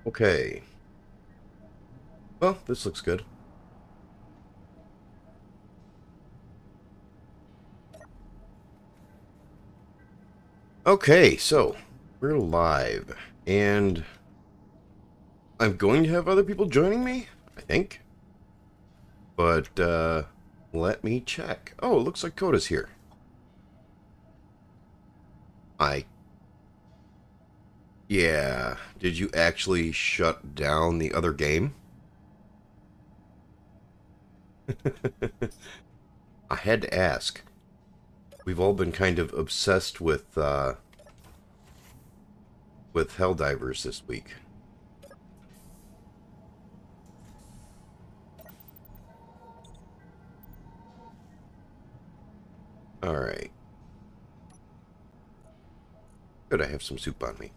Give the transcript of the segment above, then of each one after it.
Okay. Well, this looks good. Okay, so we're live, and I'm going to have other people joining me, I think. But let me check. Oh, it looks like Coda's here. I Yeah. Did you actually shut down the other game? I had to ask. We've all been kind of obsessed with Helldivers this week. All right. Good, I have some soup on me.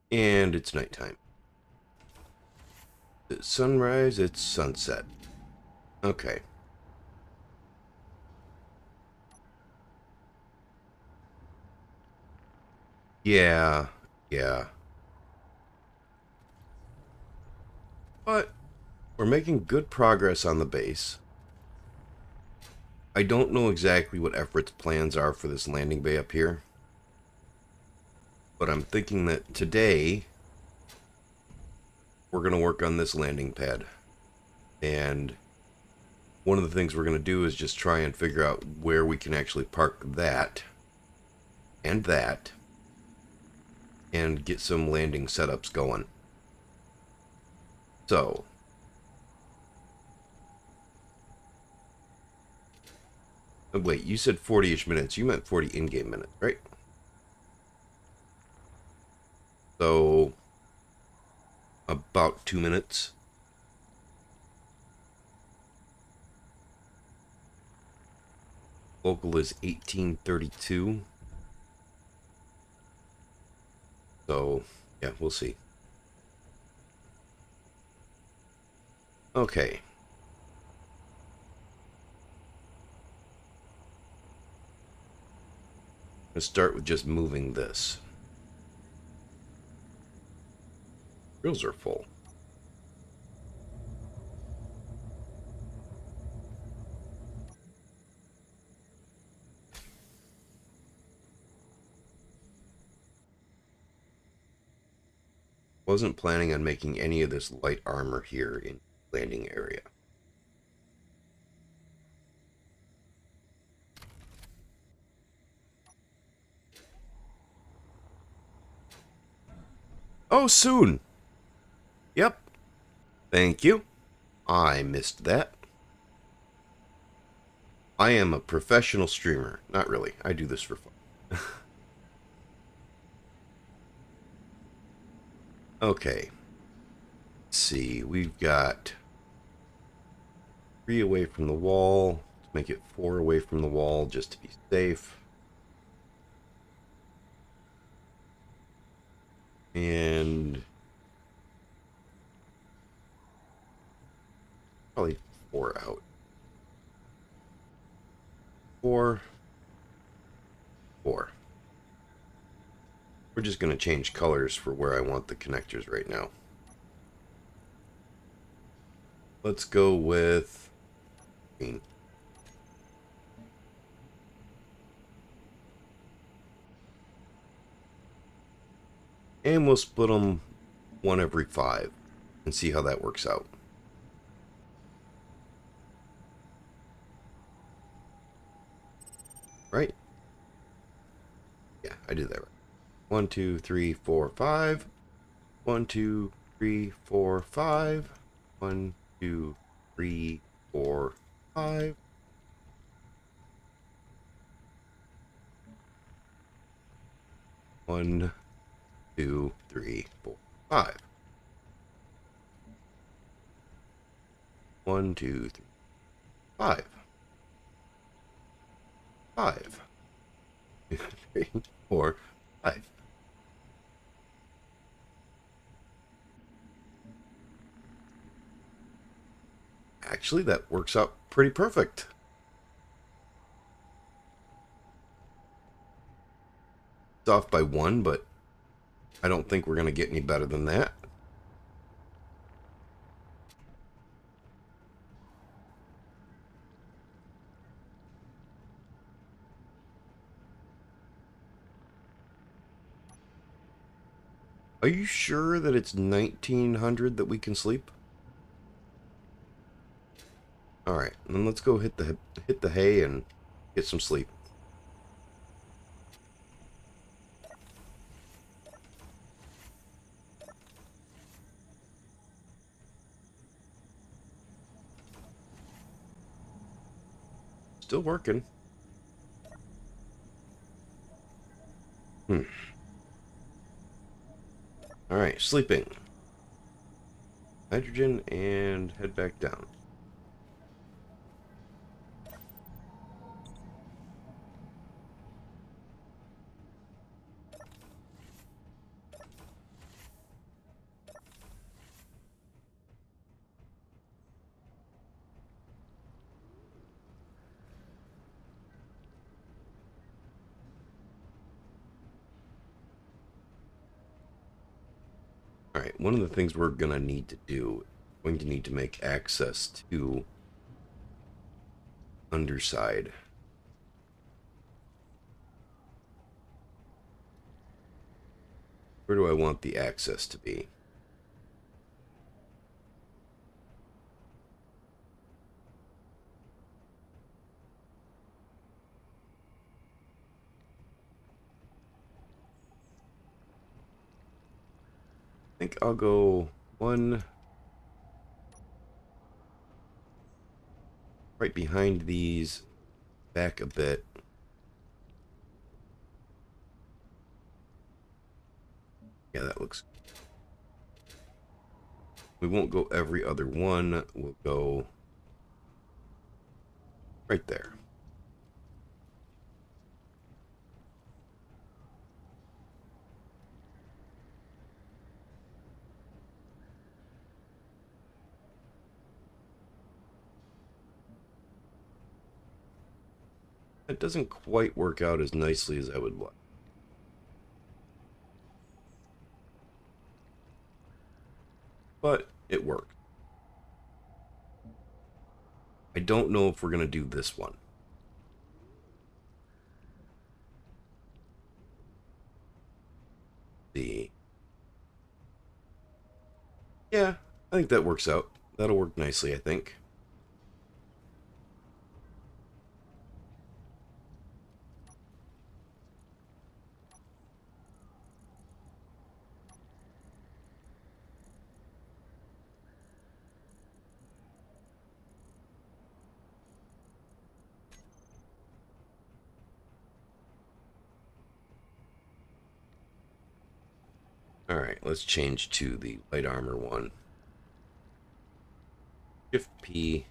And it's nighttime. It's sunrise, it's sunset. Okay. Yeah, yeah. But we're making good progress on the base. I don't know exactly what Everett's plans are for this landing bay up here. But I'm thinking that today we're going to work on this landing pad. And one of the things we're going to do is just try and figure out where we can actually park that and that and get some landing setups going. So, wait, you said 40-ish minutes. You meant 40 in-game minutes, right? So, about 2 minutes. Local is 1832. So, yeah, we'll see. Okay. Let's start with just moving this. Grills are full. Wasn't planning on making any of this light armor here in landing area. Oh, soon. Yep. Thank you. I missed that. I am a professional streamer. Not really. I do this for fun. Okay. Let's see. We've got 3 away from the wall. Let's make it 4 away from the wall just to be safe. And probably 4 out. 4. 4. We're just going to change colors for where I want the connectors right now. Let's go with green. And we'll split them 1 every 5 and see how that works out. Right? Yeah, I did that right. 1, 2, 3, 4, 5. 1, 2, 3, 4, 5. 1, 2, 3, 4, 5. 1, 2, 3, 4, 5. 1, 2, 3, 5. 5. 2, 3, 4, 5. Actually, that works out pretty perfect. It's off by one, but I don't think we're going to get any better than that. Are you sure that it's 1900 that we can sleep? All right, then let's go hit the hay and get some sleep. Still working. All right, sleeping. Hydrogen and head back down. All right, one of the things we're going to need to do, going to need to make access to underside. Where do I want the access to be? I think I'll go one right behind these, back a bit. Yeah, that looks. We won't go every other one. We'll go right there. That doesn't quite work out as nicely as I would like. But it worked. I don't know if we're going to do this one. The Yeah, I think that works out. That'll work nicely, I think. All right, let's change to the light armor one. Shift P.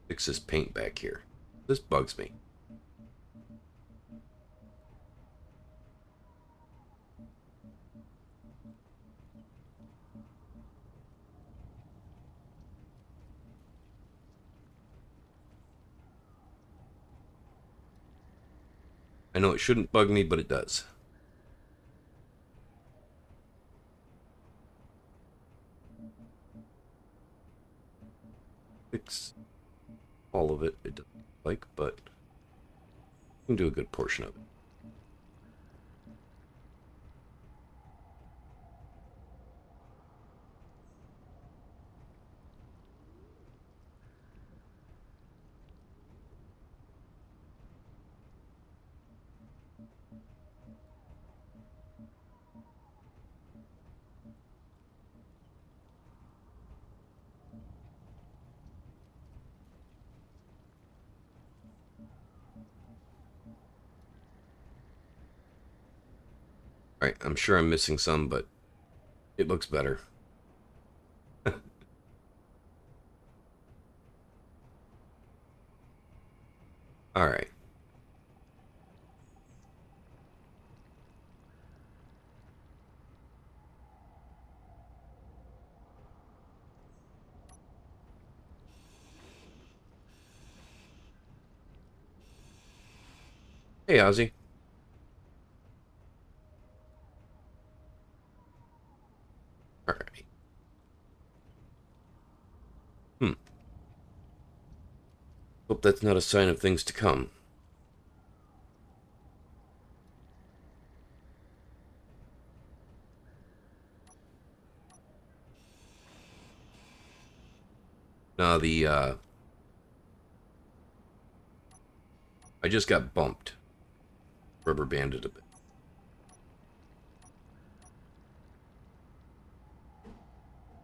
Fix this paint back here. This bugs me. I know it shouldn't bug me, but it does. Fix all of it. It doesn't like, but we can do a good portion of it. All right, I'm sure I'm missing some, but it looks better. All right. Hey, Ozzy. All right. Hmm. Hope that's not a sign of things to come. Now, I just got bumped. Rubber banded a bit.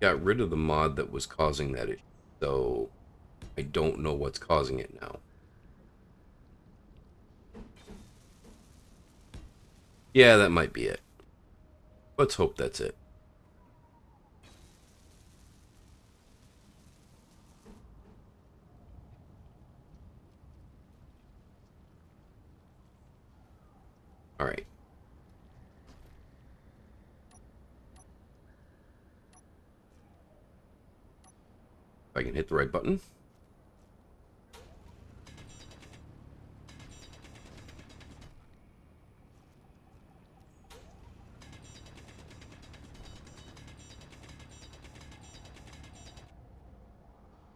Got rid of the mod that was causing that issue. So, I don't know what's causing it now. Yeah, that might be it. Let's hope that's it. All right. If I can hit the right button.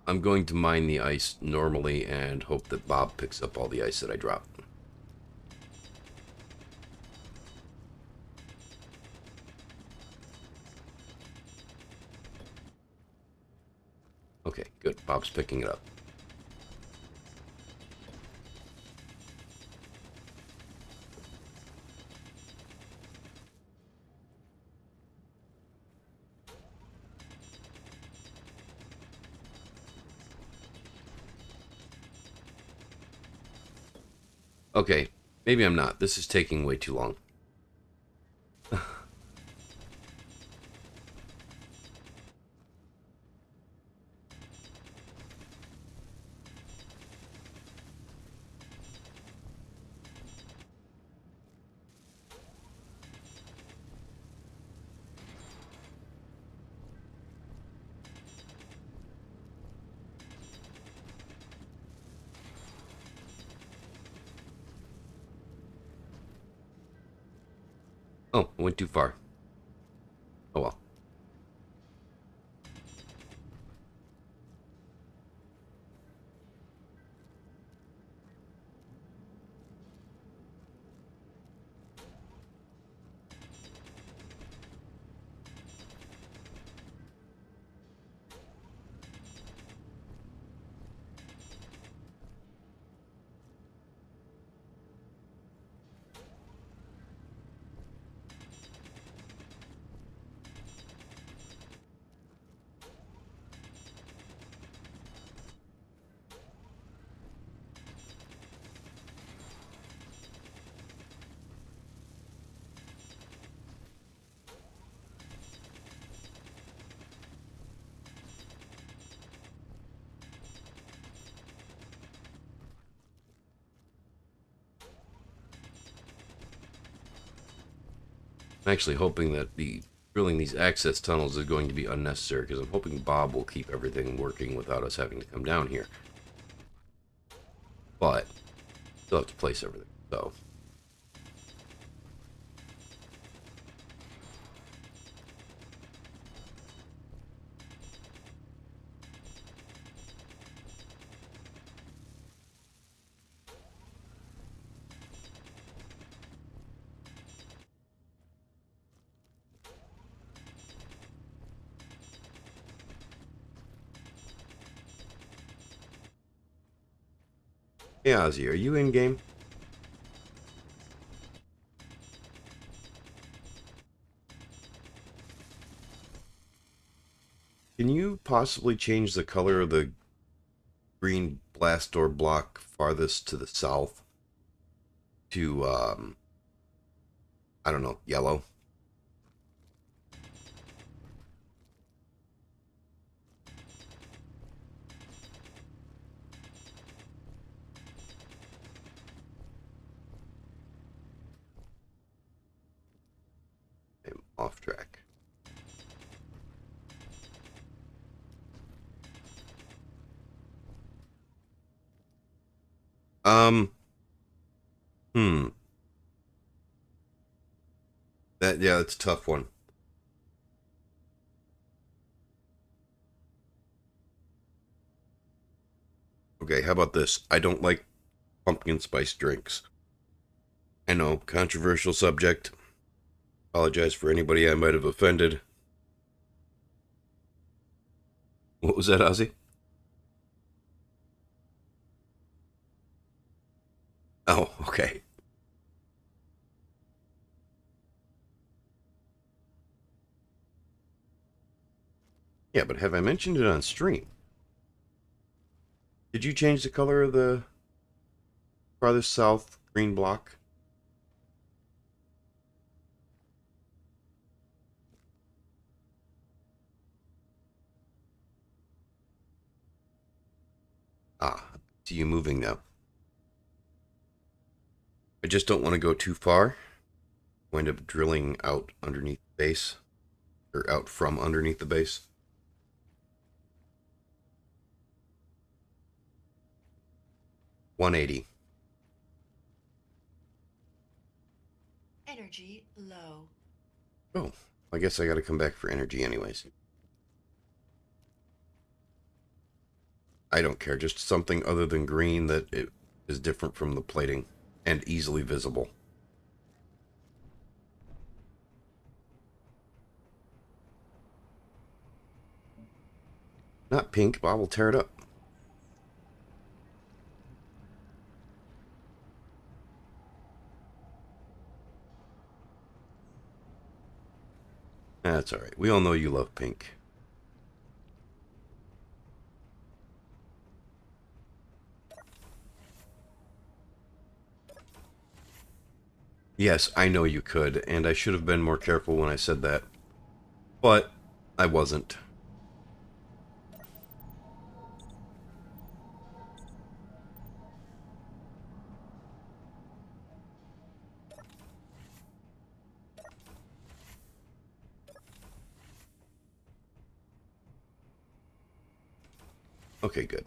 I'm going to mine the ice normally and hope that Bob picks up all the ice that I drop. Okay, good. Bob's picking it up. Okay, maybe I'm not. This is taking way too long. Oh, I went too far. Oh well. I'm actually hoping that the drilling these access tunnels is going to be unnecessary because I'm hoping Bob will keep everything working without us having to come down here. But still have to place everything. So hey Ozzy, are you in game? Can you possibly change the color of the green blast door block farthest to the south to I don't know, yellow? I'm off track. Um Hmm. Yeah, that's a tough one. Okay, how about this? I don't like pumpkin spice drinks. I know, controversial subject. Apologize for anybody I might have offended. What was that, Ozzy? Oh, okay. Yeah, but have I mentioned it on stream? Did you change the color of the farthest south green block? Ah, I see you moving now. I just don't want to go too far. Wind up drilling out underneath the base, or out from underneath the base. 180. Energy low. Oh, I guess I gotta come back for energy anyways. I don't care, just something other than green that it is different from the plating and easily visible. Not pink, but I will tear it up. That's alright. We all know you love pink. Yes, I know you could, and I should have been more careful when I said that. But I wasn't. Okay, good.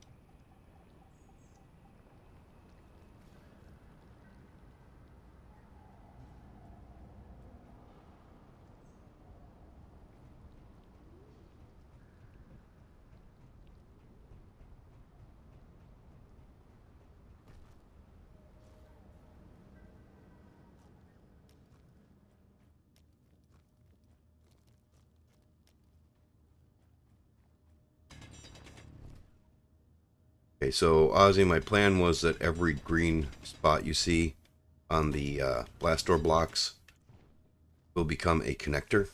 Okay, so Ozzy, my plan was that every green spot you see on the blast door blocks will become a connector.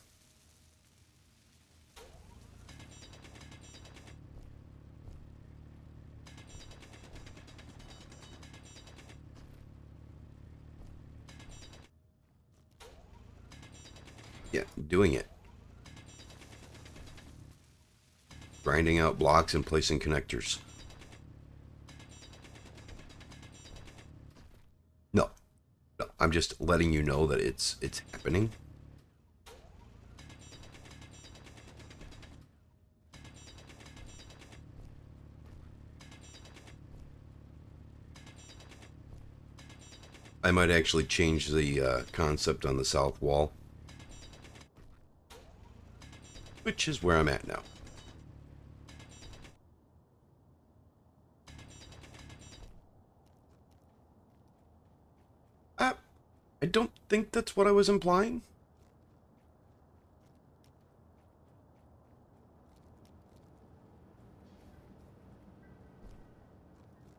Yeah, doing it. Grinding out blocks and placing connectors. No, no, I'm just letting you know that it's happening. I might actually change the concept on the south wall, which is where I'm at now. Uh, I don't think that's what I was implying.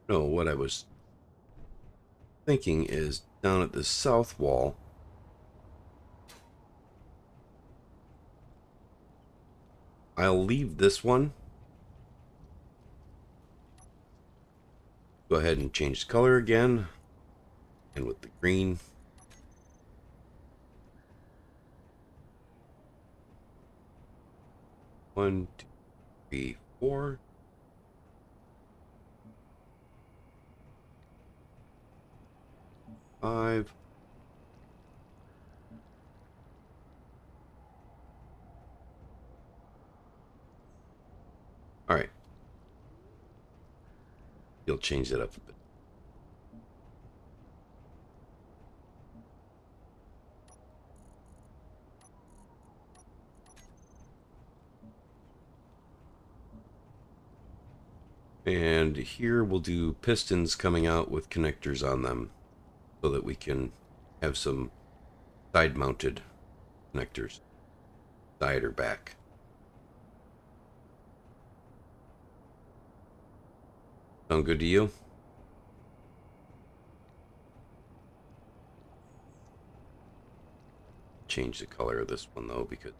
No, what I was thinking is down at the south wall, I'll leave this one. Go ahead and change the color again. And with the green. One, two, three, four. Five. All right. You'll change that up a bit. And here we'll do pistons coming out with connectors on them so that we can have some side-mounted connectors, side or back. Sound good to you? Change the color of this one though, because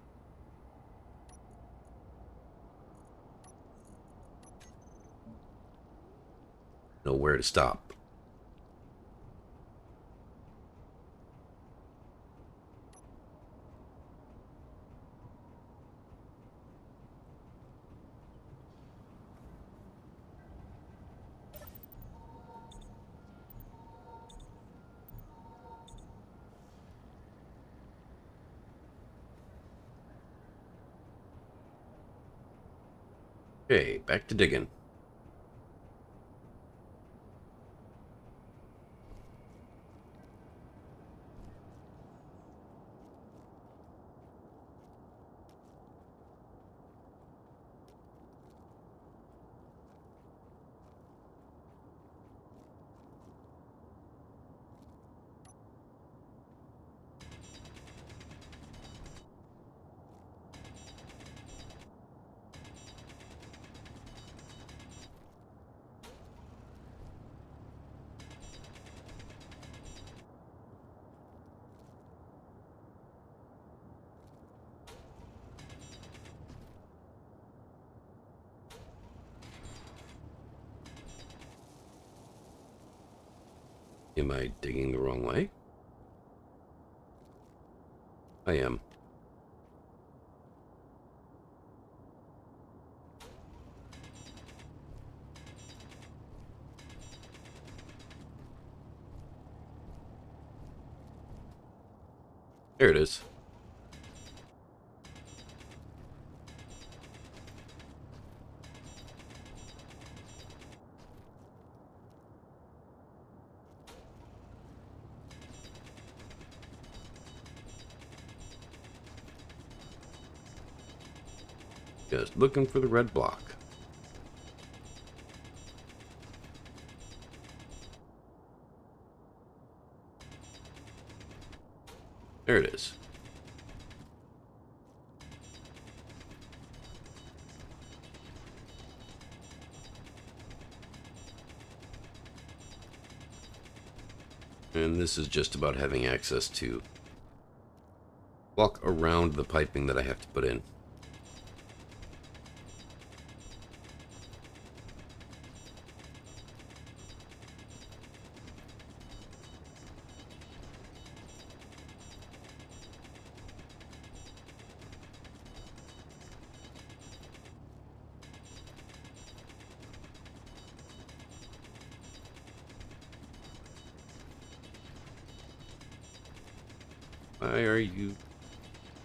know where to stop. Okay, back to digging. Am I digging the wrong way? I am. There it is. Just looking for the red block. There it is. And this is just about having access to walk around the piping that I have to put in. Why are you...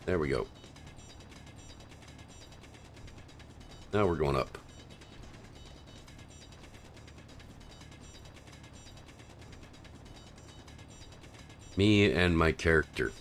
There we go. Now we're going up. Me and my character.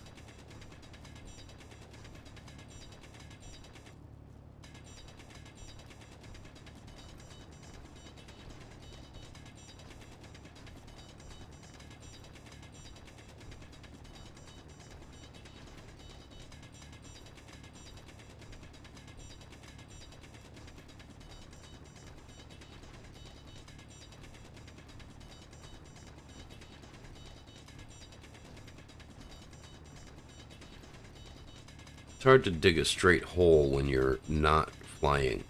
It's hard to dig a straight hole when you're not flying.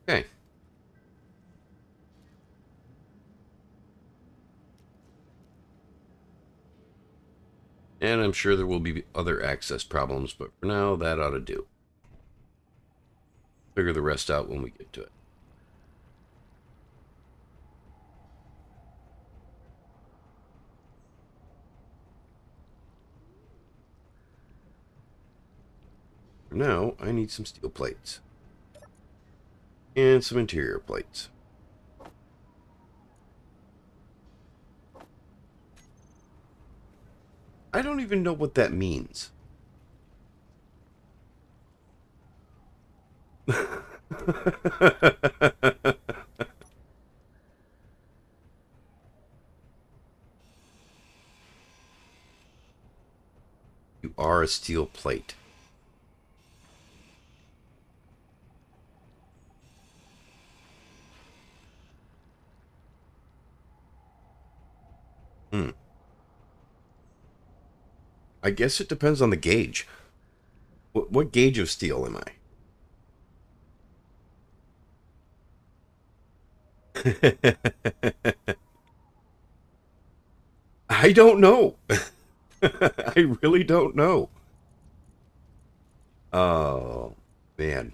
Okay. And I'm sure there will be other access problems, but for now, that ought to do. Figure the rest out when we get to it. Now, I need some steel plates. And some interior plates. I don't even know what that means. You are a steel plate. Hmm. I guess it depends on the gauge. What gauge of steel am I? I don't know. I really don't know. Oh, man.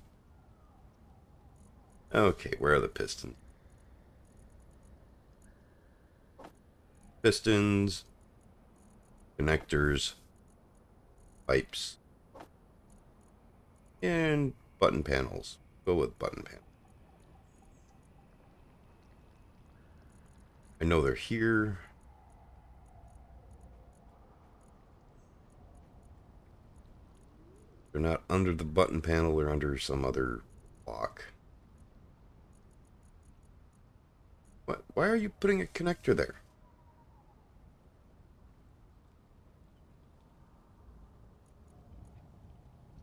Okay, where are the pistons? Pistons, connectors, pipes, and button panels. Go with button panel. I know they're here. They're not under the button panel. They're under some other block. What? Why are you putting a connector there?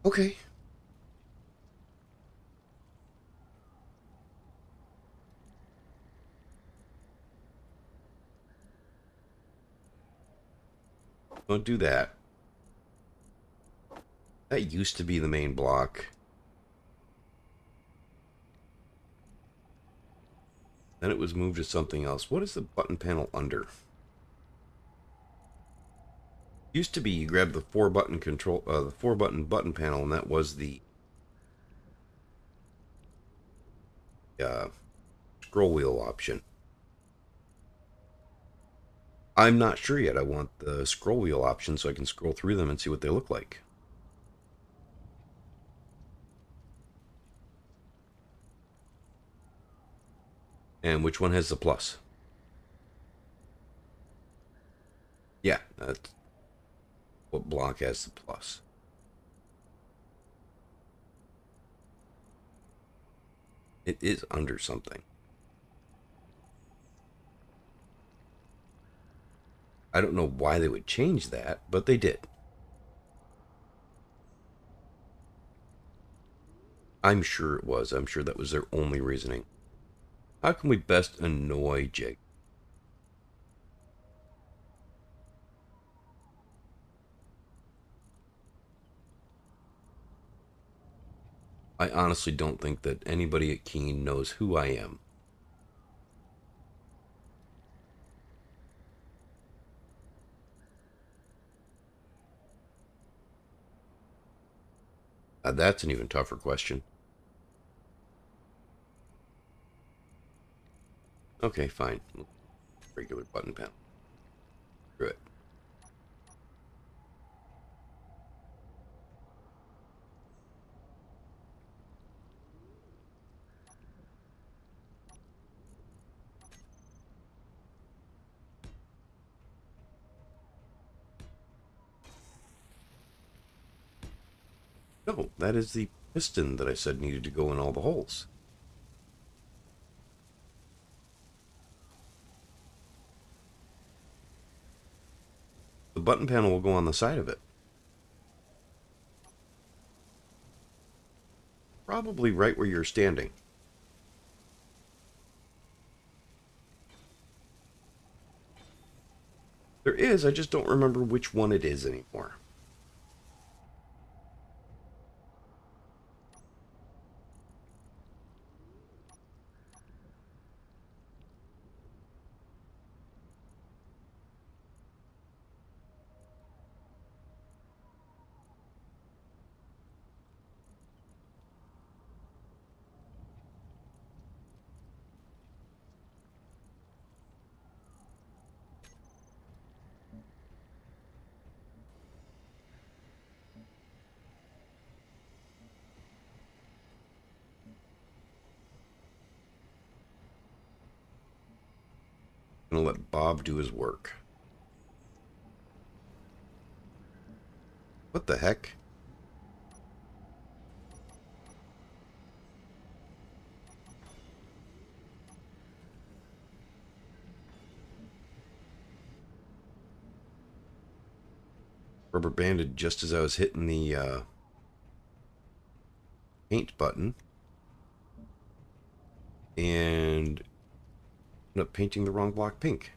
Okay. Don't do that. That used to be the main block. Then it was moved to something else. What is the button panel under? Used to be you grabbed the the 4 button panel, and that was the uh, scroll wheel option. I'm not sure yet. I want the scroll wheel option so I can scroll through them and see what they look like. And which one has the plus? Yeah, that's what block has the plus. It is under something. I don't know why they would change that, but they did. I'm sure it was. I'm sure that was their only reasoning. How can we best annoy Jake? I honestly don't think that anybody at Keen knows who I am. That's an even tougher question. Okay, fine. Regular button panel. Screw it. No, that is the piston that I said needed to go in all the holes. The button panel will go on the side of it. Probably right where you're standing. There is, I just don't remember which one it is anymore. Gonna let Bob do his work. What the heck? Rubber banded just as I was hitting the paint button. And ended up painting the wrong block pink.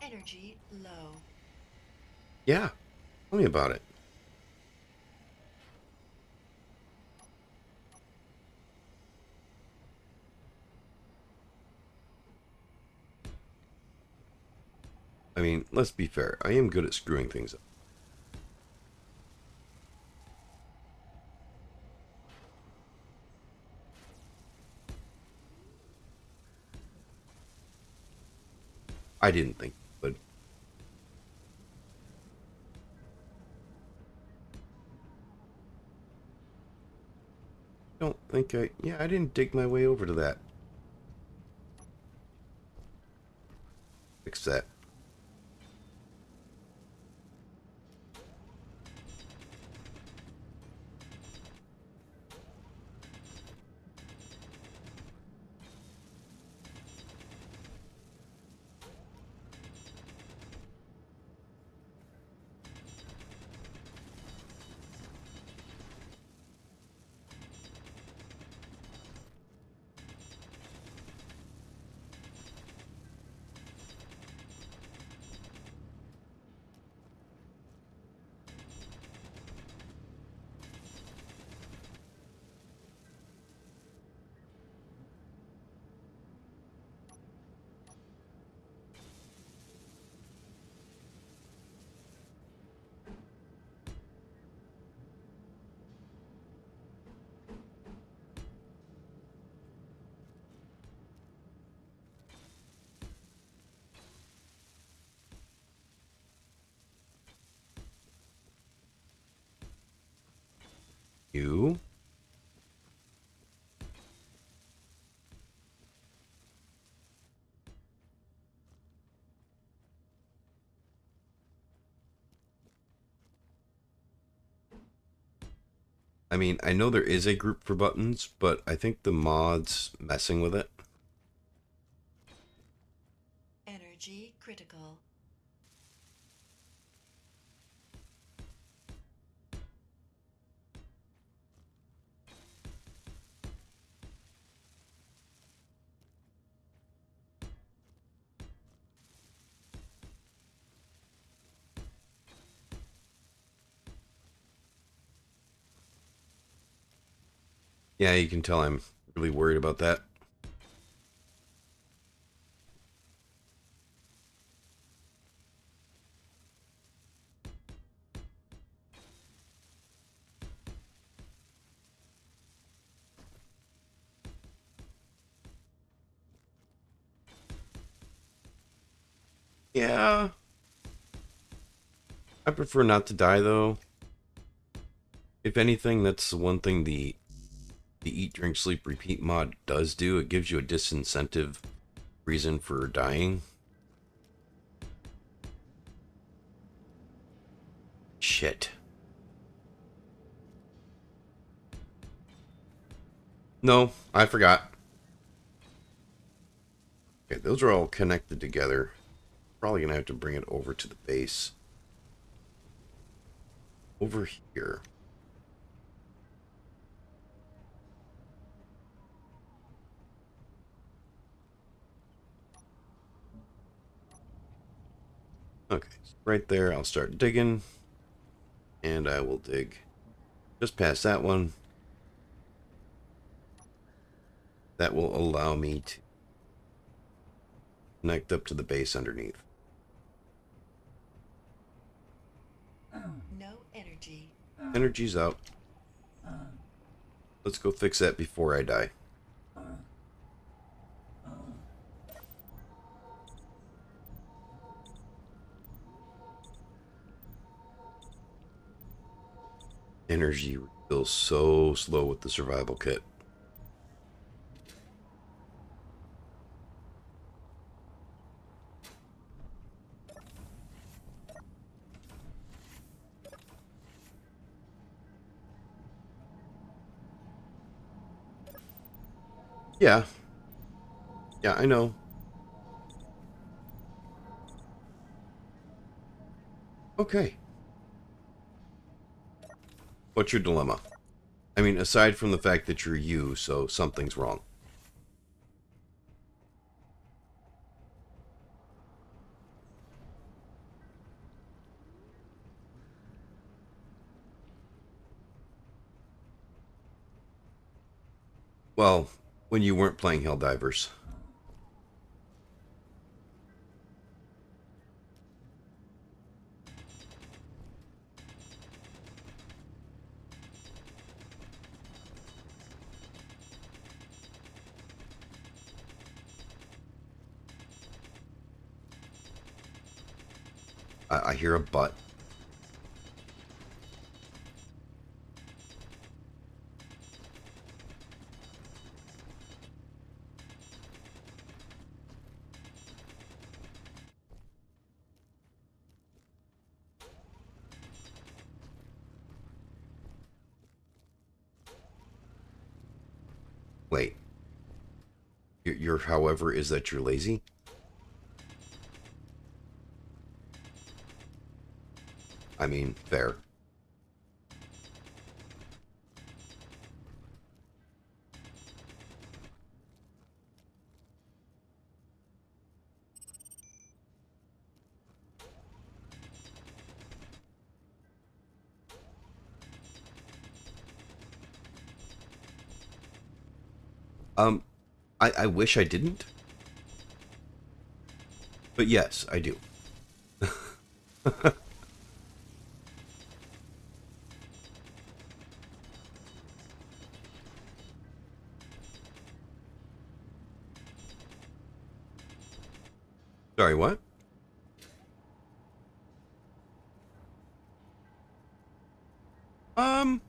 Energy low. Yeah, tell me about it. I mean, let's be fair. I am good at screwing things up. I didn't think it would. Don't think I... Yeah, I didn't dig my way over to that. Fix that. You... I mean, I know there is a group for buttons, but I think the mod's messing with it. Energy critical. Yeah, you can tell I'm really worried about that. Yeah, I prefer not to die, though. If anything, that's the one thing the Eat, Drink, Sleep, Repeat mod does do. It gives you a disincentive reason for dying. Shit. No, I forgot. Okay, those are all connected together. Probably gonna have to bring it over to the base. Over here. Okay, right there, I'll start digging. And I will dig just past that one. That will allow me to connect up to the base underneath. No energy. Energy's out. Let's go fix that before I die. Energy refills so slow with the survival kit. Yeah. Yeah, I know. Okay. What's your dilemma? I mean, aside from the fact that you're you, so something's wrong. Well, when you weren't playing Helldivers. I hear a butt. Wait. Your however is that you're lazy? I mean, fair. Um, I wish I didn't. But yes, I do. Sorry, what? Um,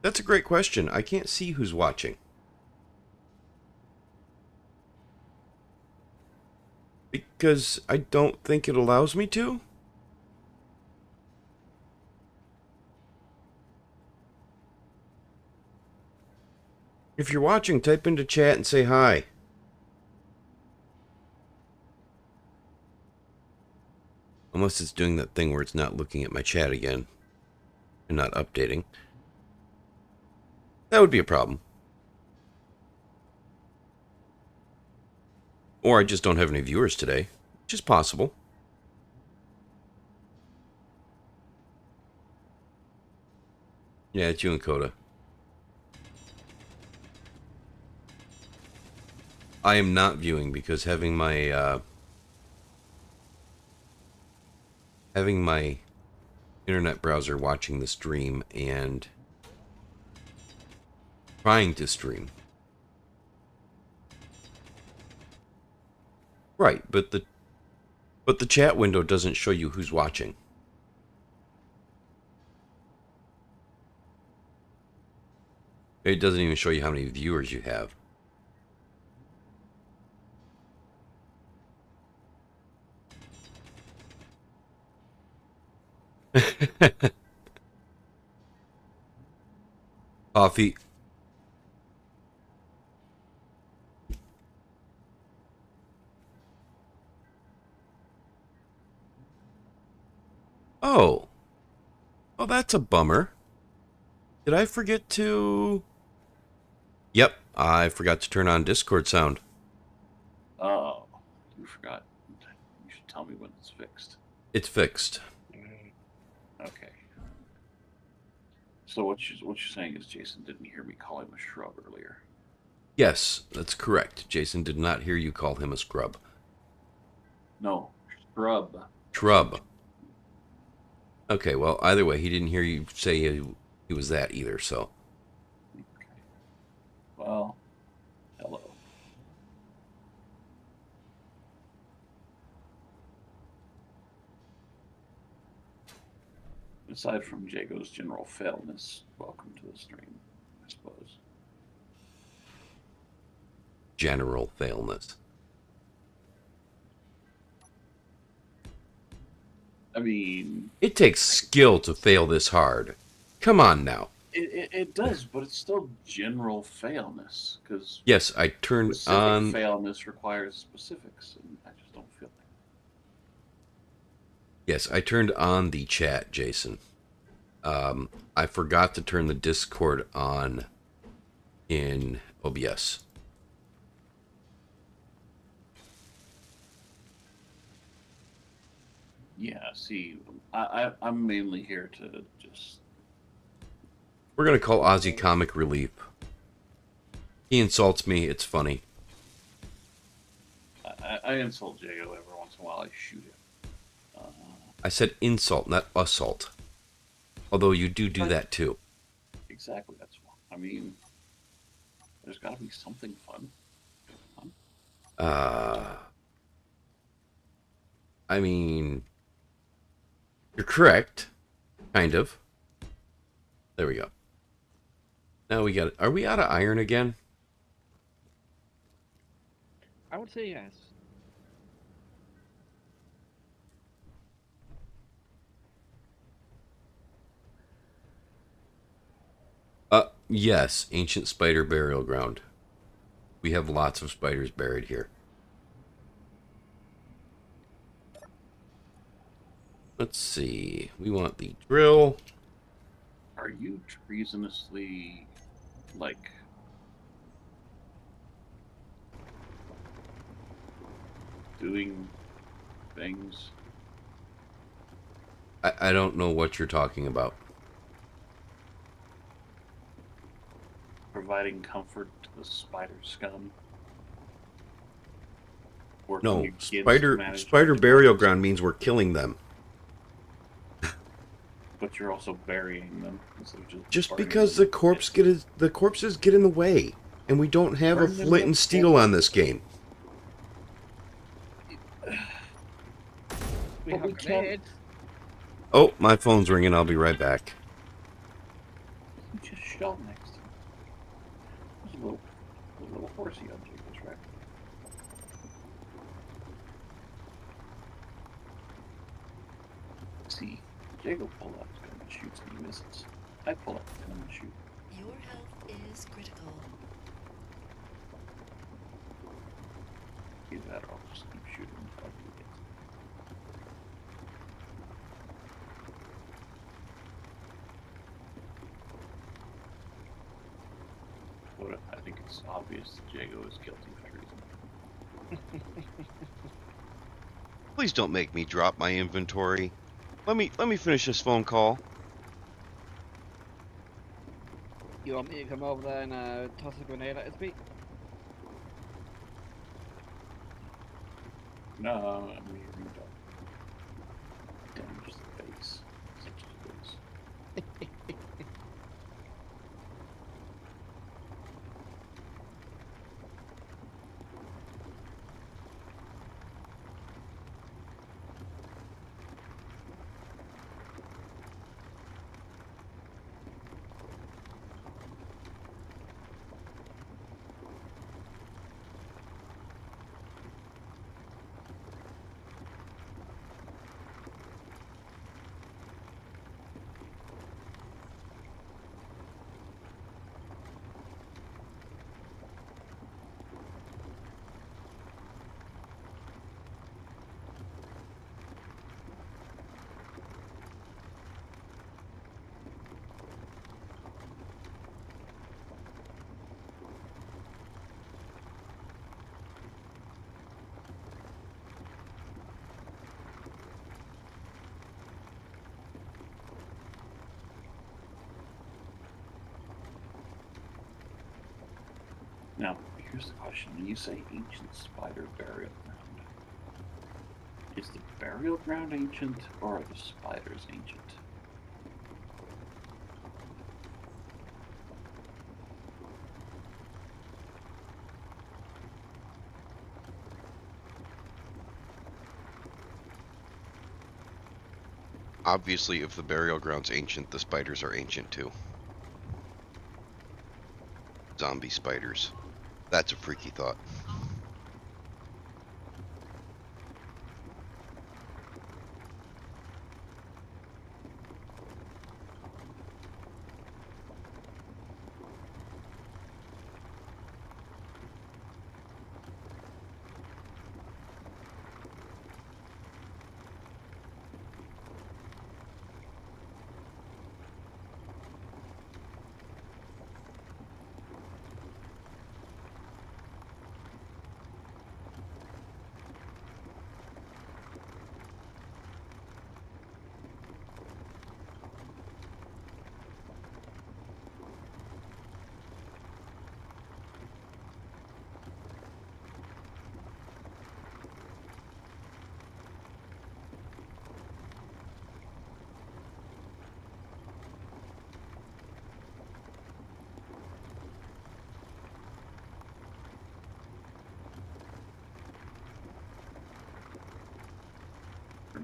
that's a great question. I can't see who's watching. Because I don't think it allows me to? If you're watching, type into chat and say hi. Unless it's doing that thing where it's not looking at my chat again and not updating. That would be a problem. Or I just don't have any viewers today, which is possible. Yeah, it's you and Coda. I am not viewing because having my internet browser watching the stream and trying to stream. Right, but the chat window doesn't show you who's watching. It doesn't even show you how many viewers you have. Coffee. Oh. Oh, that's a bummer. Did I forget to... Yep, I forgot to turn on Discord sound. Oh, you forgot. You should tell me when it's fixed. It's fixed. Okay. So what you're saying is Jason didn't hear me call him a shrub earlier. Yes, that's correct. Jason did not hear you call him a scrub. No, shrub. Shrub. Okay, well, either way, he didn't hear you say he was that either, so. Okay. Well, hello. Aside from Jago's general failness, welcome to the stream, I suppose. General failness. I mean... It takes skill to fail this hard. Come on now. It does, but it's still general failness because Yes, I turned specific on. failness requires specifics, and I just don't feel like. Yes, I turned on the chat, Jason. I forgot to turn the Discord on in OBS. Yeah, see, I'm mainly here to just. We're gonna call Ozzy Comic Relief. He insults me. It's funny. I insult Jago every once in a while. I shoot him. I said insult, not assault. Although you do Right. that too. Exactly. That's why. I mean, there's got to be something fun. Uh, I mean, you're correct. Kind of. There we go. Now we got. Are we out of iron again? I would say yes. Yes. Ancient spider burial ground. We have lots of spiders buried here. Let's see. We want the drill. Are you treasonously, like, doing things? I don't know what you're talking about. Providing comfort to the spider scum? Working No, against spider management burial reports, ground means we're killing them. but you're also burying them instead of Just burning because them. the corpses get in the way, and we don't have a Burn them flint to and steel on this game. We But have we can't- grenades. Oh, my phone's ringing. I'll be right back. You just shell next to him. There's a little horsey on Jacob's right. See, Jacob pulled out his gun and shoots and he misses. I pull out the gun and shoot. Your health is critical. Either that or I'll just keep shooting until I can get. But I think it's obvious that Jago is guilty of treason. Please don't make me drop my inventory. Let me finish this phone call. You want me to come over there and toss a grenade at his feet? No, I mean, you don't damage the base. Such as it is. Now, here's the question. When you say ancient spider burial ground, is the burial ground ancient or are the spiders ancient? Obviously, if the burial ground's ancient, the spiders are ancient too. Zombie spiders. That's a freaky thought.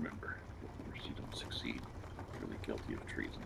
remember. If you don't succeed, you're really guilty of treason.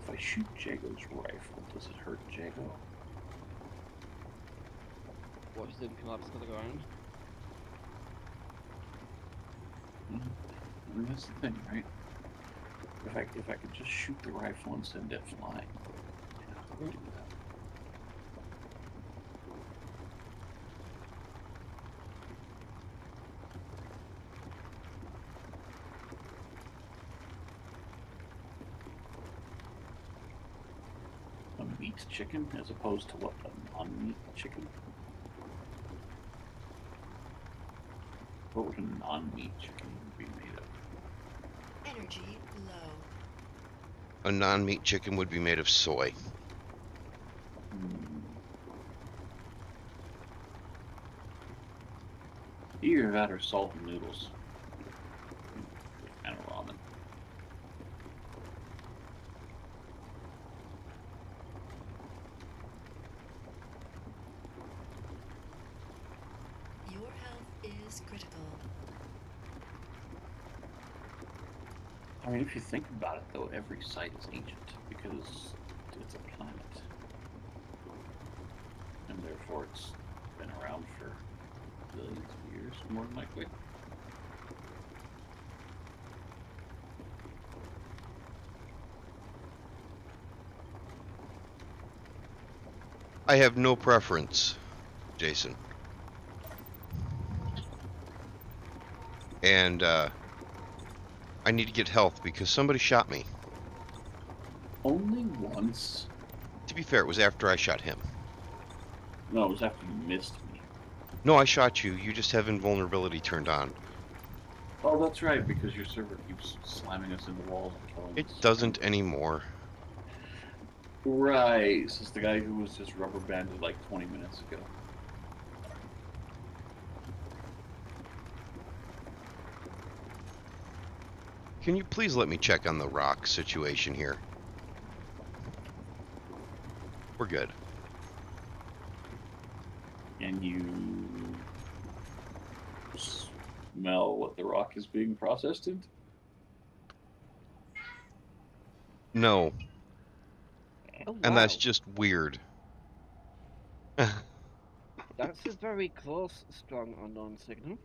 If I shoot Jago's rifle, does it hurt Jago? Watch them collapse to the ground. I mean, that's the thing, right? If I could just shoot the rifle and send it flying, yeah, I would do that. A meat chicken as opposed to what, a non-meat chicken? What would a non-meat chicken be made of? Energy low. A non-meat chicken would be made of soy. Either that or salt and noodles. And ramen. Your health is critical. I mean, if you think about it, though, every site is ancient because it's a planet. And therefore it's been around for billions of years, more than likely. I have no preference, Jason. And, I need to get health because somebody shot me. Only once? To be fair, it was after I shot him. No, it was after you missed me. No, I shot you. You just have invulnerability turned on. Oh, that's right, because your server keeps slamming us into walls and killing It us. doesn't anymore. Right, this is the guy who was just rubber banded like 20 minutes ago. Can you please let me check on the rock situation here? We're good. And you smell what the rock is being processed into? No, Oh and wow, that's just weird. that's a very close, strong unknown signal.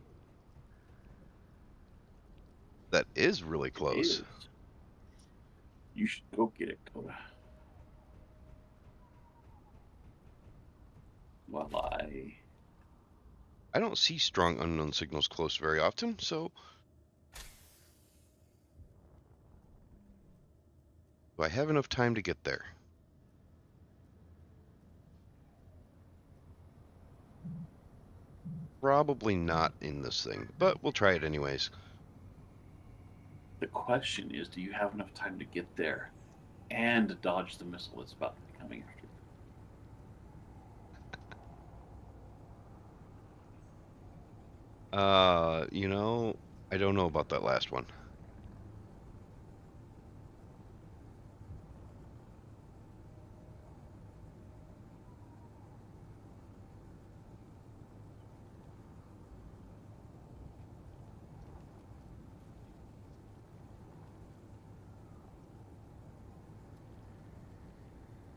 That is really It close. is. You should go get it, Coda. While I don't see strong unknown signals close very often, so... Do I have enough time to get there? Probably not in this thing, but we'll try it anyways. The question is, do you have enough time to get there and dodge the missile that's about to be coming after you? You know, I don't know about that last one.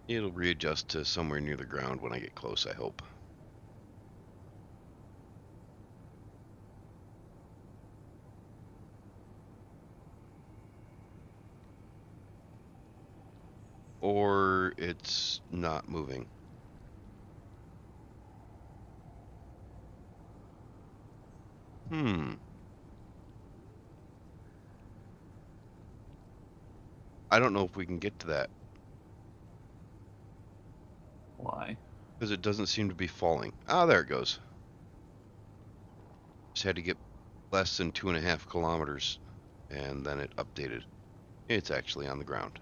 It'll readjust to somewhere near the ground when I get close, I hope. Or it's not moving. I don't know if we can get to that. Because it doesn't seem to be falling. Ah, there it goes. Just had to get less than 2.5 kilometers, and then it updated. It's actually on the ground.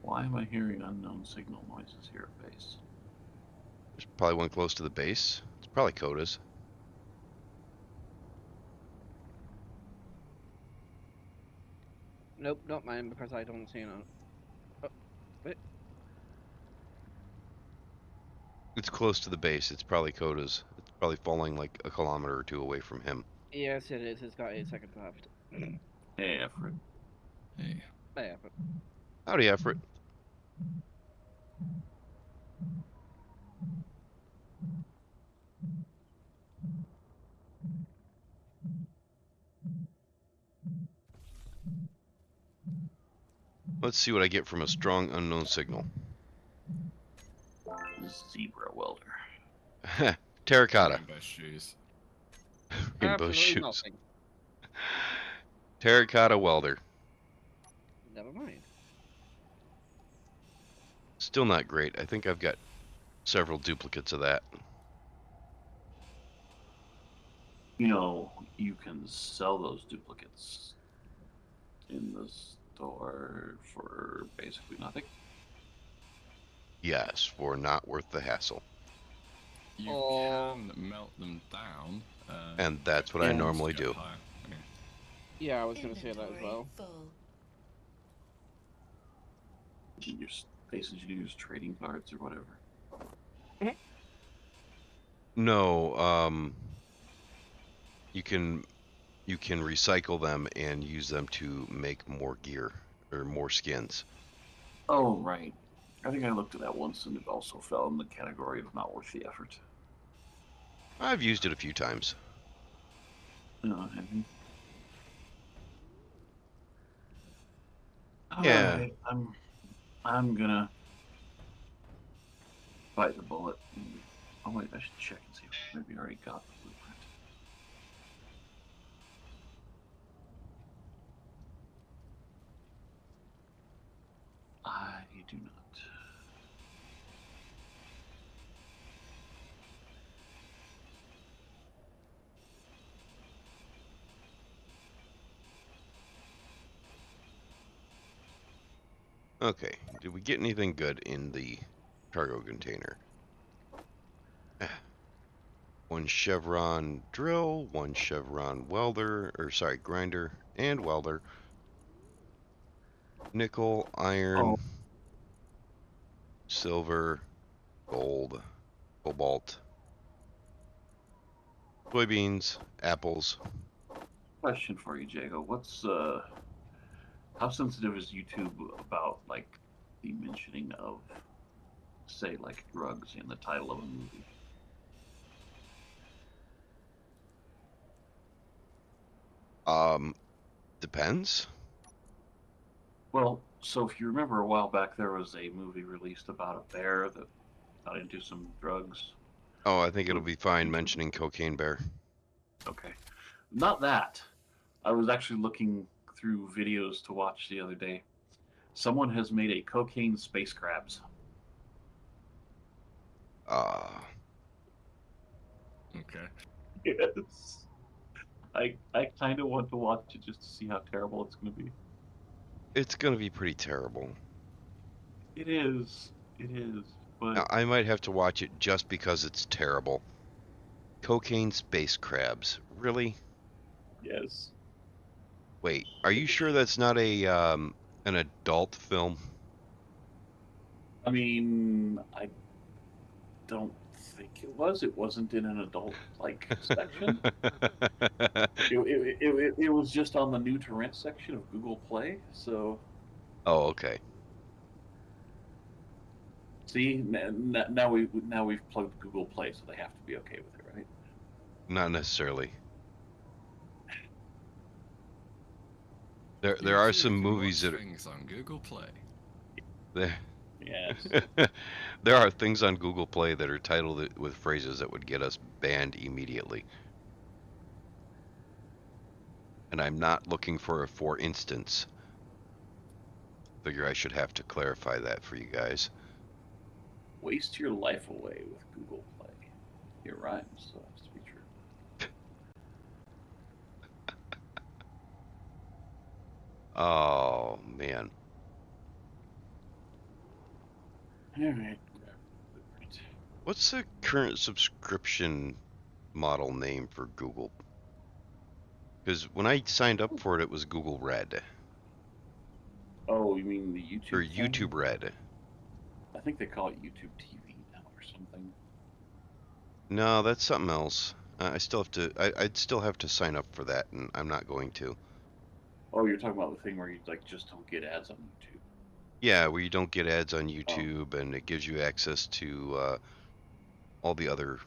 Why am I hearing unknown signal noises here at base? There's probably one close to the base. It's probably Coda's. Nope, not mine because I don't see none. Oh, wait. It's close to the base. It's probably Coda's. It's probably falling like a kilometer or two away from him. Yes, it is. It's got 8 seconds left. Hey, Everett. Hey. Yeah, but Howdy, Everett. Let's see what I get from a strong unknown signal. Zebra welder. Terracotta. Rainbow shoes. Rainbow absolutely shoes. nothing. Terracotta welder. Never mind. Still not great. I think I've got several duplicates of that. You know, you can sell those duplicates in the store for basically nothing. Yes, for not worth the hassle. You Oh. can melt them down. And that's what I Yeah. normally Go do. higher. Okay. Yeah, I was going to say that as Inventory well. full. You just basically use trading cards or whatever. No, you can recycle them and use them to make more gear or more skins. Oh, right. I think I looked at that once and it also fell in the category of not worth the effort. I've used it a few times. Have you? Yeah. Alright, I'm gonna bite the bullet. Oh wait, I should check and see if maybe I already got the blueprint. I do not. Okay, did we get anything good in the cargo container? One chevron drill, one chevron welder, or sorry, grinder and welder. Nickel, iron, Oh. silver, gold, cobalt, soybeans, apples. Question for you, Jago. How sensitive is YouTube about like the mentioning of, say, like drugs in the title of a movie? Depends. Well, so if you remember a while back, there was a movie released about a bear that got into some drugs. Oh, I think it'll be fine mentioning Cocaine Bear. Okay. Not that. I was actually looking through videos to watch the other day. Someone has made a cocaine space crabs. Okay. Yes. I kind of want to watch it just to see how terrible it's going to be. It's gonna be pretty terrible. It is. It is. But Now, I might have to watch it just because it's terrible. Cocaine space crabs. Really? yes. Wait, are you sure that's not a an adult film? I mean, I don't think it was. It wasn't in an adult like section. It was just on the new to rent section of Google Play. So Oh, okay. see, now we've plugged Google Play, so they have to be okay with it, right? Not necessarily. There are some movies that things on Google Play. there Yes. there are things on Google Play that are titled with phrases that would get us banned immediately. And I'm not looking for a for instance. Figure I should have to clarify that for you guys. Waste your life away with Google Play. It rhymes, so it has to be true. Oh man. Alright. What's the current subscription model name for Google? Because when I signed up for it, it was Google Red. Oh, you mean the YouTube Or thing? YouTube Red. I think they call it YouTube TV now or something. No, that's something else. I still have to. I'd still have to sign up for that, and I'm not going to. Oh, you're talking about the thing where you like just don't get ads on YouTube. Yeah, where you don't get ads on YouTube, and it gives you access to all the other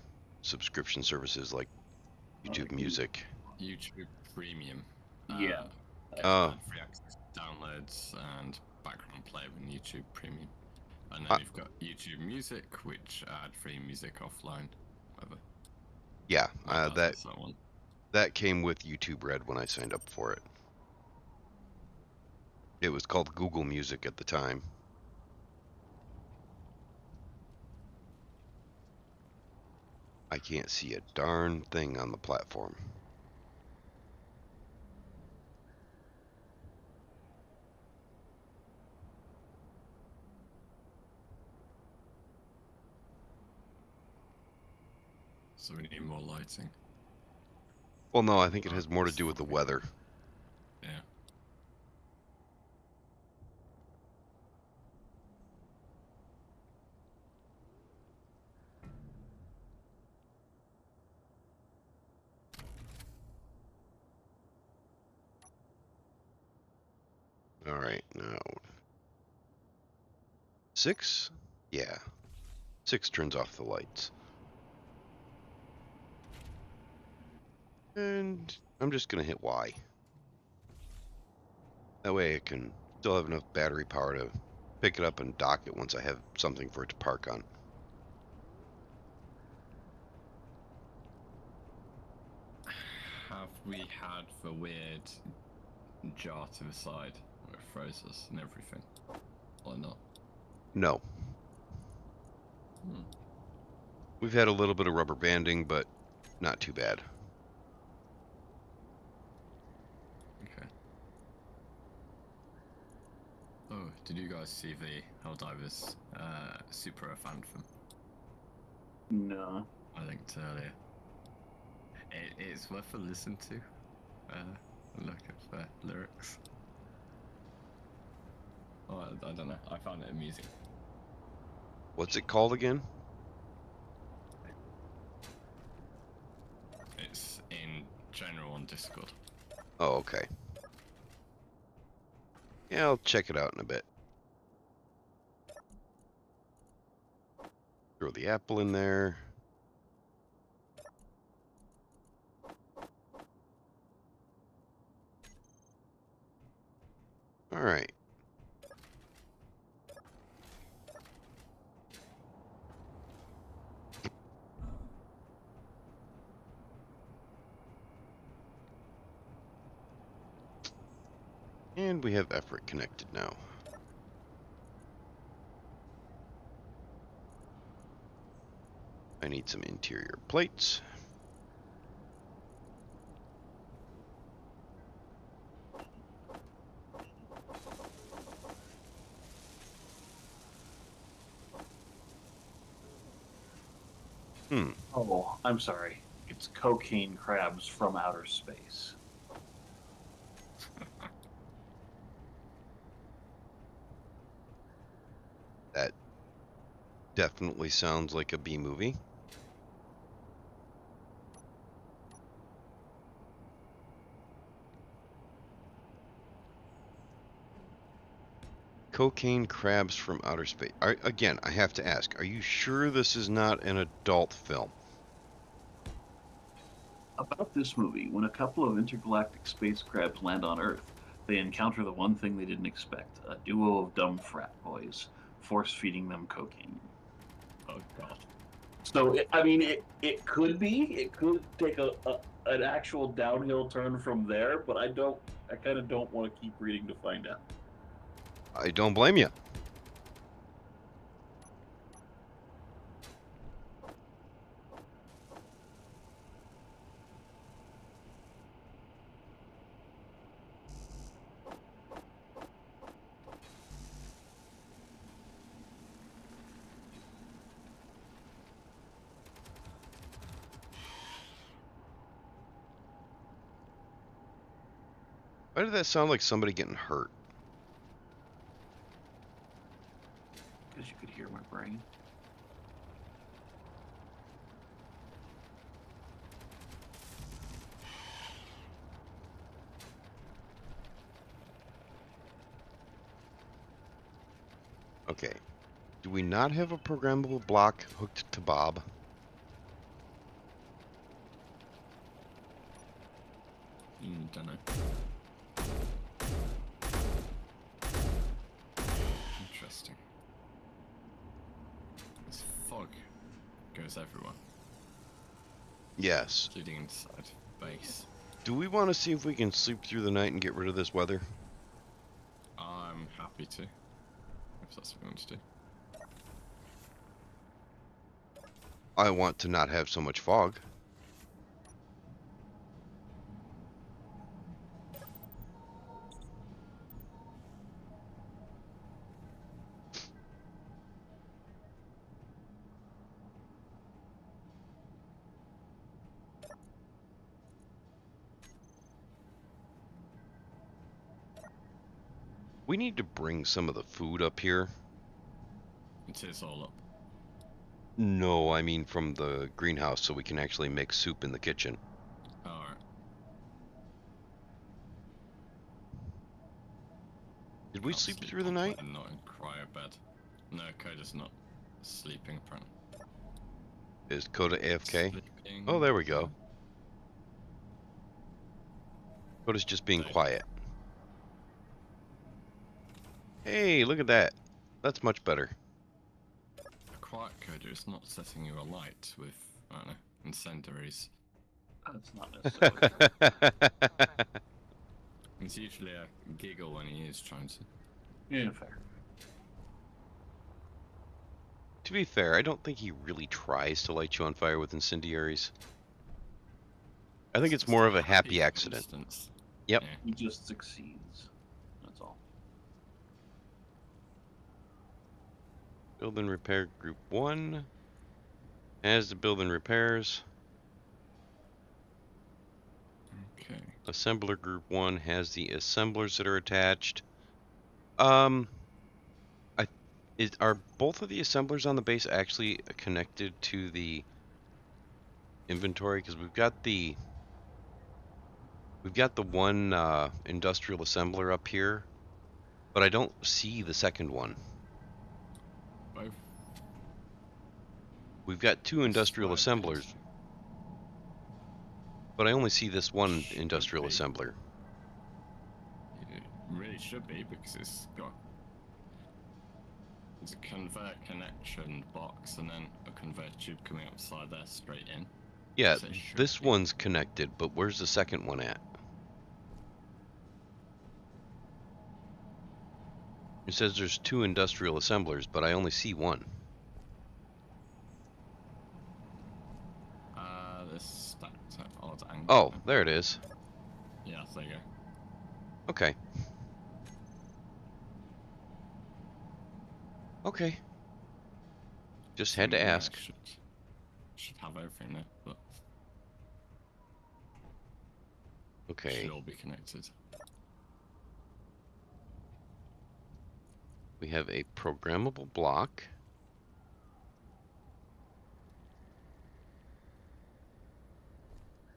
subscription services like YouTube Music. YouTube Premium. Yeah. Gives Oh. ad-free access to downloads and background play with YouTube Premium. And then Ah. you've got YouTube Music, which ad-free music offline. Whatever. Yeah, That's that one. that came with YouTube Red when I signed up for it. It was called Google Music at the time. I can't see a darn thing on the platform. So we need more lighting. Well, no, I think it has more to do with the weather. Yeah. All right, now 6? Yeah, 6 turns off the lights. And I'm just gonna hit Y. That way I can still have enough battery power to pick it up and dock it once I have something for it to park on. Have we had the weird jar to the side where it froze us and everything? Or not? No. We've had a little bit of rubber banding, but not too bad. Okay. Oh, did you guys see the Helldivers Super Earth Anthem? No. I linked earlier. It's worth a listen to. Look at the lyrics. Oh, I don't know. I found it amusing. What's it called again? It's in general on Discord. Oh, okay. Yeah, I'll check it out in a bit. Throw the apple in there. All right. And we have effort connected now. I need some interior plates. Oh, I'm sorry. It's cocaine crabs from outer space. That definitely sounds like a B movie. Cocaine crabs from outer space. Again, I have to ask, are you sure this is not an adult film? About this movie, when a couple of intergalactic space crabs land on Earth, they encounter the one thing they didn't expect: a duo of dumb frat boys, force feeding them cocaine. Oh god. So, it could be. It could take an actual downhill turn from there, but I kind of don't want to keep reading to find out. I don't blame you. Why did that sound like somebody getting hurt? Because you could hear my brain. Okay. Do we not have a programmable block hooked to Bob? Don't know. Interesting. This fog goes everywhere, Yes. including inside base. Do we want to see if we can sleep through the night and get rid of this weather? I'm happy to, if that's what we want to do. I want to not have so much fog. We need to bring some of the food up here. It is all up. No, I mean from the greenhouse so we can actually make soup in the kitchen. Alright. Did we Can't sleep sleep through the on night? plane, not in cryo bed. No, Coda's not sleeping apparently. Is Coda AFK? Sleeping. Oh, there we go. Coda's just being There. quiet. Hey, look at that. That's much better. A quiet Coda is not setting you alight with, I don't know, incendiaries. That's not necessarily. It's usually a giggle when he is trying to. Yeah, fair. To be fair, I don't think he really tries to light you on fire with incendiaries. I think it's more of a happy accident. Instance. Yep. Yeah. He just succeeds. That's all. Build and repair group 1 has the build and repairs. Okay. Assembler group 1 has the assemblers that are attached. Are both of the assemblers on the base actually connected to the inventory? Because we've got the one industrial assembler up here, but I don't see the second one. Both. We've got two industrial Slow assemblers, bit. but I only see this one Should industrial be. assembler. It really should be because it's got. There's a convert connection box and then a convert tube coming outside there straight in. Yeah, So it should this be. one's connected, but where's the second one at? It says there's two industrial assemblers, but I only see one. This stacked at odd angle. Oh, there it is. Yeah, there you go. Okay. Okay. Just had to Something ask. Should have everything there, but Okay. should all be connected. We have a programmable block.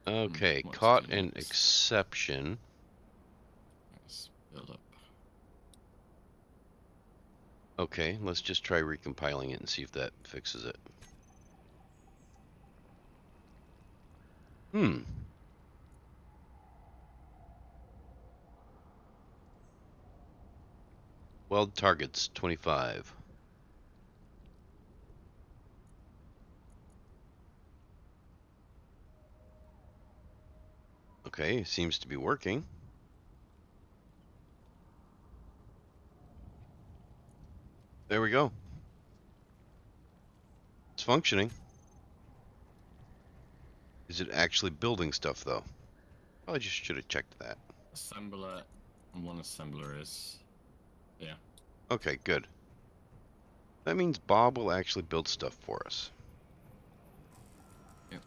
Okay, what's caught the an next? exception. Let's build up. Okay, let's just try recompiling it and see if that fixes it. Weld targets 25. Okay, seems to be working. There we go. It's functioning. Is it actually building stuff, though? Probably just should have checked that. Assembler and one assembler is. Yeah. Okay, good. That means Bob will actually build stuff for us. Yep.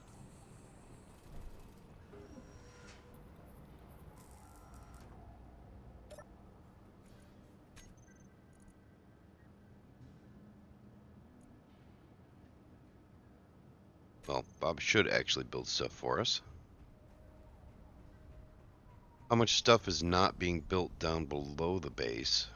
Well, Bob should actually build stuff for us. How much stuff is not being built down below the base?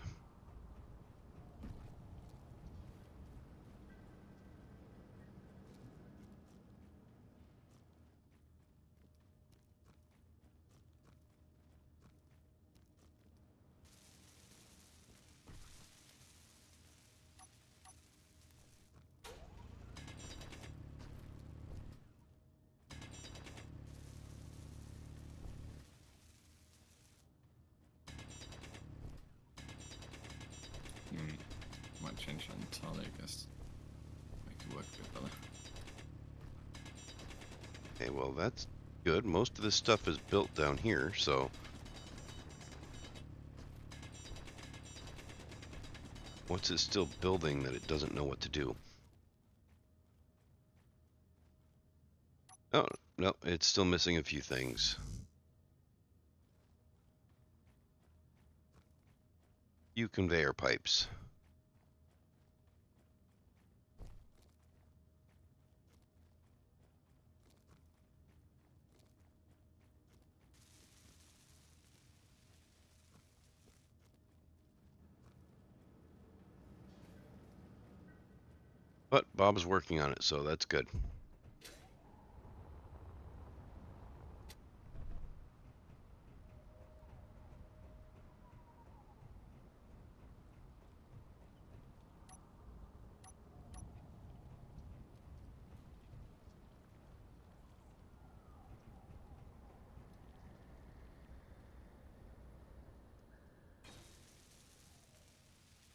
Might change that entirely, I guess. Make it work a bit better. Okay, well that's good. Most of this stuff is built down here, so... What's it still building that it doesn't know what to do? Oh, no, it's still missing a few things. Few conveyor pipes. But Bob's working on it, so that's good.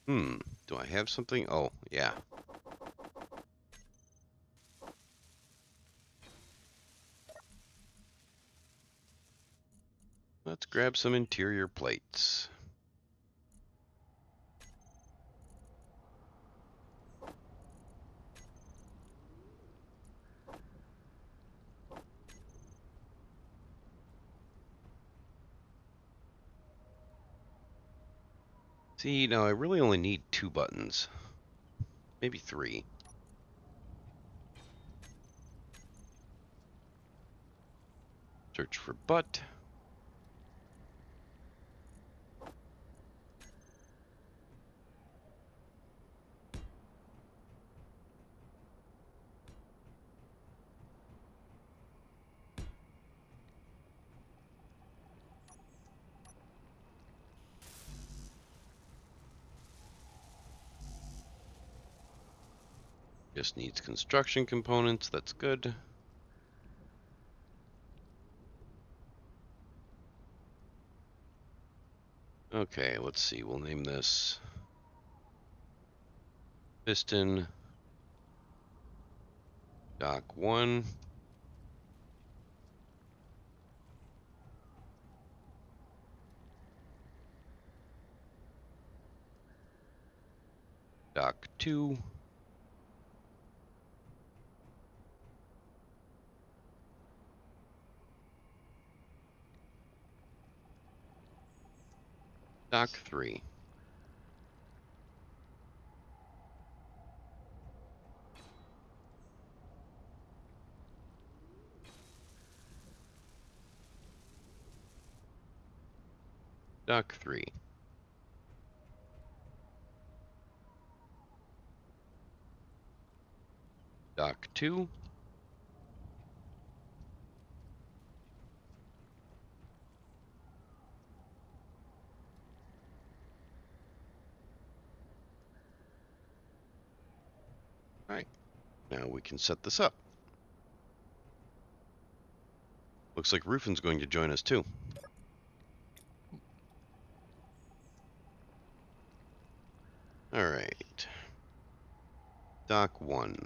Do I have something? Oh, yeah. Let's grab some interior plates. See, now I really only need 2 buttons. Maybe 3. Search for butt. Just needs construction components, that's good. Okay, let's see, we'll name this Piston Dock 1. Dock 2. Dock 3. Dock 3. Dock 2. Alright, now we can set this up. Looks like Rufin's going to join us too. Alright. Dock 1.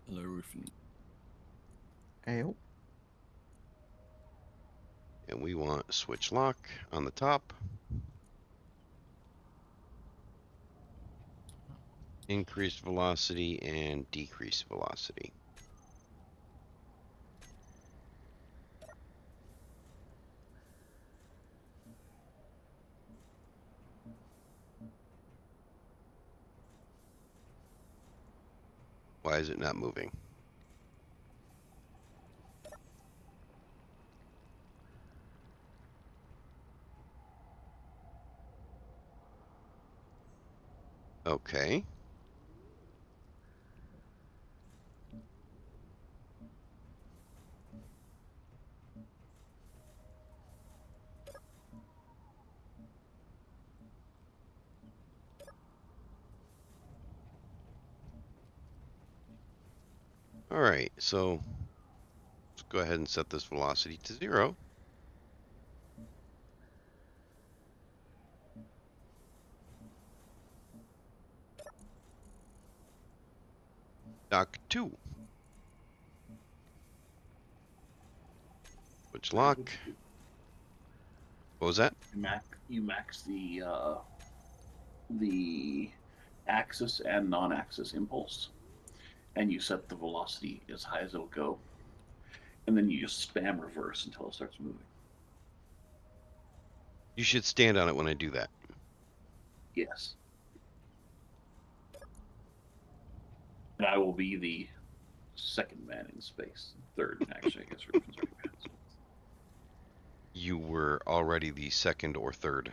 Hello, Rufin. Ayo. And we want switch lock on the top. Increased velocity and decreased velocity. Why is it not moving? Okay. All right, so let's go ahead and set this velocity to 0. Dock 2. Which lock? What was that? You max the axis and non-axis impulse, and you set the velocity as high as it'll go, and then you just spam reverse until it starts moving. You should stand on it when I do that. Yes. And I will be the second man in space. Third, actually, I guess. You were already the second or third.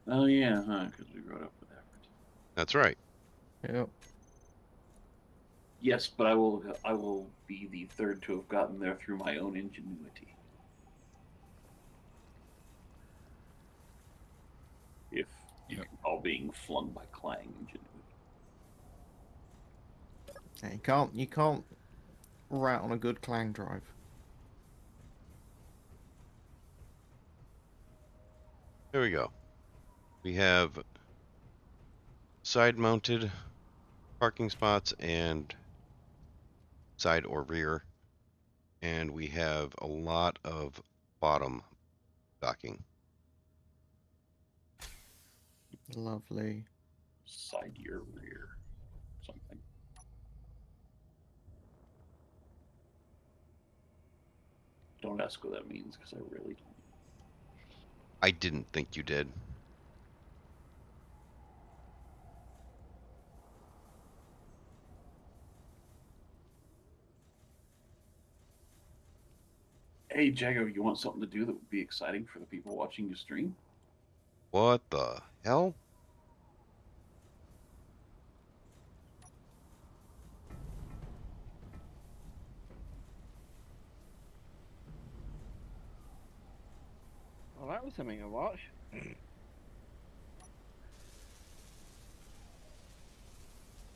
Oh yeah, because we wrote up with effort. That's right. Yep. Yes, but I will be the third to have gotten there through my own ingenuity. If you can call being flung by Clang ingenuity. Yeah, you can't rat on a good clang drive. There we go. We have side-mounted parking spots and side or rear, and we have a lot of bottom docking. Lovely. Side your rear. Something. Don't ask what that means, because I really don't. I didn't think you did. Hey, Jago, you want something to do that would be exciting for the people watching your stream? What the hell? Well, that was something to watch.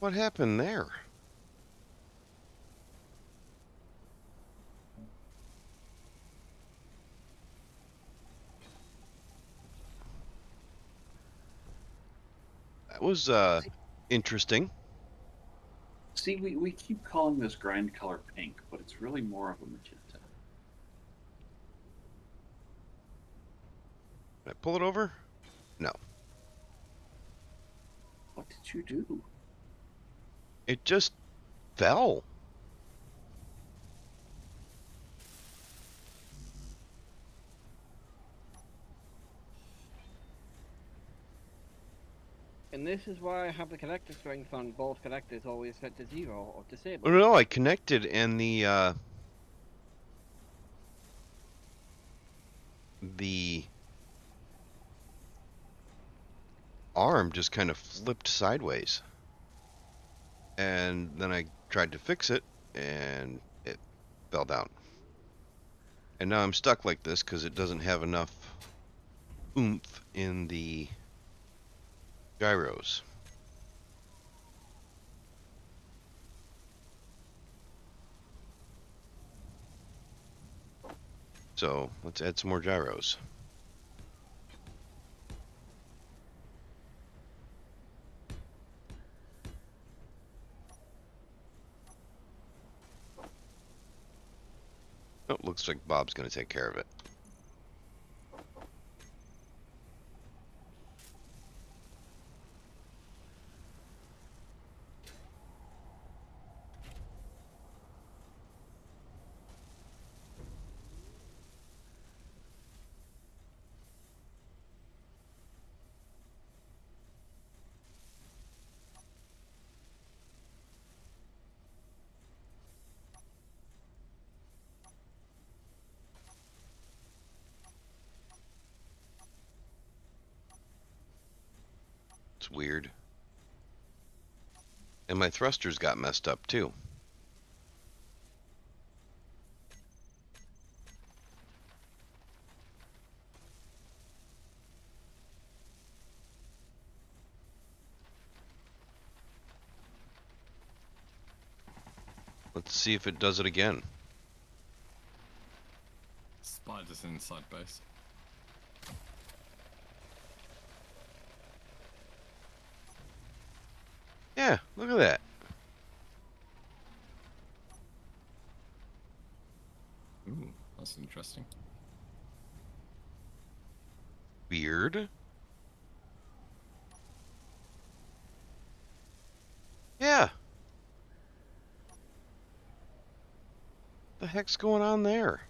What happened there? That was interesting. See, we keep calling this grind color pink, but it's really more of a magenta. Did I pull it over? No. What did you do? It just fell. And this is why I have the connector strength on both connectors always set to 0 or disabled. Oh no, I connected and the arm just kind of flipped sideways. And then I tried to fix it and it fell down. And now I'm stuck like this because it doesn't have enough oomph in the gyros. So let's add some more gyros. Oh, looks like Bob's going to take care of it. It's weird. And my thrusters got messed up too. Let's see if it does it again. Spiders inside base. Yeah, look at that. Ooh, that's interesting. Weird. Yeah. The heck's going on there?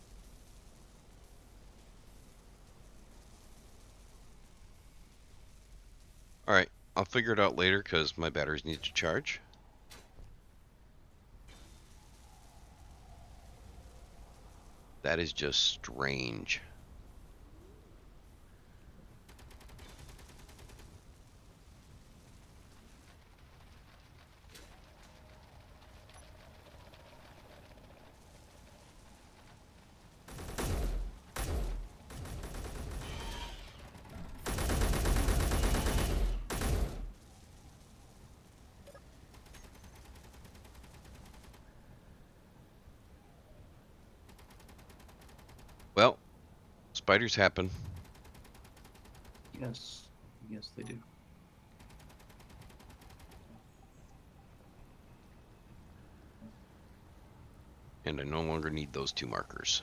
Alright, I'll figure it out later because my batteries need to charge. That is just strange. Well, spiders happen. Yes. Yes, they do. And I no longer need those 2 markers.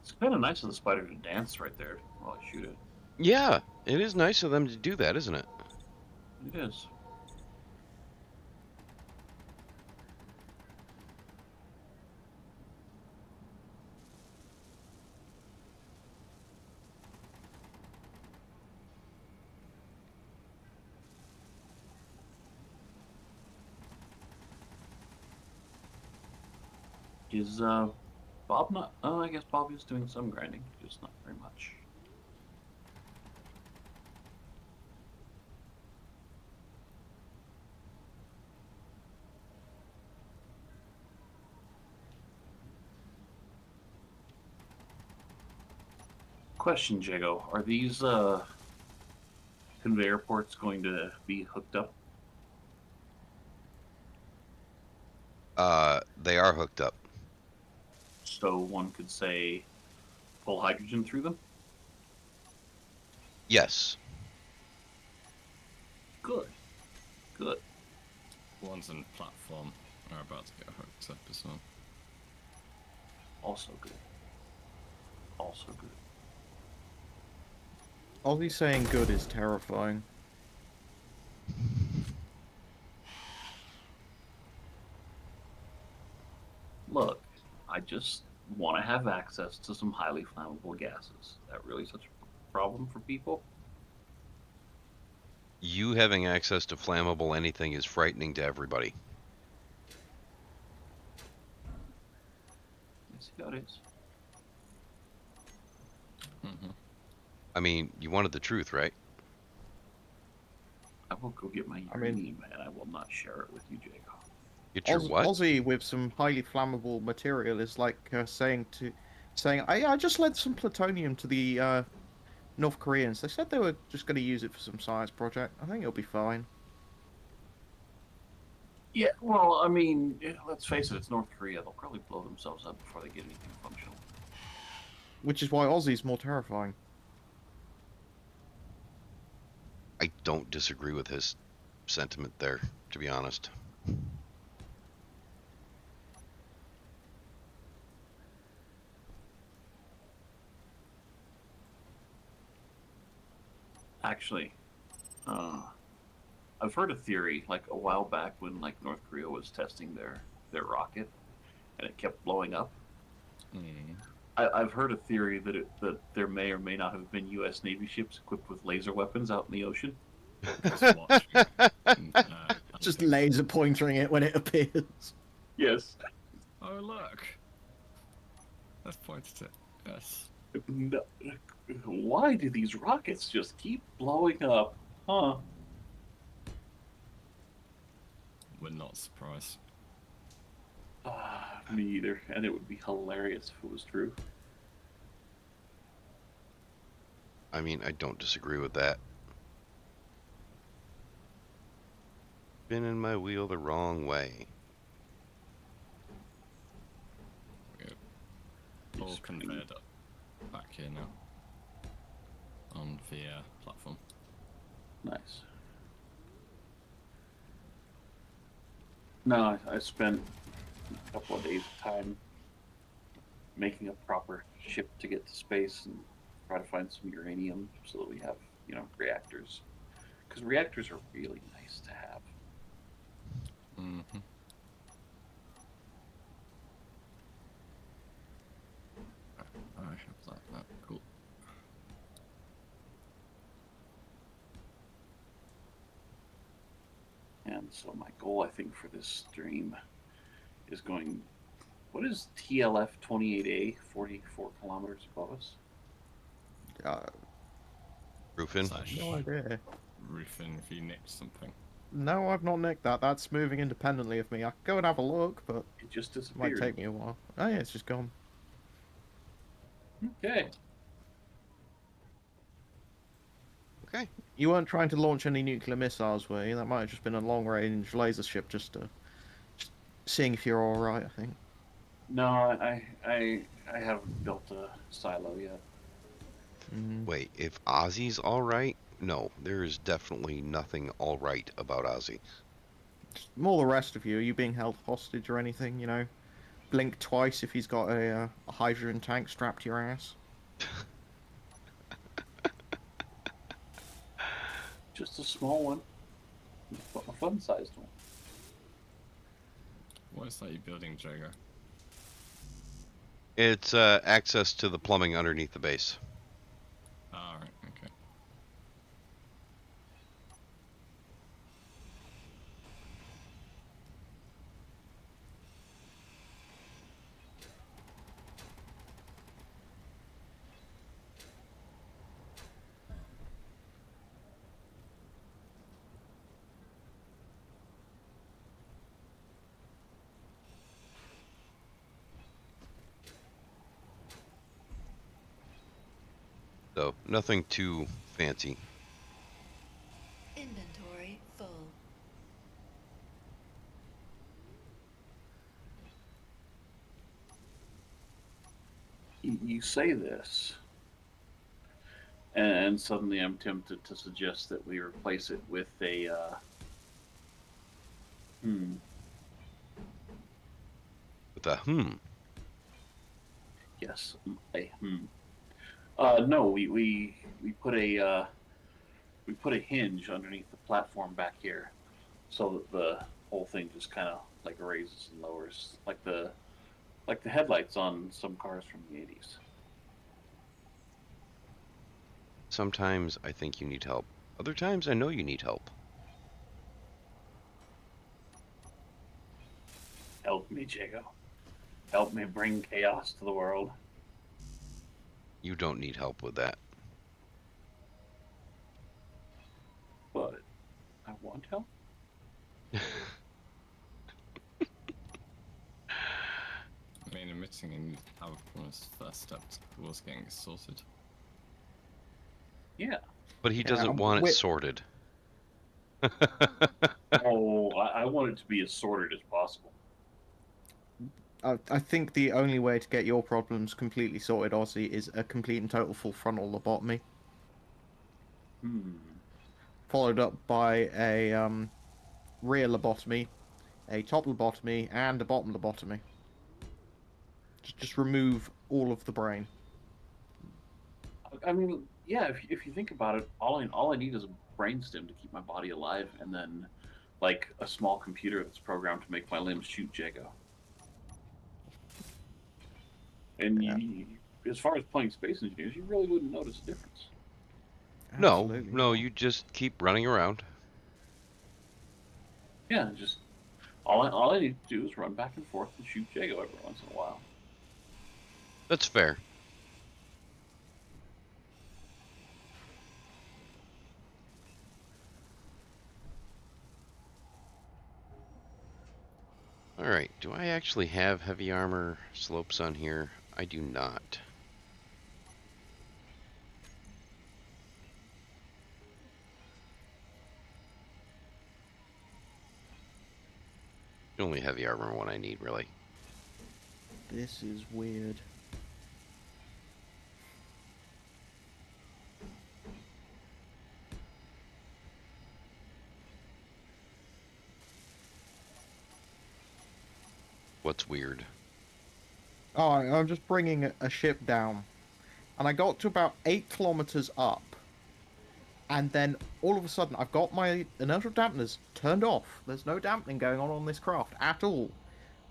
It's kind of nice of the spider to dance right there while I shoot it. Yeah, it is nice of them to do that, isn't it? It is. Is Bob not? Oh, I guess Bob is doing some grinding, just not very much. Question, Jago, are these conveyor ports going to be hooked up? They are hooked up. So one could say pull hydrogen through them? Yes. Good. Good. Ones on platform are about to get hooked up as well. Also good. Also good. Ozzy saying good is terrifying. Look, I just want to have access to some highly flammable gases. Is that really such a problem for people? You having access to flammable anything is frightening to everybody. Let's see how it is. Mm-hmm. I mean, you wanted the truth, right? I will go get my uranium, and I will not share it with you, Jacob. Get your what? Ozzy with some highly flammable material is like saying, I just lent some plutonium to the North Koreans. They said they were just going to use it for some science project. I think it'll be fine. Yeah, well, I mean, let's face it, it's North Korea. They'll probably blow themselves up before they get anything functional. Which is why Ozzy's more terrifying. I don't disagree with his sentiment there, to be honest. Actually, I've heard a theory like a while back when like North Korea was testing their rocket and it kept blowing up. Mm. I've heard a theory that there may or may not have been U.S. Navy ships equipped with laser weapons out in the ocean. Just watching. Just Hunting. laser pointering it when it appears. Yes. Oh look. Let's point at it. Yes. No, why do these rockets just keep blowing up? Huh? We're not surprised. Me either. And it would be hilarious if it was true. I mean, I don't disagree with that. Spinning my wheel the wrong way. All conveyed up back here now. On the platform. Nice. No, I spent a couple of days of time making a proper ship to get to space and try to find some uranium so that we have, reactors. Because reactors are really nice to have. Mm-hmm. I have that. Cool. And so my goal, I think, for this stream is going. What is TLF 28A 44 kilometers above us? Roofing? Slash No idea. roofing if you nicked something. No, I've not nicked that. That's moving independently of me. I can go and have a look, but It just it might disappeared. take me a while. Oh yeah, it's just gone. Okay. Okay. You weren't trying to launch any nuclear missiles, were you? That might have just been a long-range laser ship, just seeing if you're all right. I think. No, I haven't built a silo yet. Wait, if Ozzy's alright? No, there is definitely nothing alright about Ozzy. More the rest of you. Are you being held hostage or anything? Blink twice if he's got a hydrogen tank strapped to your ass. Just a small one. A fun-sized one. What is that you're building, Jago? It's access to the plumbing underneath the base. Alright, okay. So, nothing too fancy. Inventory full. You say this, and suddenly I'm tempted to suggest that we replace it with a. With a Yes, a no, we put a hinge underneath the platform back here, so that the whole thing just kind of like raises and lowers, like the headlights on some cars from the 80s. Sometimes I think you need help. Other times I know you need help. Help me, Jago. Help me bring chaos to the world. You don't need help with that. But I want help. I mean, admitting in PowerPoint's first step towards getting it sorted. Yeah. But he doesn't want it wait. sorted. Oh, I want it to be as sorted as possible. I think the only way to get your problems completely sorted, Ozzy, is a complete and total full frontal lobotomy, followed up by a rear lobotomy, a top lobotomy, and a bottom lobotomy. Just remove all of the brain. I mean, yeah. If you think about it, all I need is a brainstem to keep my body alive, and then like a small computer that's programmed to make my limbs shoot Jago. And Yeah. as far as playing Space Engineers, you really wouldn't notice a difference. No, Absolutely no, not. you just keep running around. Yeah, just all I need to do is run back and forth and shoot Jago every once in a while. That's fair. Alright, do I actually have heavy armor slopes on here? I do not. Only heavy armor one I need, really. This is weird. What's weird? Oh, I'm just bringing a ship down, and I got to about 8 kilometers up, and then all of a sudden I've got my inertial dampeners turned off. There's no dampening going on this craft at all.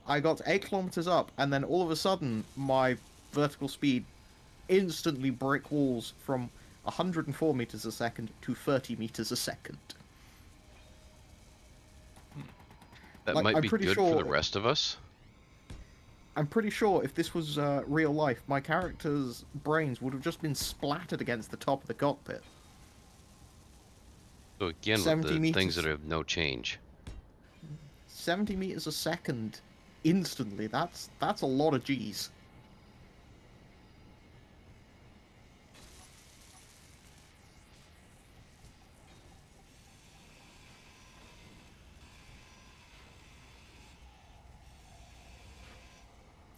I got 8 kilometers up, and then all of a sudden my vertical speed instantly brick walls from 104 meters a second to 30 meters a second. That Like, might I'm be pretty good for the sure. rest of us. I'm pretty sure if this was real life, my character's brains would have just been splattered against the top of the cockpit. So again, with 70 the things meters. that have no change. 70 meters a second instantly. That's a lot of G's.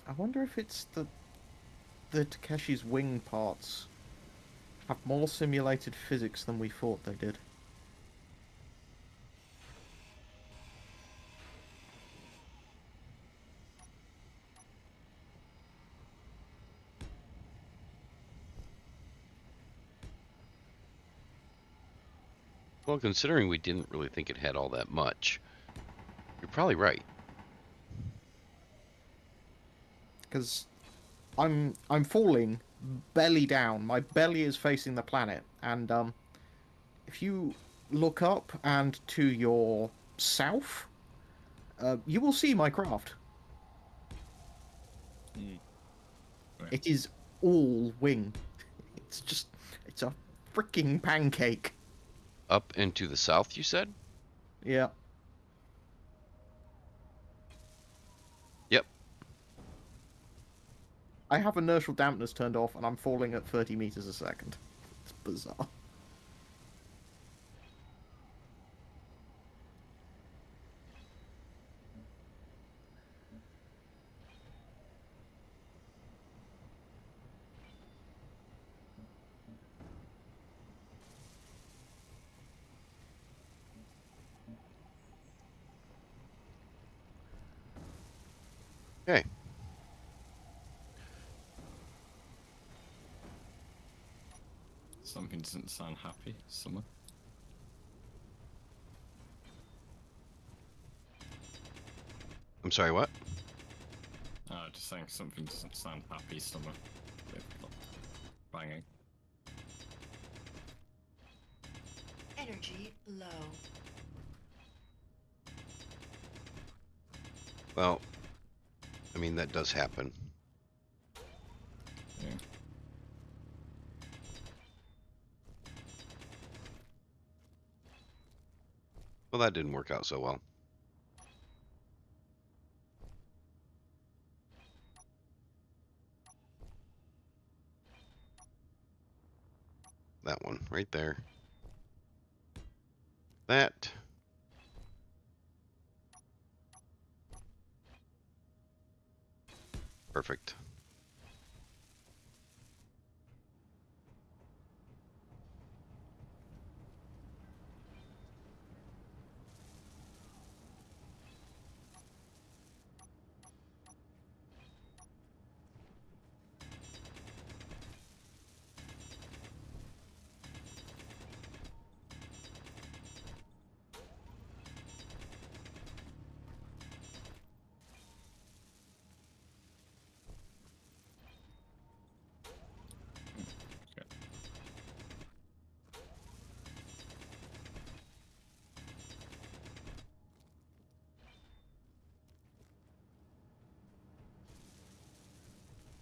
I wonder if it's the Takeshi's wing parts have more simulated physics than we thought they did. Well, considering we didn't really think it had all that much, you're probably right. Because I'm falling belly down. My belly is facing the planet, and if you look up and to your south, you will see my craft. Right. It is all wing. It's a freaking pancake. Up and to the south, you said? Yeah. Yep. I have inertial dampeners turned off, and I'm falling at 30 meters a second. It's bizarre. Okay. Something doesn't sound happy. Summer. I'm sorry, what? Just saying something doesn't sound happy. Summer. With banging. Energy low. Well, I mean, that does happen. Yeah. Well, that didn't work out so well. That one, right there. That. Perfect.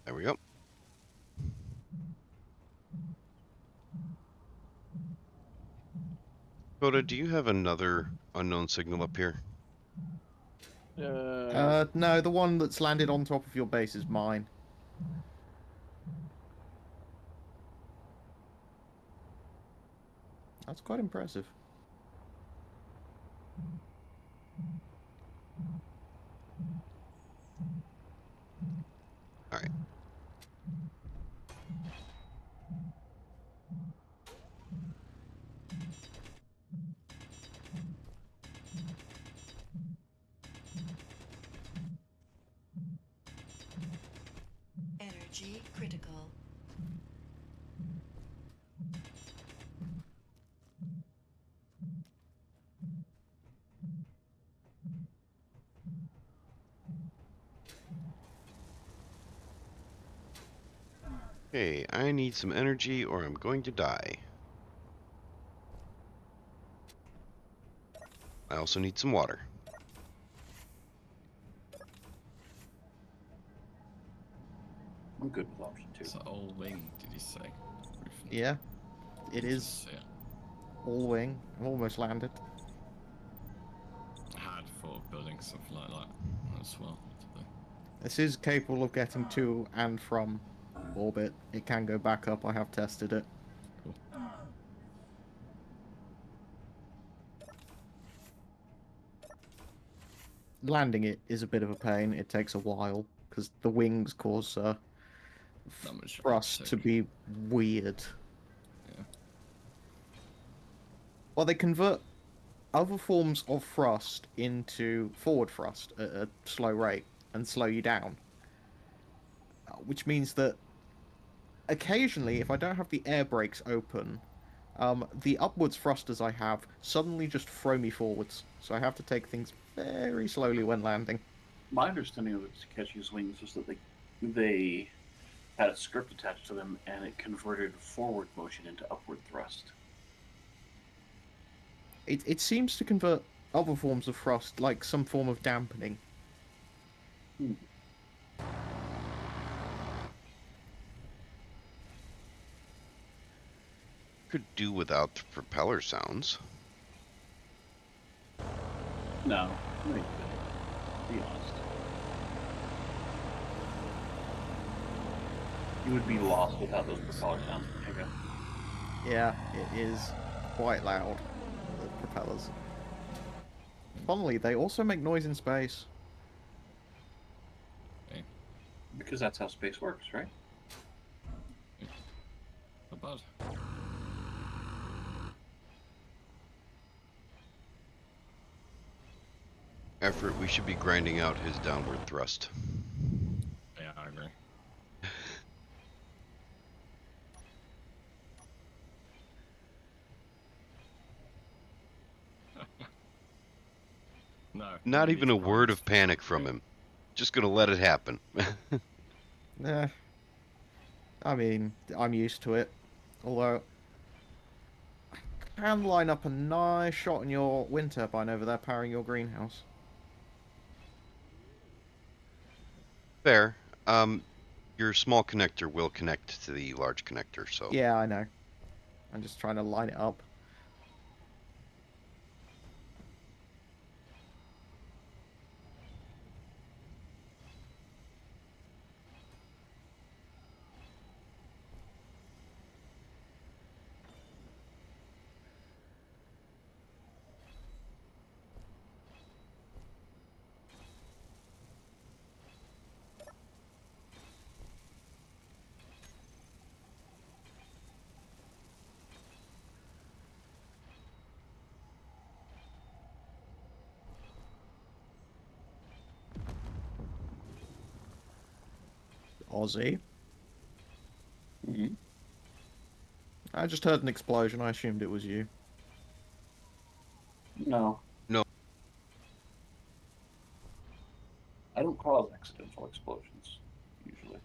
There we go. Coda, do you have another unknown signal up here? No, the one that's landed on top of your base is mine. That's quite impressive. All right. Energy critical. Okay, I need some energy or I'm going to die. I also need some water. I'm good with option 2. It's an all wing, did you say? Yeah, it is Just, yeah. all wing. I'm almost landed. I had thought of building something like that as well. This is capable of getting to and from orbit. It can go back up. I have tested it. Cool. Landing it is a bit of a pain. It takes a while because the wings cause That much thrust to be weird. Yeah. Well, they convert other forms of thrust into forward thrust at a slow rate and slow you down. Which means that occasionally, if I don't have the air brakes open, the upwards thrusters I have suddenly just throw me forwards. So I have to take things very slowly when landing. My understanding of the Takechi's wings was that they had a script attached to them, and it converted forward motion into upward thrust. It seems to convert other forms of thrust, like some form of dampening. Could do without the propeller sounds. No, I mean, to be honest. You would be lost without those propeller sounds. Okay. Yeah, it is quite loud, the propellers. Funnily, they also make noise in space. Okay. Because that's how space works, right? Not bad. Effort, we should be grinding out his downward thrust. Yeah, I agree. No. Not we even need a to word promise. of panic from him. Just gonna let it happen. I mean, I'm used to it. Although, I can line up a nice shot on your wind turbine over there powering your greenhouse. Fair. Your small connector will connect to the large connector, so... Yeah, I know. I'm just trying to line it up. Aussie. Mm-hmm. I just heard an explosion. I assumed it was you. No. No. I don't cause accidental explosions, usually.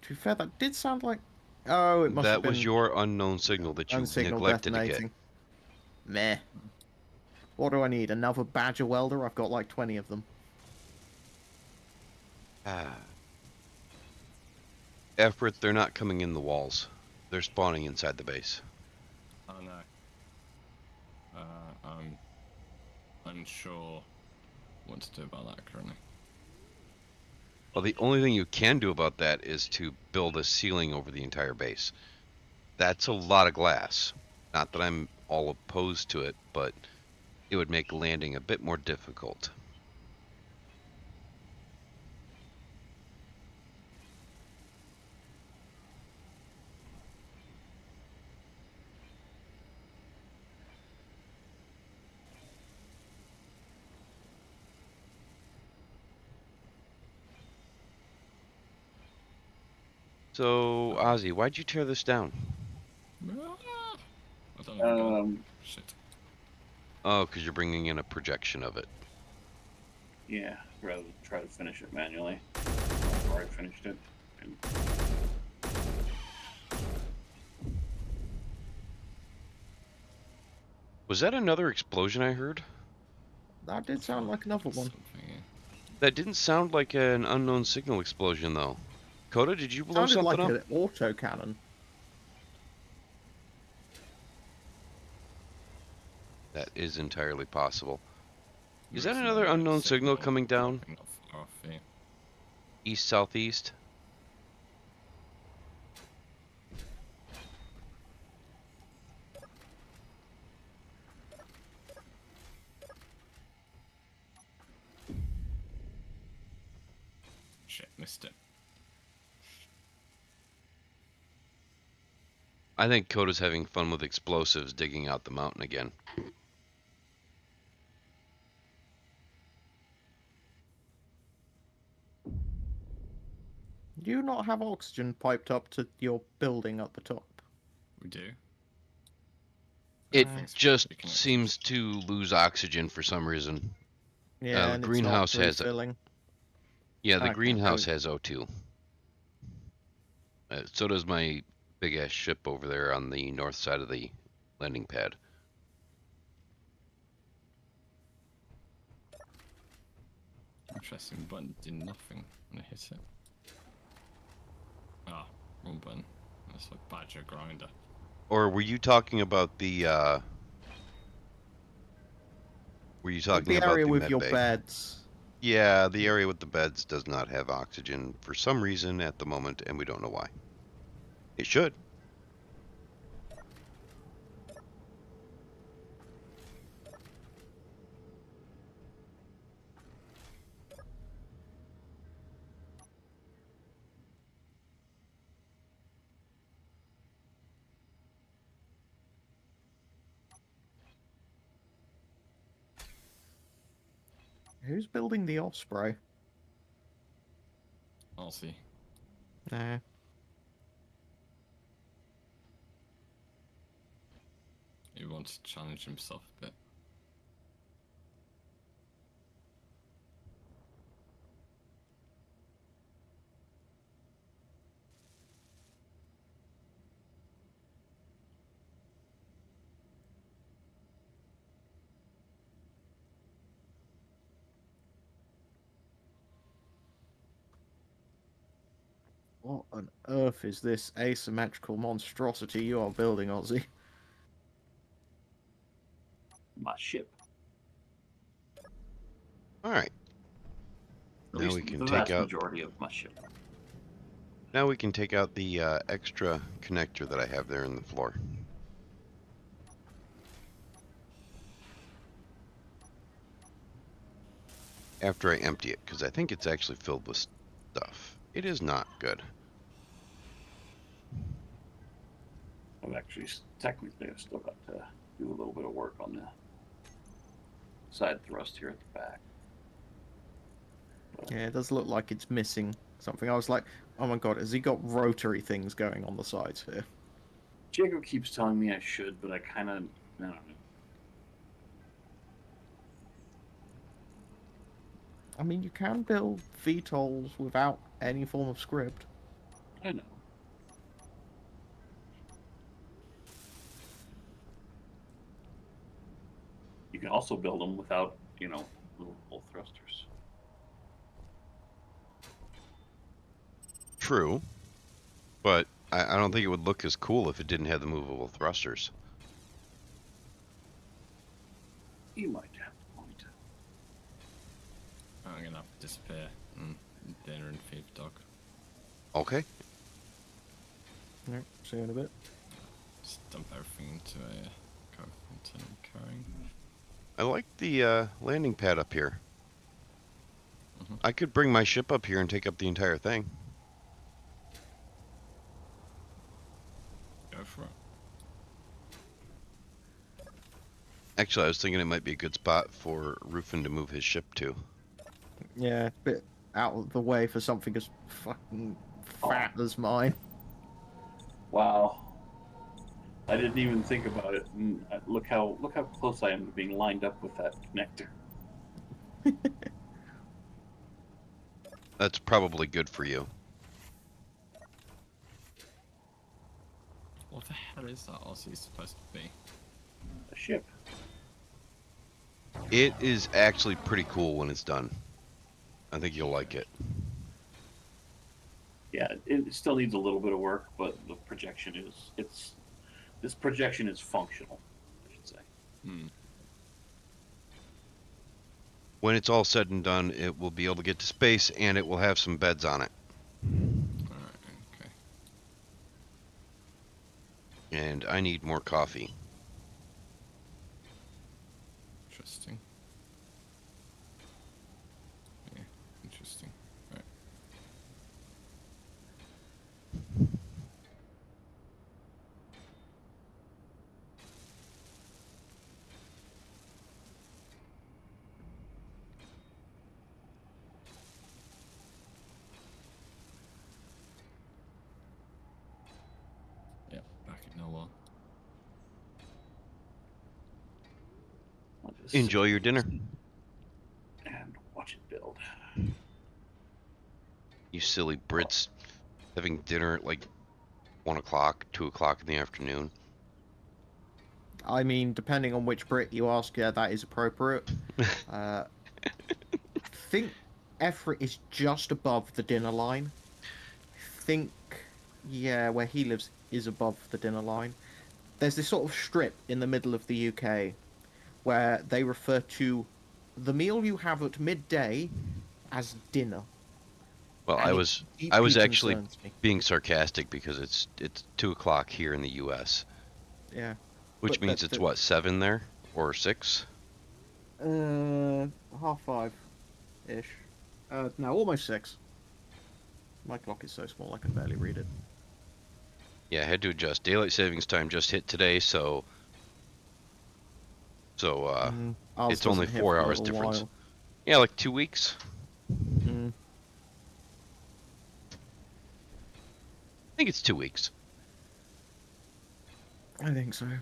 To be fair, that did sound like... Oh, it must have That been was your unknown signal that you unsignal neglected to detonating. get. Meh. What do I need? Another badger welder? I've got like 20 of them. Ah. Effort, they're not coming in the walls. They're spawning inside the base. Oh no. I'm unsure what to do about that currently. Well, the only thing you can do about that is to build a ceiling over the entire base. That's a lot of glass. Not that I'm all opposed to it, but it would make landing a bit more difficult. So, Ozzy, why'd you tear this down? I don't know if I got it. Shit. Oh, because you're bringing in a projection of it. Yeah, rather than try to finish it manually. Before I finished it. And Was that another explosion I heard? That did sound like another one. Something, yeah. That didn't sound like an unknown signal explosion, though. Coda, did you blow Sounded something like up? an auto cannon. That is entirely possible. Is There that is another unknown signal coming down? dropping not far off here. East southeast? Shit, missed it. I think Coda's having fun with explosives digging out the mountain again. Do you not have oxygen piped up to your building at the top? We do. It Thanks for just picking up. seems to lose oxygen for some reason. Yeah, The and greenhouse it's not has refilling. Yeah, the Okay, greenhouse brilliant. has O2. So does my big ass ship over there on the north side of the landing pad. Interesting, button did nothing when I hit it. Ah, wrong button. That's like badger grinder. Or were you talking about the The area with med your bay? beds. Yeah, the area with the beds does not have oxygen for some reason at the moment, and we don't know why. It should. Who's building the Osprey? I'll see. Nah. He wants to challenge himself a bit. What on earth is this asymmetrical monstrosity you are building, Ozzy? my ship. All right. At Now least we can the take vast out. majority of my ship. Now we can take out the extra connector that I have there in the floor. After I empty it, because I think it's actually filled with stuff. It is not good. I've actually, technically, I've still got to do a little bit of work on the side thrust here at the back. Yeah, it does look like it's missing something. I was like, oh my god, has he got rotary things going on the sides here? Jacob keeps telling me I should, but I kind of, I don't know. I mean, you can build VTOLs without any form of script. I know. You can also build them without, movable thrusters. True, but I don't think it would look as cool if it didn't have the movable thrusters. You might have a point. I'm gonna have to disappear and dinner and feed the dog. Okay. Alright, see you in a bit. Just dump everything into a carrying. I like the landing pad up here. Mhm. I could bring my ship up here and take up the entire thing. Go for it. Actually, I was thinking it might be a good spot for Rufin to move his ship to. Yeah, a bit out of the way for something as fucking fat as mine. Wow. I didn't even think about it. And look how close I am to being lined up with that connector. That's probably good for you. What the hell is that Aussie supposed to be? A ship. It is actually pretty cool when it's done. I think you'll like it. Yeah, it still needs a little bit of work, but the projection is this projection is functional, I should say. Hmm. When it's all said and done, it will be able to get to space and it will have some beds on it. Alright, okay. And I need more coffee. Interesting. Yeah, interesting. Right. Yep, back at Noah. I'll just Enjoy your dinner. and watch it build. You silly Brits. Having dinner at like 1 o'clock, 2 o'clock in the afternoon. I mean, depending on which Brit you ask, yeah, that is appropriate. Think Everett is just above the dinner line. Think, yeah, where he lives is above the dinner line. There's this sort of strip in the middle of the UK where they refer to the meal you have at midday as dinner. Well, And I it was deeply actually concerns me. being sarcastic because it's 2 o'clock here in the U.S., Yeah. which But means it's what, 7 there or 6? 5:30-ish. No, almost 6. My clock is so small I can barely read it. Yeah, I had to adjust. Daylight savings time just hit today, so Ours it's only doesn't hit 4 for a hours little difference. while. Yeah, like 2 weeks. Mm. I think it's 2 weeks. I think so. I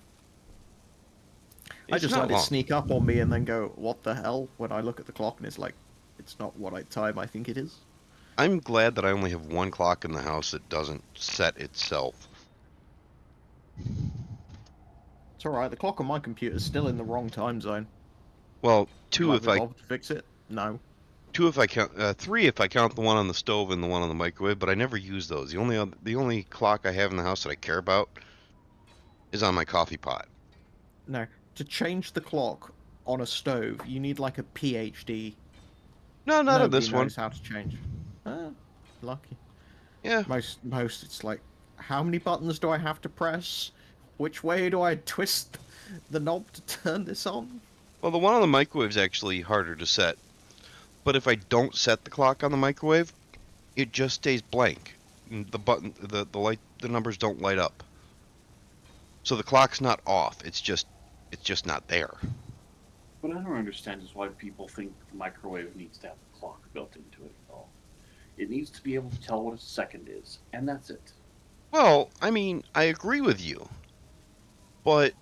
It's just not let it long. sneak up on me and then go, what the hell? When I look at the clock and it's like, it's not what time I think it is. I'm glad that I only have 1 clock in the house that doesn't set itself. It's alright, the clock on my computer is still in the wrong time zone. Well, Will 2 I if be I bothered to fix it? No. 2 if I count 3 if I count the one on the stove and the one on the microwave, but I never use those. The only clock I have in the house that I care about is on my coffee pot. No. To change the clock on a stove, you need like a PhD. No, not on Nobody this one. knows how to change. Ah, lucky. Yeah. Most it's like, how many buttons do I have to press? Which way do I twist the knob to turn this on? Well, the one on the microwave is actually harder to set. But if I don't set the clock on the microwave, it just stays blank. The numbers don't light up. So the clock's not off. It's just not there. What I don't understand is why people think the microwave needs to have a clock built into it at all. It needs to be able to tell what a second is, and that's it. Well, I mean, I agree with you. But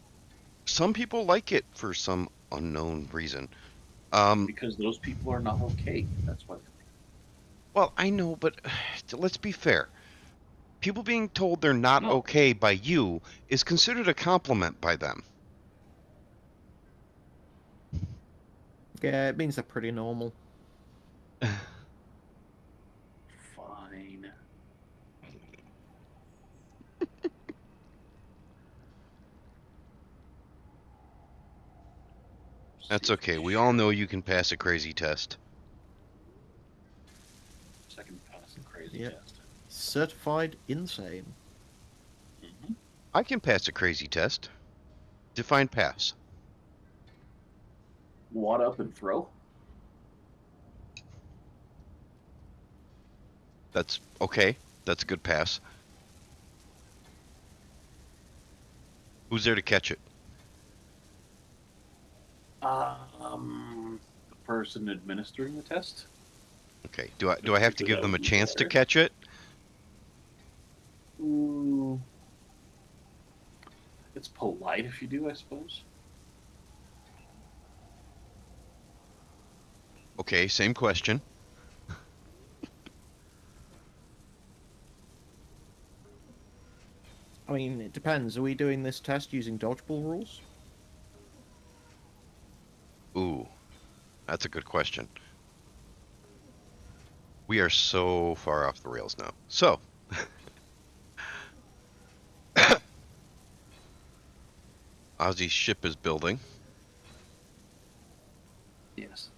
some people like it for some unknown reason. Because those people are not okay. That's why. Well, I know, but let's be fair. People being told they're not No. okay by you is considered a compliment by them. Yeah, it means they're pretty normal. Fine. That's okay. We all know you can pass a crazy test. Second pass and crazy Yep. test. Certified insane. Mm-hmm. I can pass a crazy test. Define pass. Wad up and throw. That's okay. That's a good pass. Who's there to catch it? The person administering the test. Okay. Do I have to give them a chance to catch it? Ooh. It's polite if you do, I suppose. Okay, same question. I mean, it depends. Are we doing this test using dodgeball rules? Ooh, that's a good question. We are so far off the rails now. So, Ozzy's ship is building. Yes.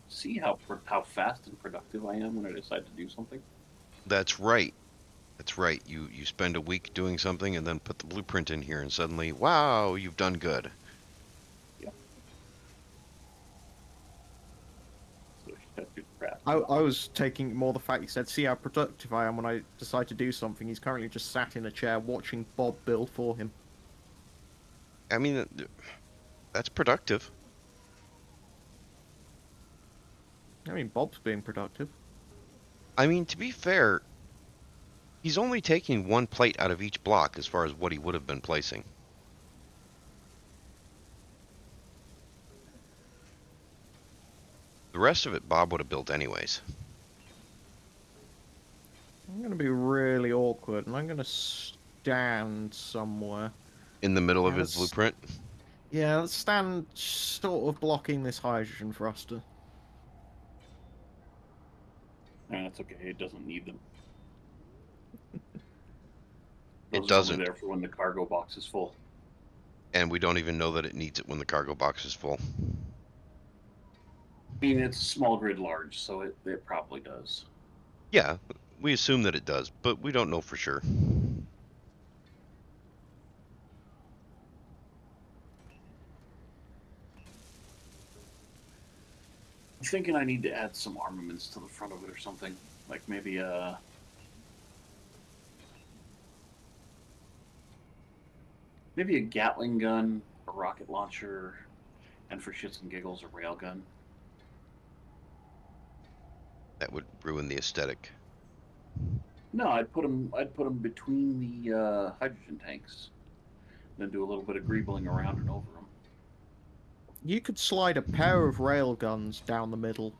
See how fast and productive I am when I decide to do something? That's right. That's right. You spend a week doing something and then put the blueprint in here and suddenly, wow, you've done good. Yep. So that's good crap. I was taking more the fact you said, see how productive I am when I decide to do something. He's currently just sat in a chair watching Bob build for him. I mean, that's productive. I mean, Bob's being productive. I mean, to be fair, he's only taking one plate out of each block as far as what he would have been placing. The rest of it, Bob would have built anyways. I'm going to be really awkward, and I'm going to stand somewhere. In the middle of Yeah, his blueprint. Yeah, let's stand sort of blocking this hydrogen thruster. That's okay. It doesn't need them. It Those are only doesn't. there for when the cargo box is full. And we don't even know that it needs it when the cargo box is full. I mean, it's a small grid large, so it probably does. Yeah, we assume that it does, but we don't know for sure. I'm thinking I need to add some armaments to the front of it or something. Like maybe a Gatling gun, a rocket launcher, and for shits and giggles, a railgun. That would ruin the aesthetic. No, I'd put them between the hydrogen tanks, then do a little bit of greebling around and over them. You could slide a pair of railguns down the middle.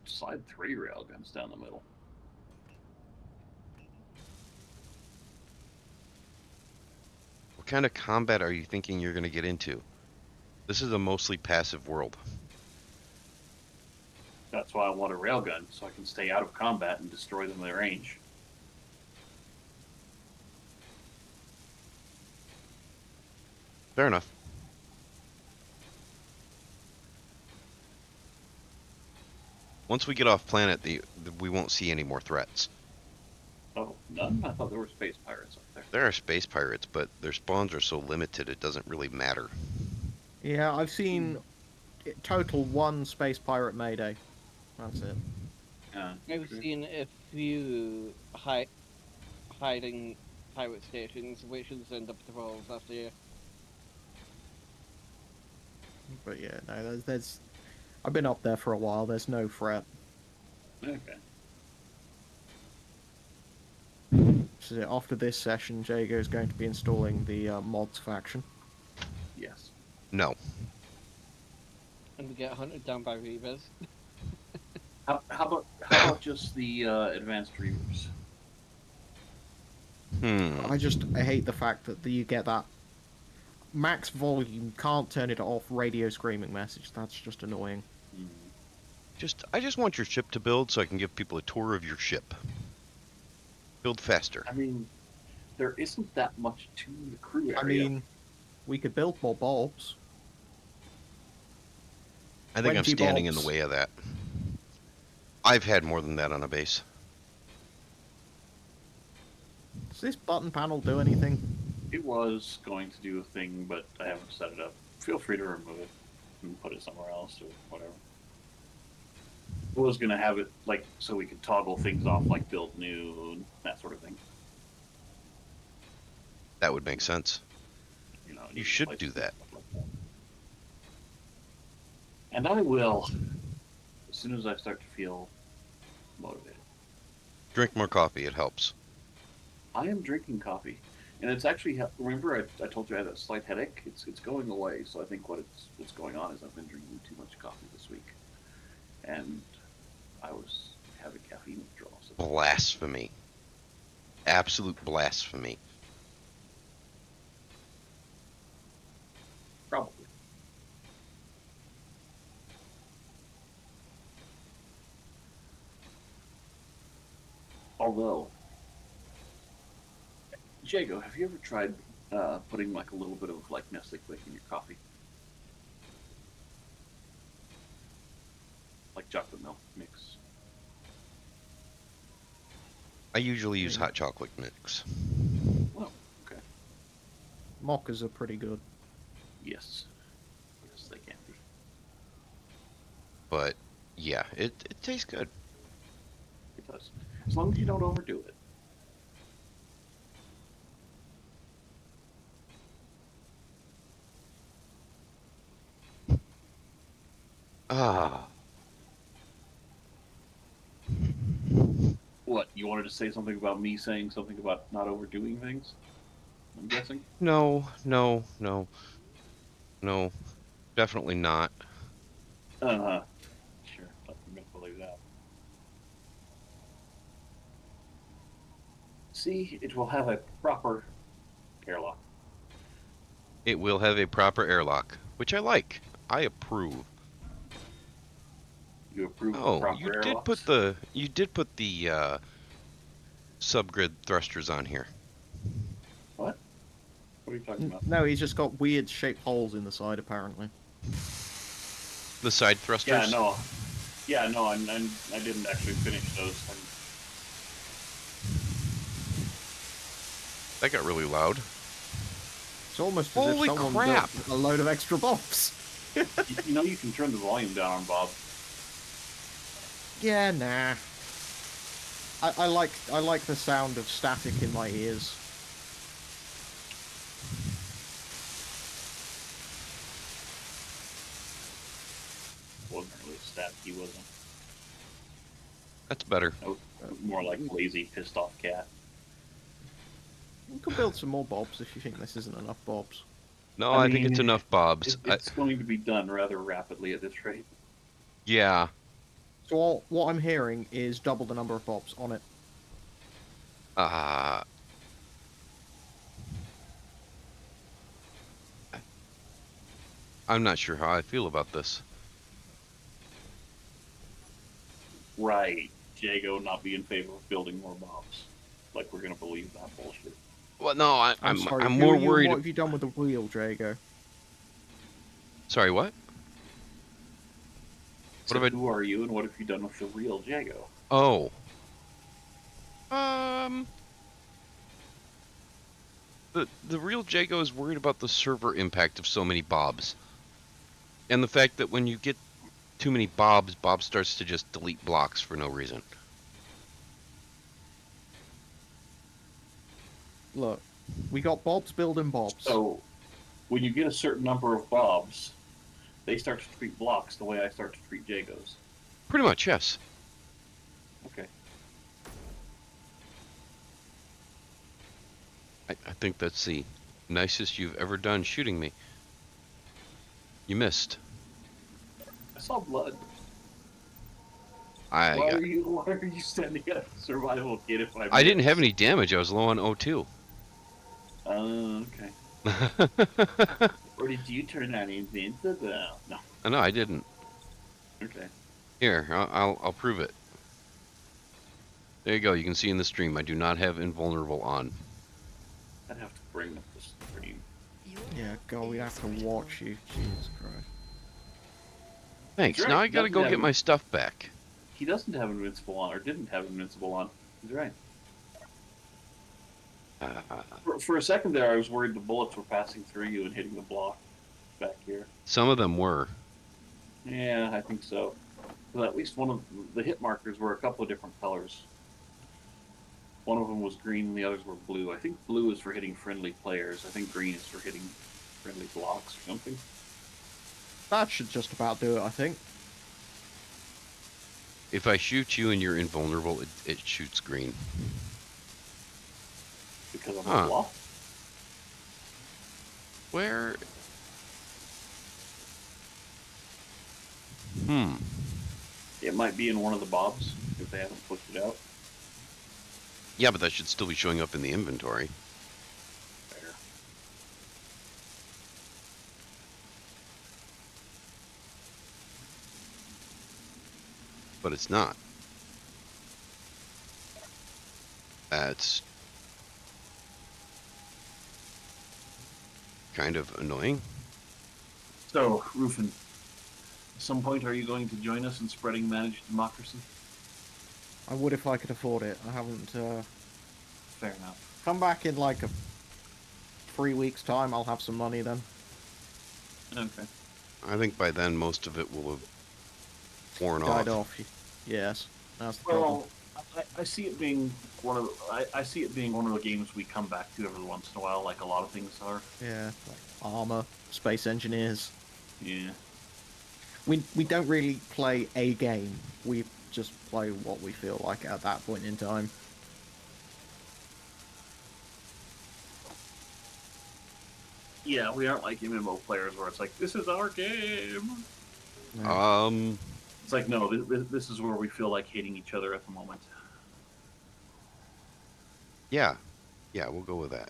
Slide 3 railguns down the middle. What kind of combat are you thinking you're going to get into? This is a mostly passive world. That's why I want a railgun, so I can stay out of combat and destroy them at range. Fair enough. Once we get off planet, we won't see any more threats. Oh, none? I thought there were space pirates up there. There are space pirates, but their spawns are so limited it doesn't really matter. Yeah, I've seen total one space pirate mayday. That's it. I've seen a few hiding pirate stations, which has ended up trolls last year. But yeah, no, there's I've been up there for a while. There's no threat. Okay. So after this session, Jago is going to be installing the mods faction. Yes. No. And we get hunted down by Reavers. How about just the advanced reavers? Hmm. I hate the fact that you get that max volume, can't turn it off, radio screaming message. That's just annoying. I just want your ship to build so I can give people a tour of your ship. Build faster. I mean, there isn't that much to the crew area. I mean, we could build more bulbs. I think I'm 20 standing in the bobs. way of that. I've had more than that on a base. Does this button panel do anything? It was going to do a thing, but I haven't set it up. Feel free to remove it and put it somewhere else or whatever. I was going to have it like so we could toggle things off, like build new and that sort of thing. That would make sense. You know, You should like do that. stuff like that. And I will, as soon as I start to feel motivated. Drink more coffee, it helps. I am drinking coffee, and it's actually. Remember, I told you I had a slight headache. It's going away. So I think what's going on is I've been drinking too much coffee this week, and I was having caffeine withdrawal. So Blasphemy. Absolute blasphemy. probably. Although, Jago, have you ever tried putting like a little bit of like Nestle Quick in your coffee? Like chocolate milk mix. I usually use hot chocolate mix. Well, okay. Mockers are pretty good. Yes. Yes, they can be. But yeah, it tastes good. It does. As long as you don't overdo it. Ah. What, you wanted to say something about me saying something about not overdoing things? I'm guessing? No, no, no. No. Definitely not. Uh-huh. Sure, I'm gonna believe that. See, it will have a proper airlock. It will have a proper airlock, which I like. I approve. You approve of Oh, proper you airlocks? did put the subgrid thrusters on here. What? What are you talking about? No, he's just got weird shaped holes in the side, apparently. The side thrusters. Yeah, no. Yeah, no, I didn't actually finish those. That got really loud. It's almost as Holy if someone crap. built a load of extra bobs. You know you can turn the volume down, Bob. Yeah, nah. I like the sound of static in my ears. Wasn't really staticky, wasn't. That's better. More like lazy, pissed off cat. You can build some more bobs if you think this isn't enough bobs. No, I I think mean, it's enough bobs. It's going to be done rather rapidly at this rate. Yeah. So what I'm hearing is double the number of bobs on it. I'm not sure how I feel about this. Right. Jago not be in favor of building more bombs. Like we're gonna believe that bullshit. Well, no, I'm sorry. I'm who more are you, worried. What have you done with the wheel, Jago? Sorry, what? So have I- who are you, and what have you done with the real Jago? Oh. The real Jago is worried about the server impact of so many bobs. And the fact that when you get too many bobs, Bob starts to just delete blocks for no reason. Look, we got bobs building bobs. So, when you get a certain number of bobs, they start to treat blocks the way I start to treat Jagos. Pretty much, yes. Okay. I think that's the nicest you've ever done shooting me. You missed. I saw blood. Why Why are you sending a survival kit if I didn't have any damage. I was low on O2. Okay. Or did you turn on invincible? No. No, I didn't. Okay. Here, I'll prove it. There you go. You can see in the stream, I do not have invulnerable on. I'd have to bring up the stream. Yeah, God, we have to watch you. Jesus Christ. Thanks. That's Now right, I gotta doesn't go have get it. my stuff back. He doesn't have invincible on, or didn't have invincible on. He's right. For a second there, I was worried the bullets were passing through you and hitting the block back here. Some of them were. Yeah, I think so. Well, at least one of the hit markers were a couple of different colors. One of them was green and the others were blue. I think blue is for hitting friendly players. I think green is for hitting friendly blocks or something. That should just about do it, I think. If I shoot you and you're invulnerable, it shoots green. Because of Huh. the block. Where? It might be in one of the bobs if they haven't pushed it out. Yeah, but that should still be showing up in the inventory. There. But it's not. That's kind of annoying. So, Rufin, at some point are you going to join us in spreading managed democracy? I would if I could afford it. I haven't. Fair enough. Come back in like 3 weeks' time. I'll have some money then. Okay. I think by then most of it will have worn Died off. off. Yes, that's the problem. Well, I see it being one of I see it being one of the games we come back to every once in a while, like a lot of things are. Yeah, like armor, space engineers. Yeah. We don't really play a game. We just play what we feel like at that point in time. Yeah, we aren't like MMO players where it's like, this is our game. It's like, no, this is where we feel like hating each other at the moment. Yeah. Yeah, we'll go with that.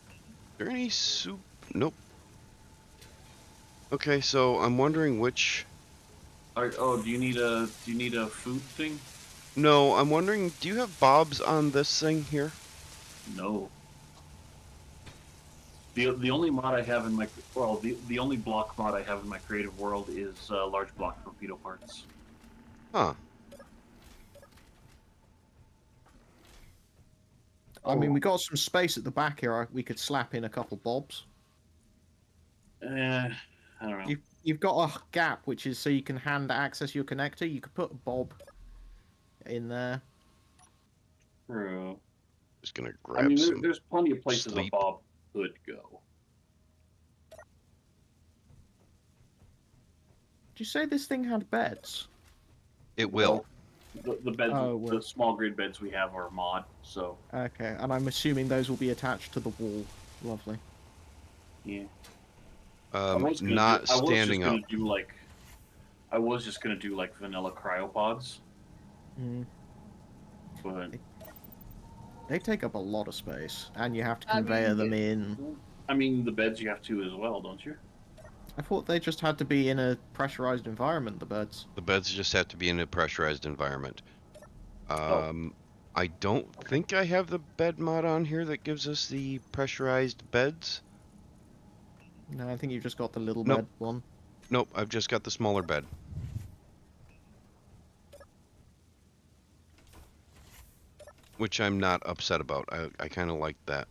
Is there any soup? Nope. Okay, so I'm wondering which... Oh, do you need a food thing? No, I'm wondering, do you have bobs on this thing here? No. The only mod I have in my the only block mod I have in my creative world is large block torpedo parts. Huh. I mean, we got some space at the back here. We could slap in a couple bobs. I don't know. You've got a gap, which is so you can hand access your connector. You could put a bob in there. True. Just gonna I grab mean, some... there's plenty of places sleep. a bob could go. Did you say this thing had beds? It will. The beds, Oh, well. the small grid beds we have are a mod, so Okay, and I'm assuming those will be attached to the wall. Lovely. yeah. Not standing up. I was just gonna do like vanilla cryopods, Mm. but They take up a lot of space, and you have to I mean, conveyor them in. I mean the beds you have to as well, don't you? I thought they just had to be in a pressurized environment, the beds. The beds just have to be in a pressurized environment. I don't think I have the bed mod on here that gives us the pressurized beds. No, I think you've just got the little Nope. bed one. Nope, I've just got the smaller bed. Which I'm not upset about. I kind of like that.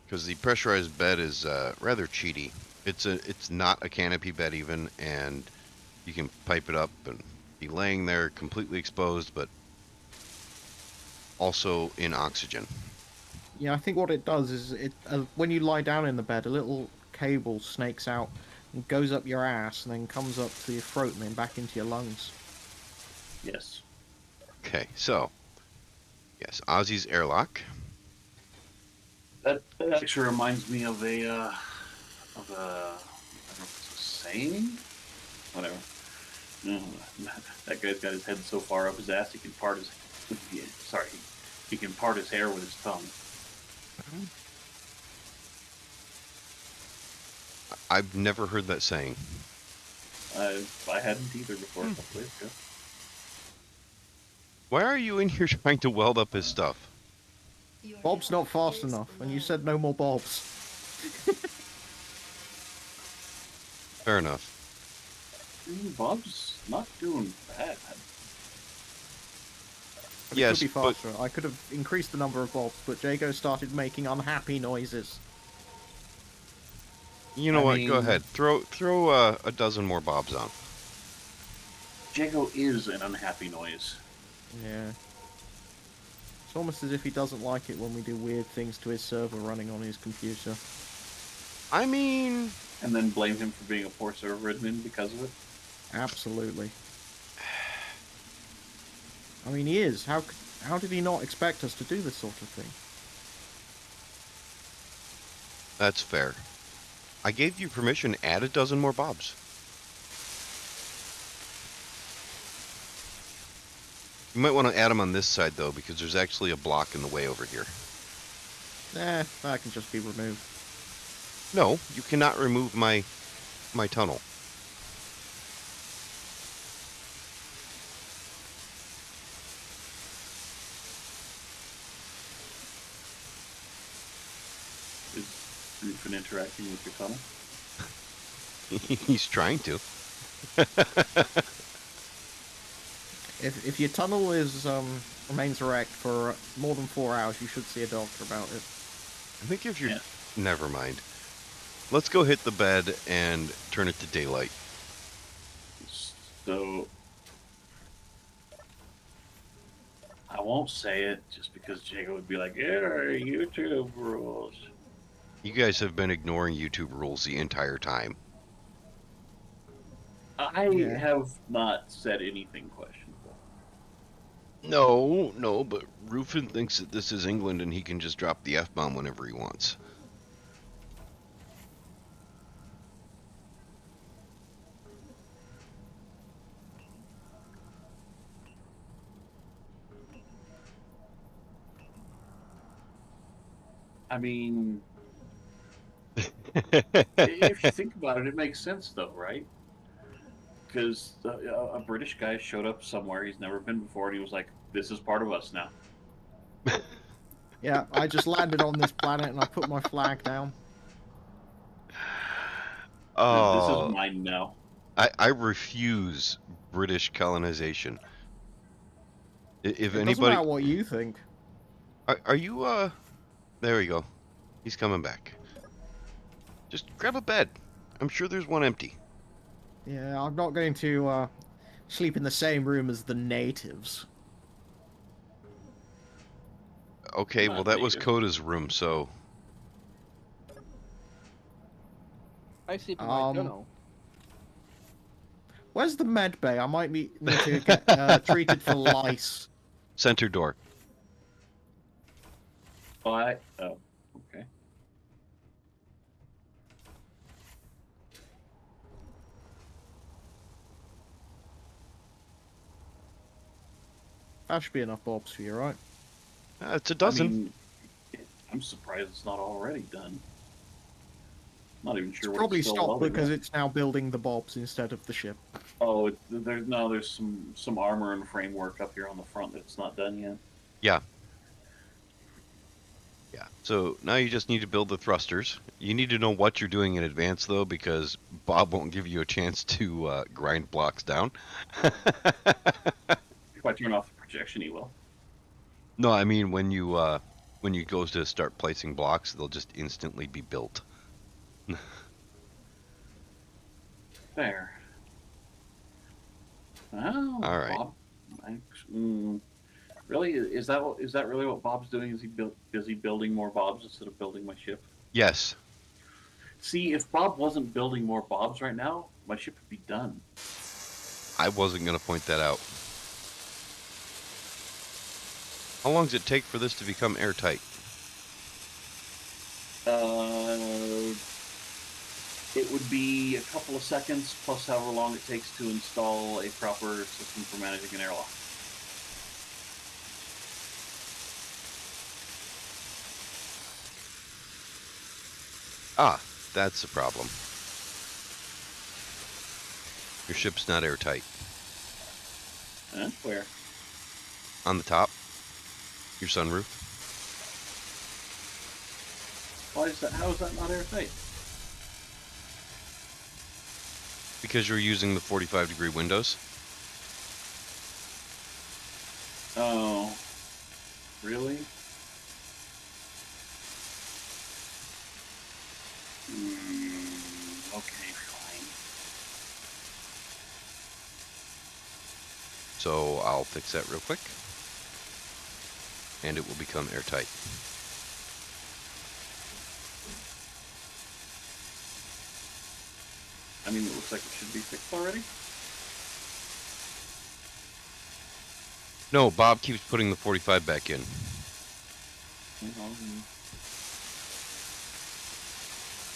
Because the pressurized bed is rather cheaty. It's not a canopy bed even, and you can pipe it up and be laying there completely exposed, but also in oxygen. Yeah, I think what it does is when you lie down in the bed, a little cable snakes out and goes up your ass and then comes up to your throat and then back into your lungs. Yes. Okay, so yes, Ozzy's airlock. That actually reminds me of a I don't know if it's a saying, whatever. No, that guy's got his head so far up his ass he can part his he can part his hair with his tongue. I've never heard that saying. I hadn't either before. A couple days ago. Why are you in here trying to weld up his stuff? Your Bob's not health fast is enough, and you low. said no more bobs. Fair enough. Bob's not doing bad. But it Yes, could be but faster. I could have increased the number of bobs, but Jago started making unhappy noises. you know I what? Go mean- ahead. Throw a dozen more bobs on. Jago is an unhappy noise. Yeah. It's almost as if he doesn't like it when we do weird things to his server running on his computer. I mean, And then blame him for being a poor server admin because of it. Absolutely. I mean, he is. How did he not expect us to do this sort of thing? that's fair. I gave you permission to add a dozen more bobs. You might want to add them on this side, though, because there's actually a block in the way over here. That can just be removed. No, you cannot remove my tunnel. Is Rufin interacting with your tunnel? He's trying to. If your tunnel is remains erect for more than 4 hours, you should see a doctor about it. I think if you're... Yeah. Never mind. Let's go hit the bed and turn it to daylight. So I won't say it just because Jago would be like, "Yeah, YouTube rules." You guys have been ignoring YouTube rules the entire time. I Yeah. have not said anything questionable. No, but Rufin thinks that this is England and he can just drop the F-bomb whenever he wants. I mean, if you think about it, it makes sense though, right? Because a British guy showed up somewhere he's never been before, and he was like, "This is part of us now." Yeah, I just landed on this planet and I put my flag down. This Oh, is mine now. I refuse British colonization. If It doesn't anybody... matter what you think. Are you, There we go. He's coming back. Just grab a bed. I'm sure there's one empty. Yeah, I'm not going to sleep in the same room as the natives. Okay, Not well that was native. Coda's room, so... I sleep in my Um, tunnel. Where's the med bay? I might need to get treated for lice. Center door. But oh, okay. That should be enough bobs for you, right? It's a dozen. I mean, I'm surprised it's not already done. Not even It's sure what probably it's still stopped welding because at. it's now building the bobs instead of the ship. Oh, there's some armor and framework up here on the front that's not done yet. Yeah. So now you just need to build the thrusters. You need to know what you're doing in advance, though, because Bob won't give you a chance to grind blocks down. If I turn off the projection, he will. No, I mean when you go to start placing blocks, they'll just instantly be built. There. Oh, All right. Bob, really? Is that really what Bob's doing? Is he busy building more Bobs instead of building my ship? Yes. See, if Bob wasn't building more Bobs right now, my ship would be done. I wasn't going to point that out. How long does it take for this to become airtight? It would be a couple of seconds plus however long it takes to install a proper system for managing an airlock. Ah, that's the problem. Your ship's not airtight. Where? On the top, your sunroof. Why is that? How is that not airtight? Because you're using the 45-degree windows. Oh, really? Okay, fine. So I'll fix that real quick. And it will become airtight. I mean, it looks like it should be fixed already. No, Bob keeps putting the 45 back in.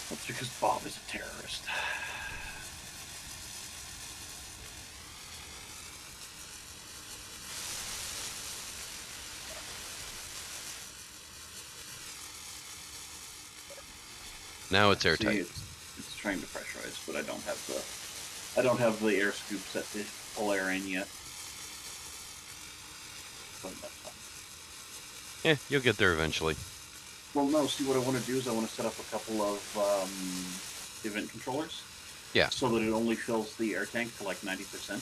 That's because Bob is a terrorist. Now it's See, airtight. it's trying to pressurize, but I don't have the air scoop set to pull air in yet. But that's fine. Yeah, you'll get there eventually. Well, no. See, what I want to do is I want to set up a couple of event controllers. Yeah. So that it only fills the air tank to like 90%.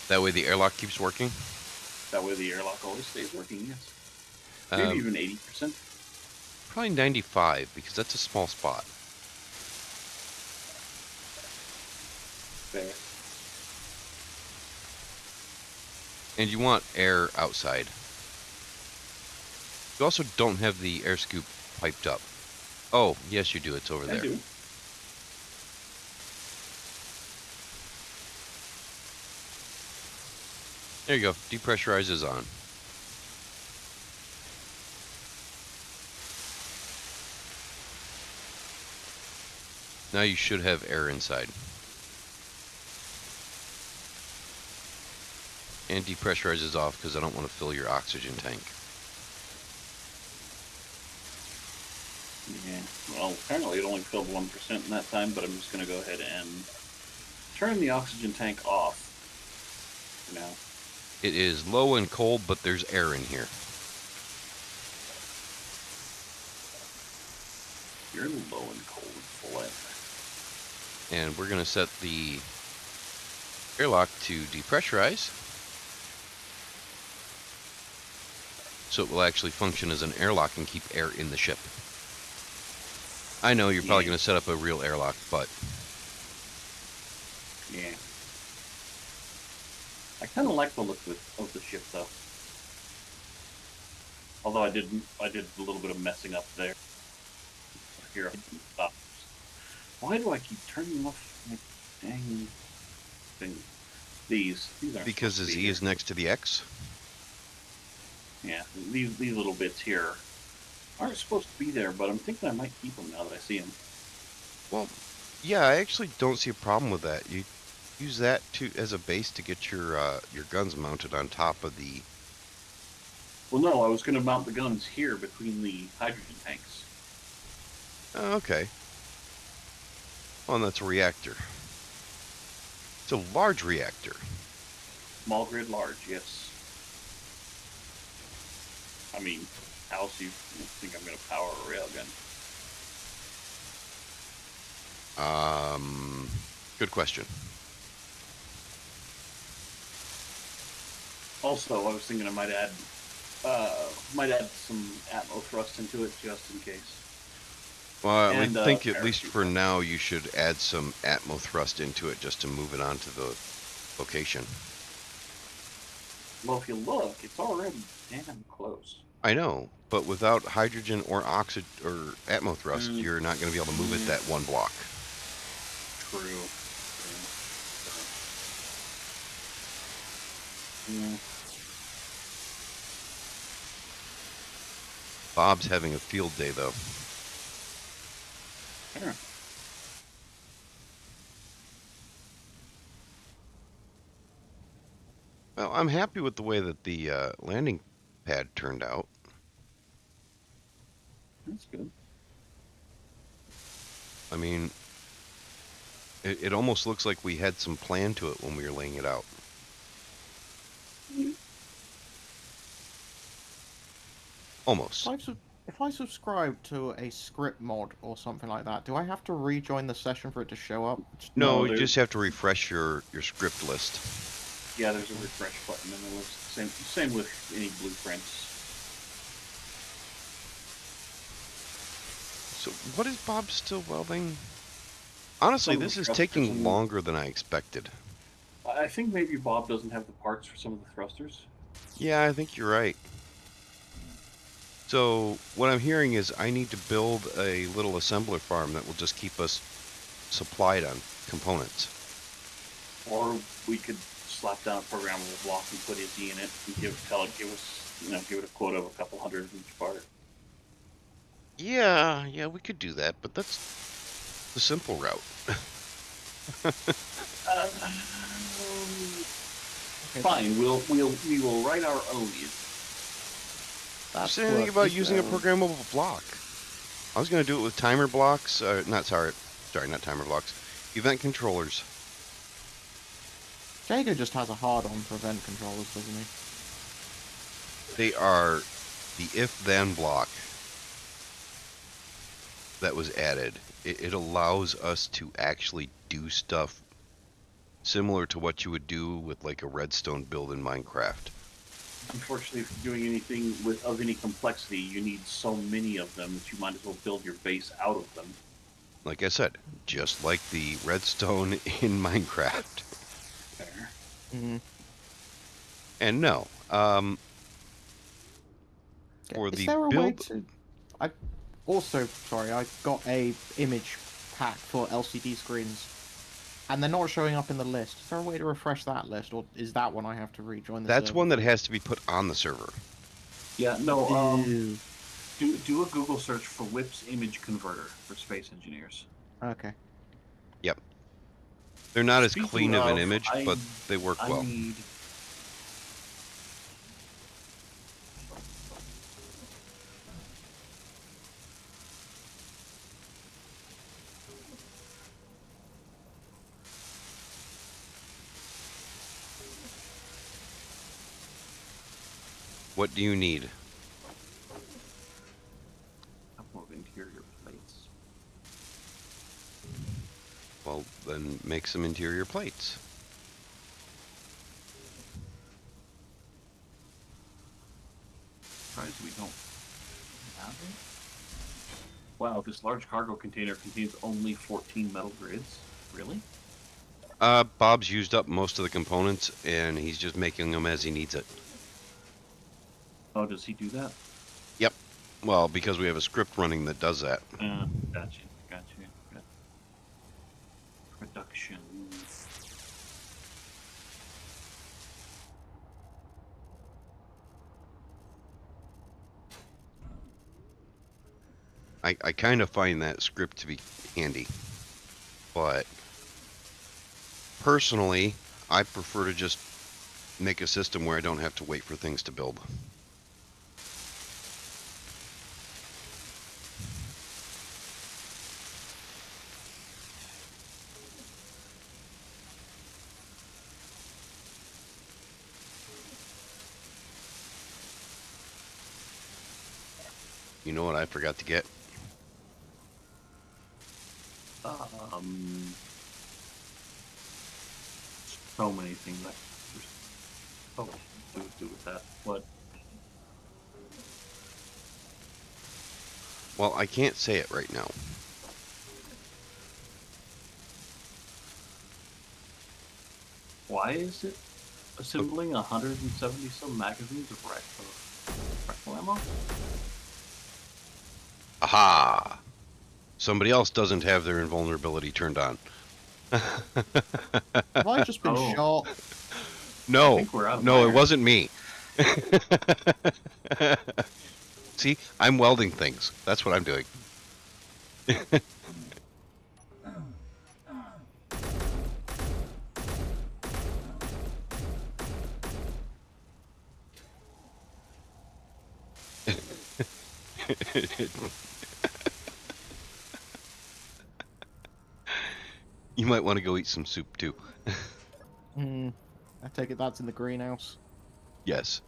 That way the airlock keeps working. That way the airlock always stays working. Yes. Maybe even 80%. Probably 95 because that's a small spot. Fair. And you want air outside. You also don't have the air scoop piped up. Oh, yes you do. It's over there. I do. There you go. Depressurize is on. Now you should have air inside. And depressurize is off because I don't want to fill your oxygen tank. Yeah. Well, apparently it only filled 1% in that time, but I'm just going to go ahead and turn the oxygen tank off for now. It is low and cold, but there's air in here. You're low and cold, full air. And we're going to set the airlock to depressurize. So it will actually function as an airlock and keep air in the ship. I know you're probably going to set up a real airlock, but... Yeah. I kind of like the look of the ship, though. Although I did a little bit of messing up there. Here, I can stop. Why do I keep turning off my dang thing? These aren't Because supposed his to be E here. is next to the X. Yeah, these little bits here aren't supposed to be there, but I'm thinking I might keep them now that I see them. Well, yeah, I actually don't see a problem with that. You use that as a base to get your guns mounted on top of the... Well, no, I was going to mount the guns here between the hydrogen tanks. Oh, okay. Oh, and that's a reactor. It's a large reactor. Small grid large, yes. I mean, how else do you think I'm going to power a railgun? Good question. Also, I was thinking I might add some atmo thrust into it just in case. Well, I And, think at air least scoop. for now you should add some atmo thrust into it just to move it onto the location. Well, if you look, it's already damn close. I know, but without hydrogen or oxygen or atmo thrust, you're not going to be able to move it that one block. True. Yeah. Bob's having a field day, though. Sure. Well, I'm happy with the way that the landing pad turned out. That's good. I mean, it almost looks like we had some plan to it when we were laying it out. Almost. If I subscribe to a script mod or something like that, do I have to rejoin the session for it to show up? No, No, you there- just have to refresh your script list. Yeah, there's a refresh button in the list. Same with any blueprints. So what is Bob still welding? Honestly, Some of this the is thrusters taking and- longer than I expected. I think maybe Bob doesn't have the parts for some of the thrusters. Yeah, I think you're right. So what I'm hearing is I need to build a little assembler farm that will just keep us supplied on components. Or we could slap down a programmable block and put Izzy in it and give it a quota of a couple hundred of each part. Yeah, we could do that, but that's the simple route. Fine, we will write our own Izzy. That's Say anything worth about it, using a though. programmable block. I was going to do it with timer blocks. Not timer blocks. Event controllers. Jago just has a hard-on for event controllers, doesn't he? They are the if-then block that was added. It allows us to actually do stuff similar to what you would do with like a redstone build in Minecraft. Unfortunately, if you're doing anything of any complexity, you need so many of them that you might as well build your base out of them. Like I said, just like the redstone in Minecraft. There. Mm-hmm. And no, for Is the there a way build, to... I got a image pack for LCD screens, and they're not showing up in the list. Is there a way to refresh that list, or is that one I have to rejoin the that's server one that for? has to be put on the server. Yeah, no, Ew. do a Google search for Whip's image converter for space engineers. Okay. They're not as Speaking clean of an of, image, but they work I well. need... What do you need? a couple of interior plates. Well, then make some interior plates. Surprised we don't have it. Wow, this large cargo container contains only 14 metal grids? Really? Bob's used up most of the components, and he's just making them as he needs it. Oh, does he do that? Well, because we have a script running that does that. Gotcha. Got production. I kind of find that script to be handy, but personally, I prefer to just make a system where I don't have to wait for things to build. You know what I forgot to get? So many things. Oh, do with that. What? Well, I can't say it right now. Why is it assembling 170 some magazines of rifle ammo? Aha! Somebody else doesn't have their invulnerability turned on. Have I just been Oh. shot? No, think we're out of no, it iron. wasn't me. See, I'm welding things. That's what I'm doing. You might want to go eat some soup too. Hmm. I take it that's in the greenhouse. Yes.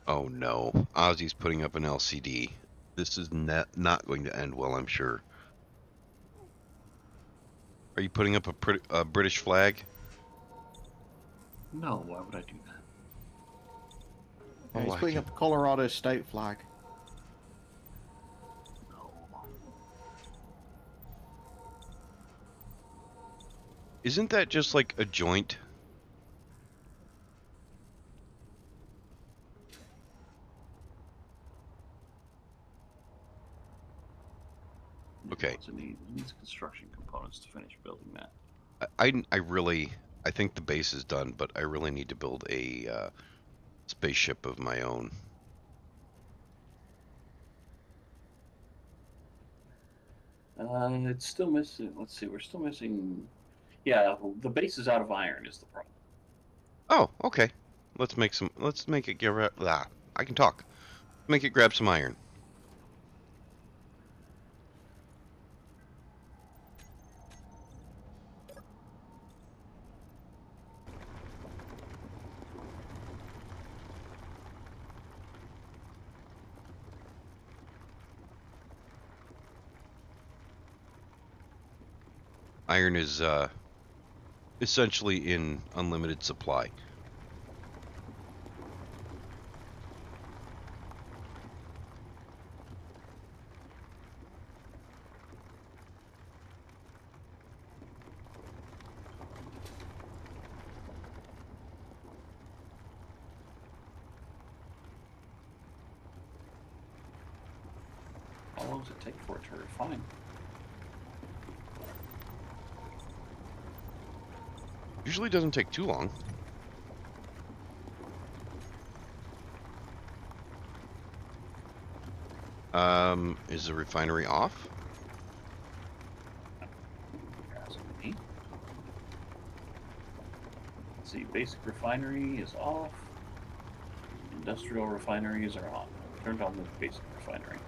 Oh no, Ozzy's putting up an LCD. This is not going to end well, I'm sure. Are you putting up a British flag? No, why would I do that? Yeah, Oh, he's I putting can... up the Colorado state flag. No. Isn't that just like a joint? Okay. What's it need? It needs construction components to finish building that. I think the base is done, but I really need to build a spaceship of my own. It's still missing. Let's see, we're still missing. Yeah, the base is out of iron is the problem. Oh, okay. Let's make it I can talk. Make it grab some iron. Iron is essentially in unlimited supply. How long does it take for it to refine? Usually doesn't take too long. Is the refinery off? Let's see, basic refinery is off. Industrial refineries are on. Turned on the basic refinery.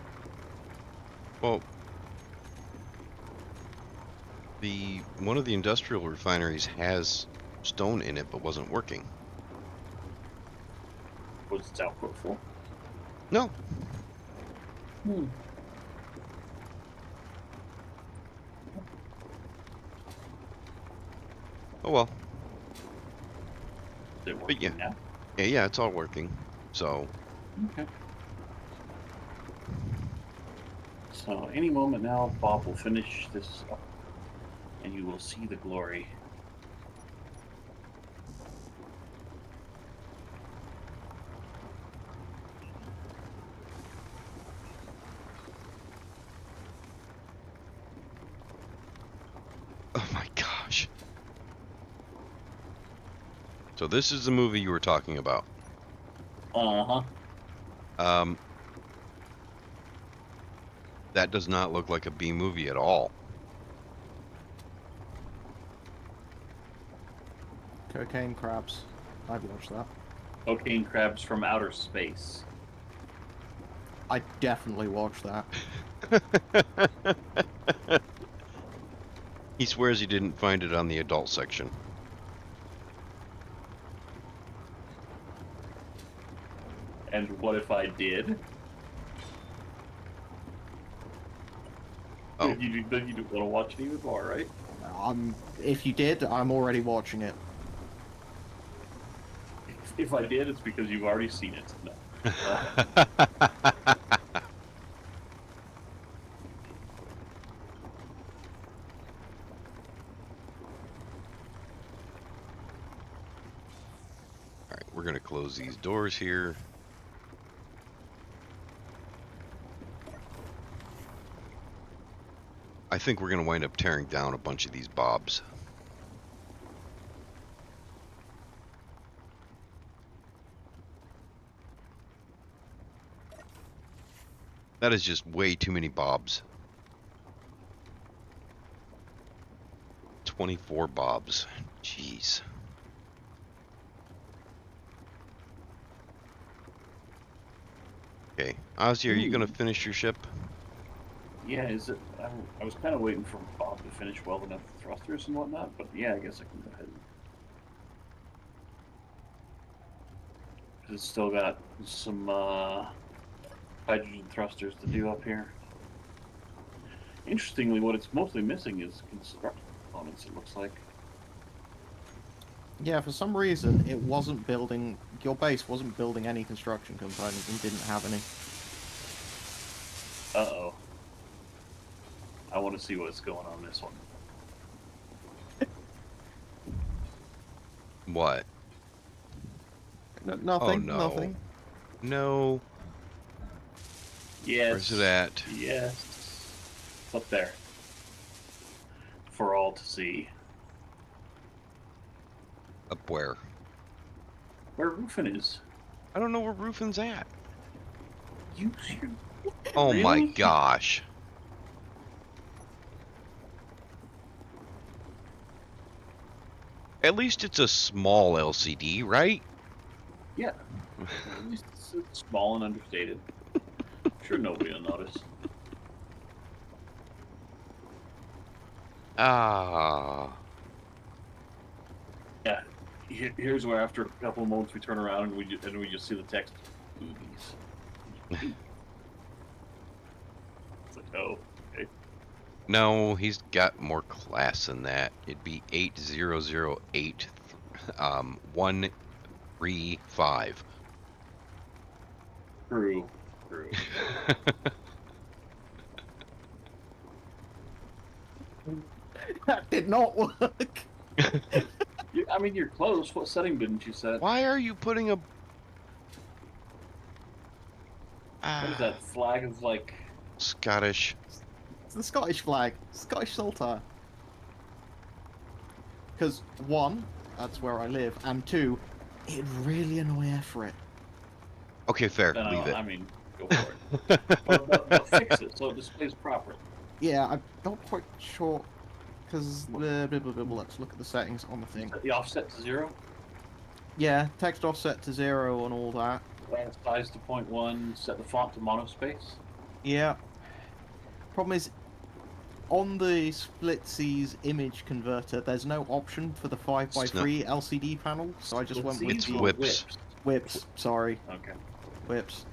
Well, one of the industrial refineries has stone in it, but wasn't working. Was its output full? No. Oh well. Is it working yeah. now? Yeah, it's all working. So. Okay. So any moment now, Bob will finish this up, and you will see the glory. Oh my gosh. So this is the movie you were talking about. Uh-huh. That does not look like a B movie at all. Cocaine crabs. I'd watch that. Cocaine crabs from outer space. I'd definitely watch that. He swears he didn't find it on the adult section. And what if I did? Oh. You don't want to watch it even more, right? If you did, I'm already watching it. If I did, it's because you've already seen it. No. Alright, we're gonna close these doors here. I think we're gonna wind up tearing down a bunch of these bobs. That is just way too many bobs. 24 bobs. Jeez. Okay, Ozzy, are you gonna finish your ship? Yeah, is it? I was kind of waiting for Bob to finish welding up the thrusters and whatnot, but yeah, I guess I can go ahead and It's still got some hydrogen thrusters to do up here. Interestingly, what it's mostly missing is construction components, it looks like. Yeah, for some reason, it wasn't building... Your base wasn't building any construction components and didn't have any. Uh-oh. I want to see what's going on this one. What? Nothing, no. nothing. No. Yes. Where's it at? Yes. It's up there. For all to see. Up where? Where Rufin is. I don't know where Rufin's at. You should... Oh my Really? gosh. At least it's a small LCD, right? Yeah. At least it's small and understated. I'm sure nobody will notice. Ah. Yeah. Here's where after a couple of moments we turn around and we just see the text movies. It's like, oh, okay. No, he's got more class than that. It'd be 8008 135. True. That did not work. I mean, you're close. What setting didn't you set? Why are you putting a... What is that flag of like? Scottish. It's the Scottish flag. Scottish Saltire. Because, one, that's where I live, and two, it'd really annoy Everett. Okay, fair. No, Leave it. I mean, go for it. but fix it so it displays properly. Yeah, I'm not quite sure, because... Let's look at the settings on the thing. Set the offset to 0. Yeah, text offset to 0 and all that. Land size to 0.1. Set the font to monospace. Yeah. Problem is, on the Splitsies image converter, there's no option for the 5x3 LCD panel, so I just went with It's the whips. whips. Sorry, Okay. whips.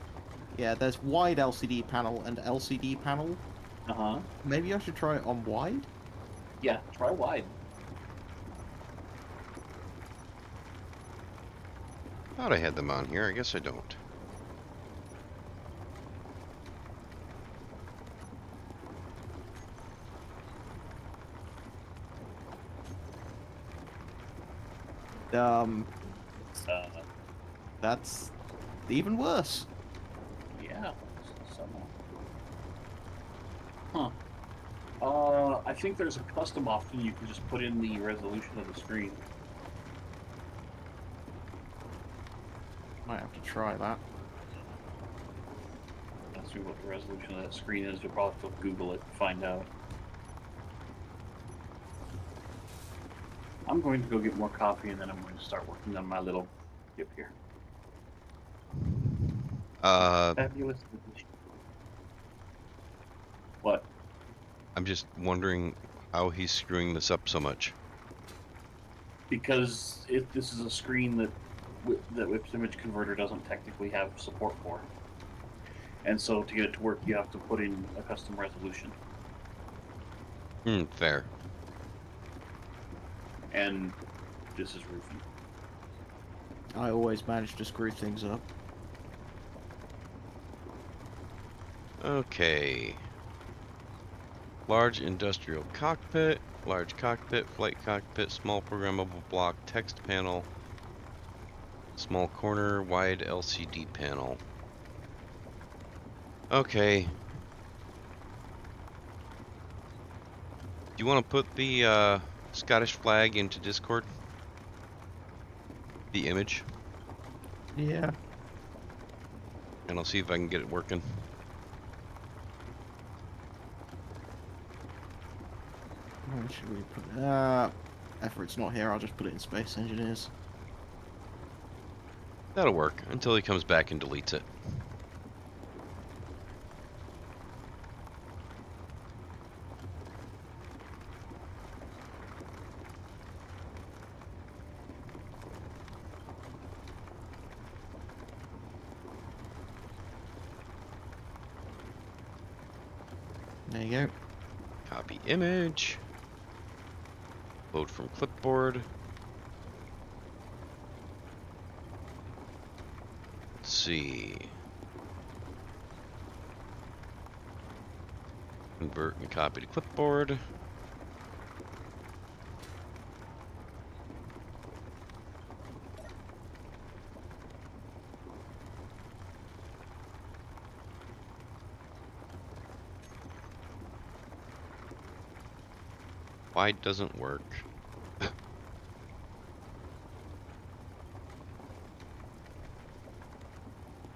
Yeah, there's wide LCD panel and LCD panel. Uh huh. Maybe I should try it on wide? Yeah. Try wide. Thought I had them on here. I guess I don't. Uh, That's even worse. yeah. Somehow. Huh. I think there's a custom option you can just put in the resolution of the screen. Might have to try that. Ask me what the resolution of that screen is. You'll probably have to Google it to find out. I'm going to go get more coffee and then I'm going to start working on my little tip here. Fabulous. What? I'm just wondering how he's screwing this up so much. Because this is a screen that Whip's image converter doesn't technically have support for. And so to get it to work, you have to put in a custom resolution. Fair. And this is roofing. I always manage to screw things up. Okay. Large industrial cockpit, large cockpit, flight cockpit, small programmable block, text panel, small corner, wide LCD panel. Okay. Do you want to put the Scottish flag into Discord? The image? Yeah. And I'll see if I can get it working. Where should we put it? Everett's not here, I'll just put it in Space Engineers. That'll work until he comes back and deletes it. There you go. Copy image. Load from clipboard. Let's see. Convert and copy to clipboard. Why doesn't work?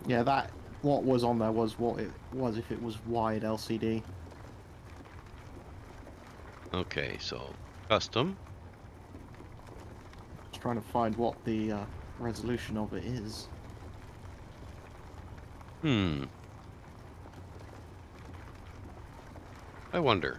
Yeah, that what was on there was what it was if it was wide LCD. Okay, so custom. Just trying to find what the resolution of it is. I wonder.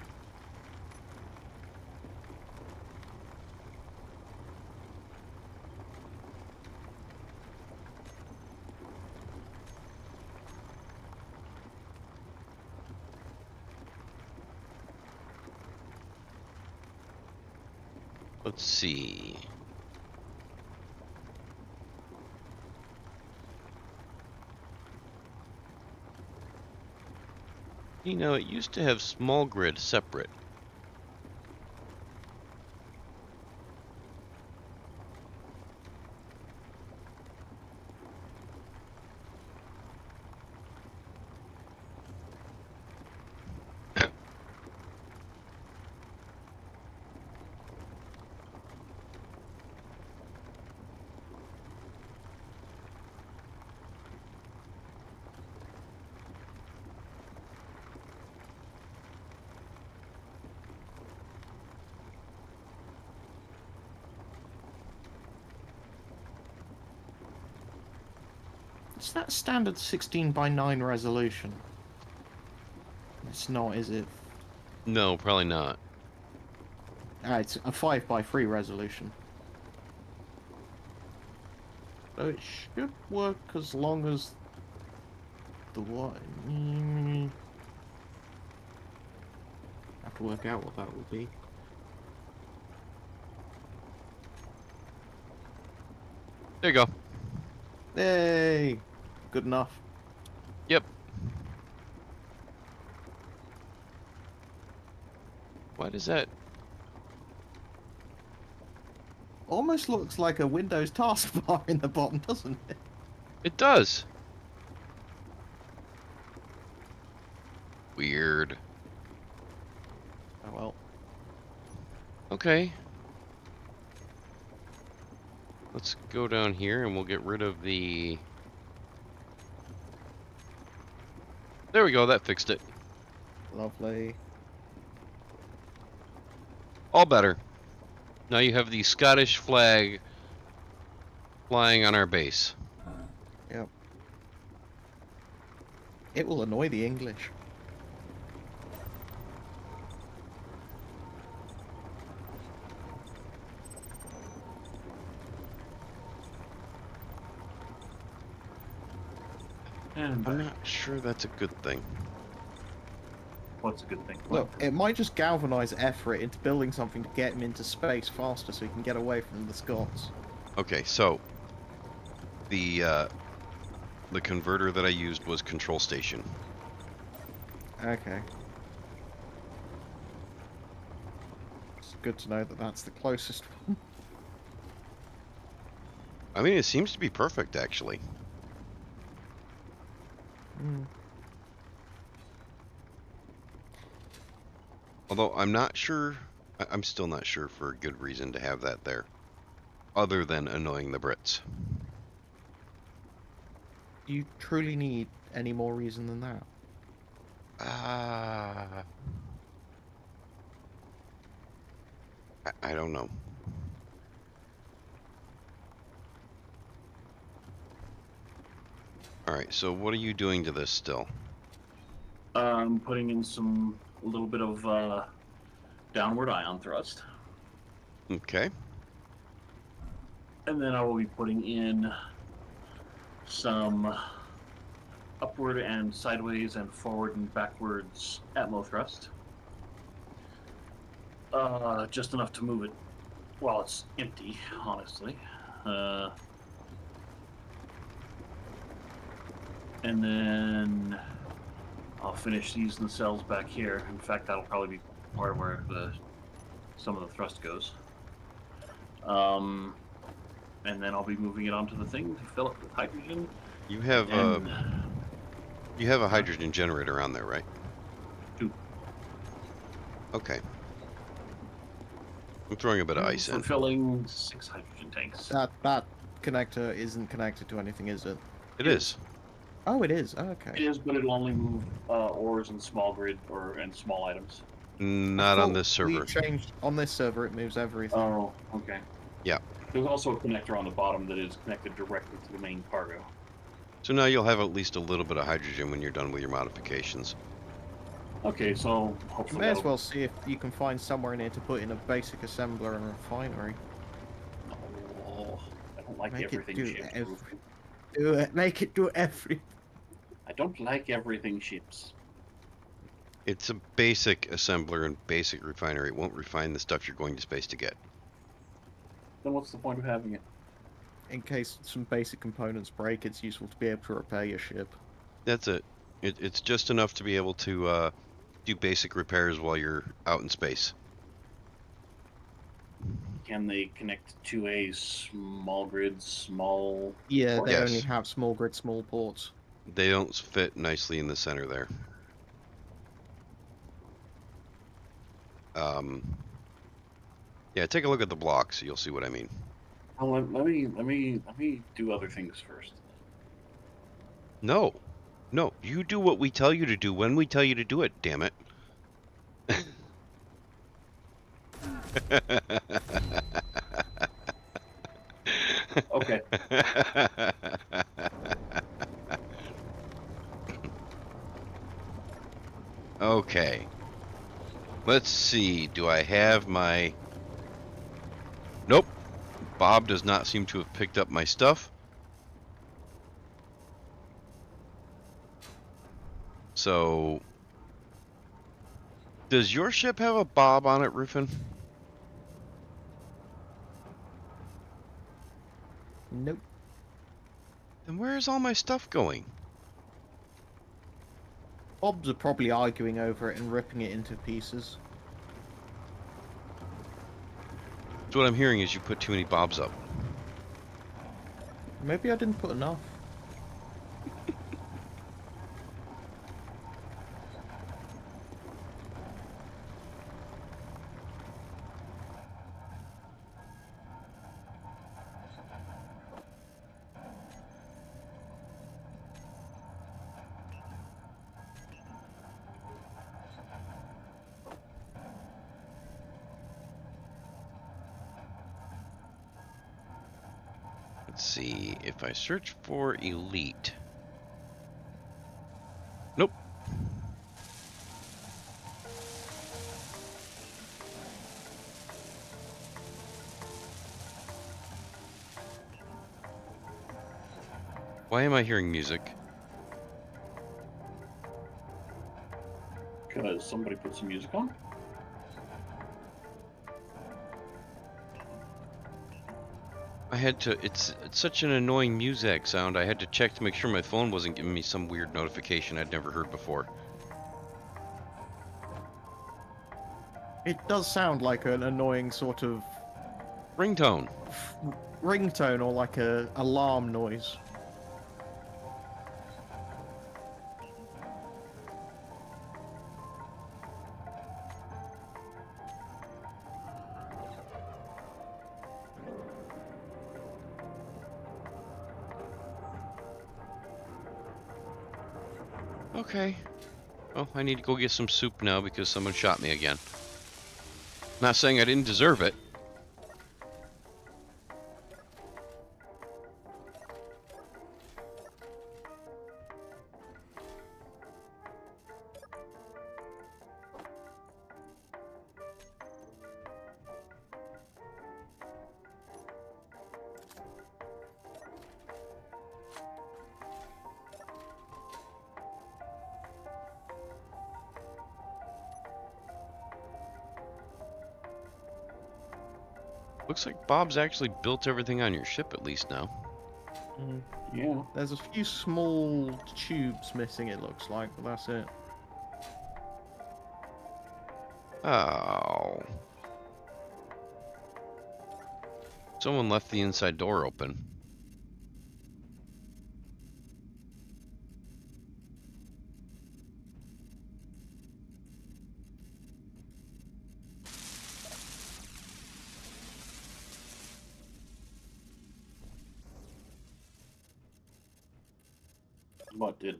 Let's see. You know, it used to have small grid separate. Is that standard 16:9 resolution? It's not, is it? No, probably not. It's a 5:3 resolution. So it should work as long as the one. Have to work out what that will be. There you go. Hey, good enough. Yep. Why does that? Almost looks like a Windows taskbar in the bottom, doesn't it? It does. Weird. Oh well. Okay. Let's go down here and we'll get rid of the... There we go, that fixed it. Lovely. All better. Now you have the Scottish flag flying on our base. Yep. It will annoy the English. And I'm not sure that's a good thing. what's a good thing? Look, it might just galvanize effort into building something to get him into space faster so he can get away from the Scots. Okay, so the converter that I used was control station. Okay. It's good to know that that's the closest one. I mean, it seems to be perfect, actually. Although I'm not sure, I'm still not sure for a good reason to have that there, other than annoying the Brits. Do you truly need any more reason than that? I don't know. Alright, so what are you doing to this still? Putting in a little bit of downward ion thrust, Okay. and then I will be putting in some upward and sideways and forward and backwards atmo thrust. Just enough to move it while it's empty, honestly. And then I'll finish these nacelles back here. In fact, that'll probably be part of where some of the thrust goes. And then I'll be moving it onto the thing to fill it with hydrogen. You have And a hydrogen generator on there, right? 2. Okay. I'm throwing a bit of ice for in. filling 6 hydrogen tanks. That connector isn't connected to anything, is it? It is. Oh, it is. Oh, It okay. is, but it'll only move ores and small grid and small items. Not on this We server. changed on this server. It moves everything. Oh, okay. Yeah. There's also a connector on the bottom that is connected directly to the main cargo. So now you'll have at least a little bit of hydrogen when you're done with your modifications. Okay, so You hopefully may as that'll- well see if you can find somewhere in here to put in a basic assembler and refinery. Oh, I don't like Make it everything do ships. every- Do it. Make it do every. I don't like everything ships. It's a basic assembler and basic refinery. It won't refine the stuff you're going to space to get. Then what's the point of having it? In case some basic components break, it's useful to be able to repair your ship. That's it. It's just enough to be able to do basic repairs while you're out in space. Can they connect to a small grid, small... Yeah, they Yes. only have small grid, small ports. They don't fit nicely in the center there. Yeah, take a look at the blocks. You'll see what I mean. Oh, let me do other things first. No, you do what we tell you to do when we tell you to do it. Damn it. Okay. Okay. Let's see. Do I have my... Nope. Bob does not seem to have picked up my stuff. So... Does your ship have a Bob on it, Rufin? Nope. Then where's all my stuff going? Bobs are probably arguing over it and ripping it into pieces. So what I'm hearing is you put too many Bobs up. Maybe I didn't put enough. Let's see, if I search for Elite. Nope. Why am I hearing music? Because somebody put some music on? I had to, it's such an annoying music sound, I had to check to make sure my phone wasn't giving me some weird notification I'd never heard before. It does sound like an annoying sort of Ringtone. ringtone or like a alarm noise. Okay. Well, I need to go get some soup now because someone shot me again. Not saying I didn't deserve it. Looks like Bob's actually built everything on your ship at least now. Mm. Yeah. There's a few small tubes missing, it looks like, but that's it. Oh. Someone left the inside door open. What, did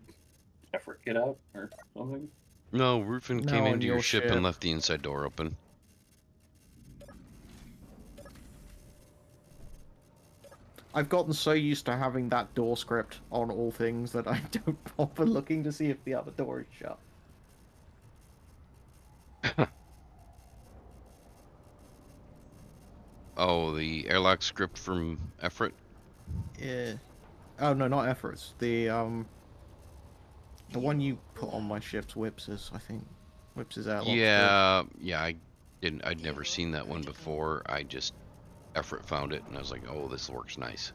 Effort get out or something? No, Rufin came No, on into your your ship ship. and left the inside door open. I've gotten so used to having that door script on all things that I don't bother looking to see if the other door is shut. Oh, the airlock script from Efrat? Yeah. Oh no, not efforts. The one you put on my ship's Whips's, I think. Whips's airlock script. Yeah, I'd never seen that one before. I just Efrat found it and I was like, oh, this works nice.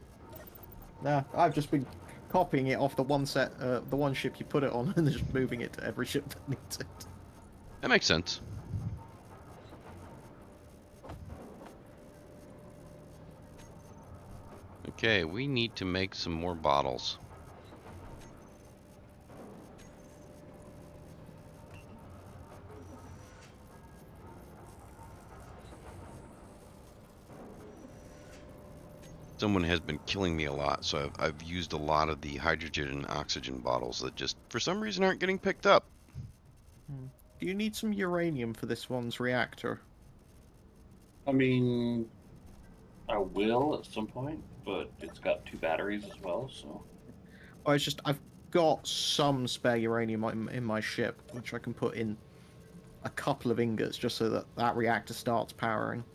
Nah, I've just been copying it off the one the one ship you put it on, and just moving it to every ship that needs it. That makes sense. Okay, we need to make some more bottles. Someone has been killing me a lot, so I've used a lot of the hydrogen and oxygen bottles that just, for some reason, aren't getting picked up. Do you need some uranium for this one's reactor? I mean, I will at some point, but it's got 2 batteries as well, so. Oh, it's just I've got some spare uranium in my ship, which I can put in a couple of ingots just so that that reactor starts powering.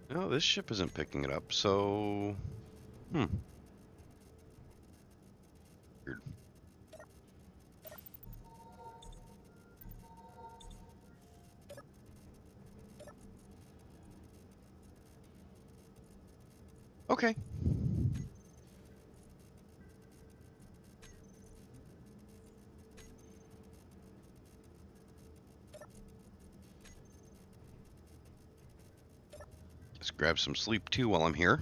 No, this ship isn't picking it up, so... Weird. Okay. Let's grab some sleep too while I'm here.